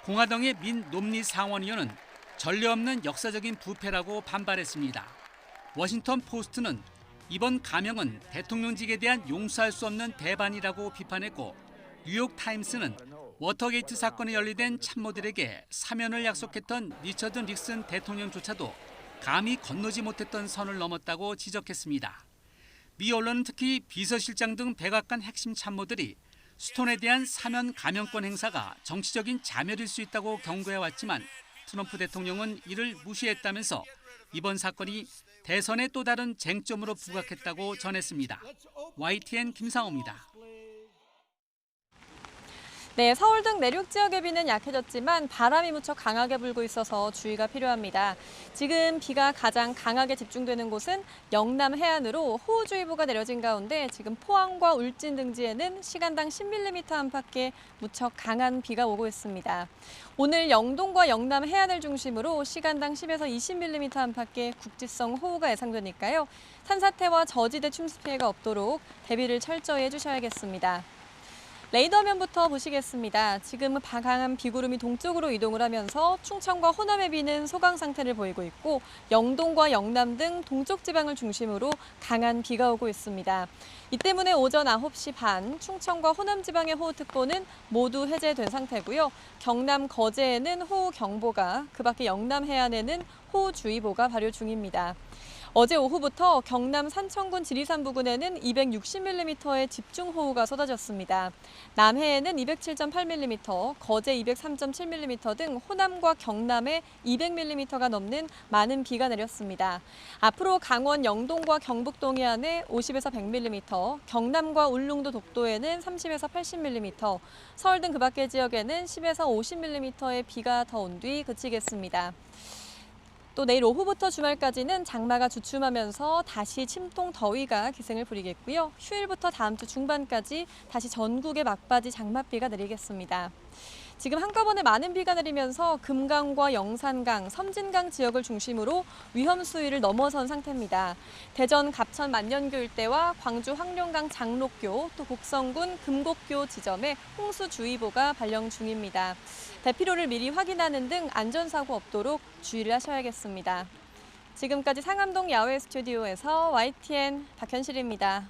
공화당의 민 롬니 상원의원은 전례 없는 역사적인 부패라고 반발했습니다. 워싱턴 포스트는 이번 감형은 대통령직에 대한 용서할 수 없는 배반이라고 비판했고 뉴욕 타임스는 워터게이트 사건에 연루된 참모들에게 사면을 약속했던 리처드 닉슨 대통령조차도 감히 건너지 못했던 선을 넘었다고 지적했습니다. 미 언론은 특히 비서실장 등 백악관 핵심 참모들이 스톤에 대한 사면 감형권 행사가 정치적인 자멸일 수 있다고 경고해왔지만 트럼프 대통령은 이를 무시했다면서 이번 사건이 대선의 또 다른 쟁점으로 부각했다고 전했습니다. YTN 김상호입니다. 네, 서울 등 내륙 지역의 비는 약해졌지만 바람이 무척 강하게 불고 있어서 주의가 필요합니다. 지금 비가 가장 강하게 집중되는 곳은 영남 해안으로 호우주의보가 내려진 가운데 지금 포항과 울진 등지에는 시간당 10mm 안팎의 무척 강한 비가 오고 있습니다. 오늘 영동과 영남 해안을 중심으로 시간당 10에서 20mm 안팎의 국지성 호우가 예상되니까요. 산사태와 저지대 침수 피해가 없도록 대비를 철저히 해주셔야겠습니다. 레이더면부터 보시겠습니다. 지금 강한 비구름이 동쪽으로 이동을 하면서 충청과 호남의 비는 소강 상태를 보이고 있고 영동과 영남 등 동쪽 지방을 중심으로 강한 비가 오고 있습니다. 이 때문에 오전 9시 반 충청과 호남 지방의 호우특보는 모두 해제된 상태고요. 경남 거제에는 호우경보가, 그 밖에 영남 해안에는 호우주의보가 발효 중입니다. 어제 오후부터 경남 산청군 지리산 부근에는 260mm의 집중호우가 쏟아졌습니다. 남해에는 207.8mm, 거제 203.7mm 등 호남과 경남에 200mm가 넘는 많은 비가 내렸습니다. 앞으로 강원 영동과 경북 동해안에 50에서 100mm, 경남과 울릉도 독도에는 30에서 80mm, 서울 등 그 밖의 지역에는 10에서 50mm의 비가 더 온 뒤 그치겠습니다. 또 내일 오후부터 주말까지는 장마가 주춤하면서 다시 침통 더위가 기승을 부리겠고요. 휴일부터 다음 주 중반까지 다시 전국에 막바지 장맛비가 내리겠습니다. 지금 한꺼번에 많은 비가 내리면서 금강과 영산강, 섬진강 지역을 중심으로 위험 수위를 넘어선 상태입니다. 대전 갑천 만년교 일대와 광주 황룡강 장록교, 또 곡성군 금곡교 지점에 홍수주의보가 발령 중입니다. 대피로를 미리 확인하는 등 안전사고 없도록 주의를 하셔야겠습니다. 지금까지 상암동 야외 스튜디오에서 YTN 박현실입니다.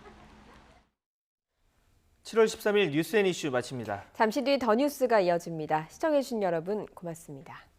7월 13일 뉴스앤이슈 마칩니다. 잠시 뒤 더 뉴스가 이어집니다. 시청해주신 여러분 고맙습니다.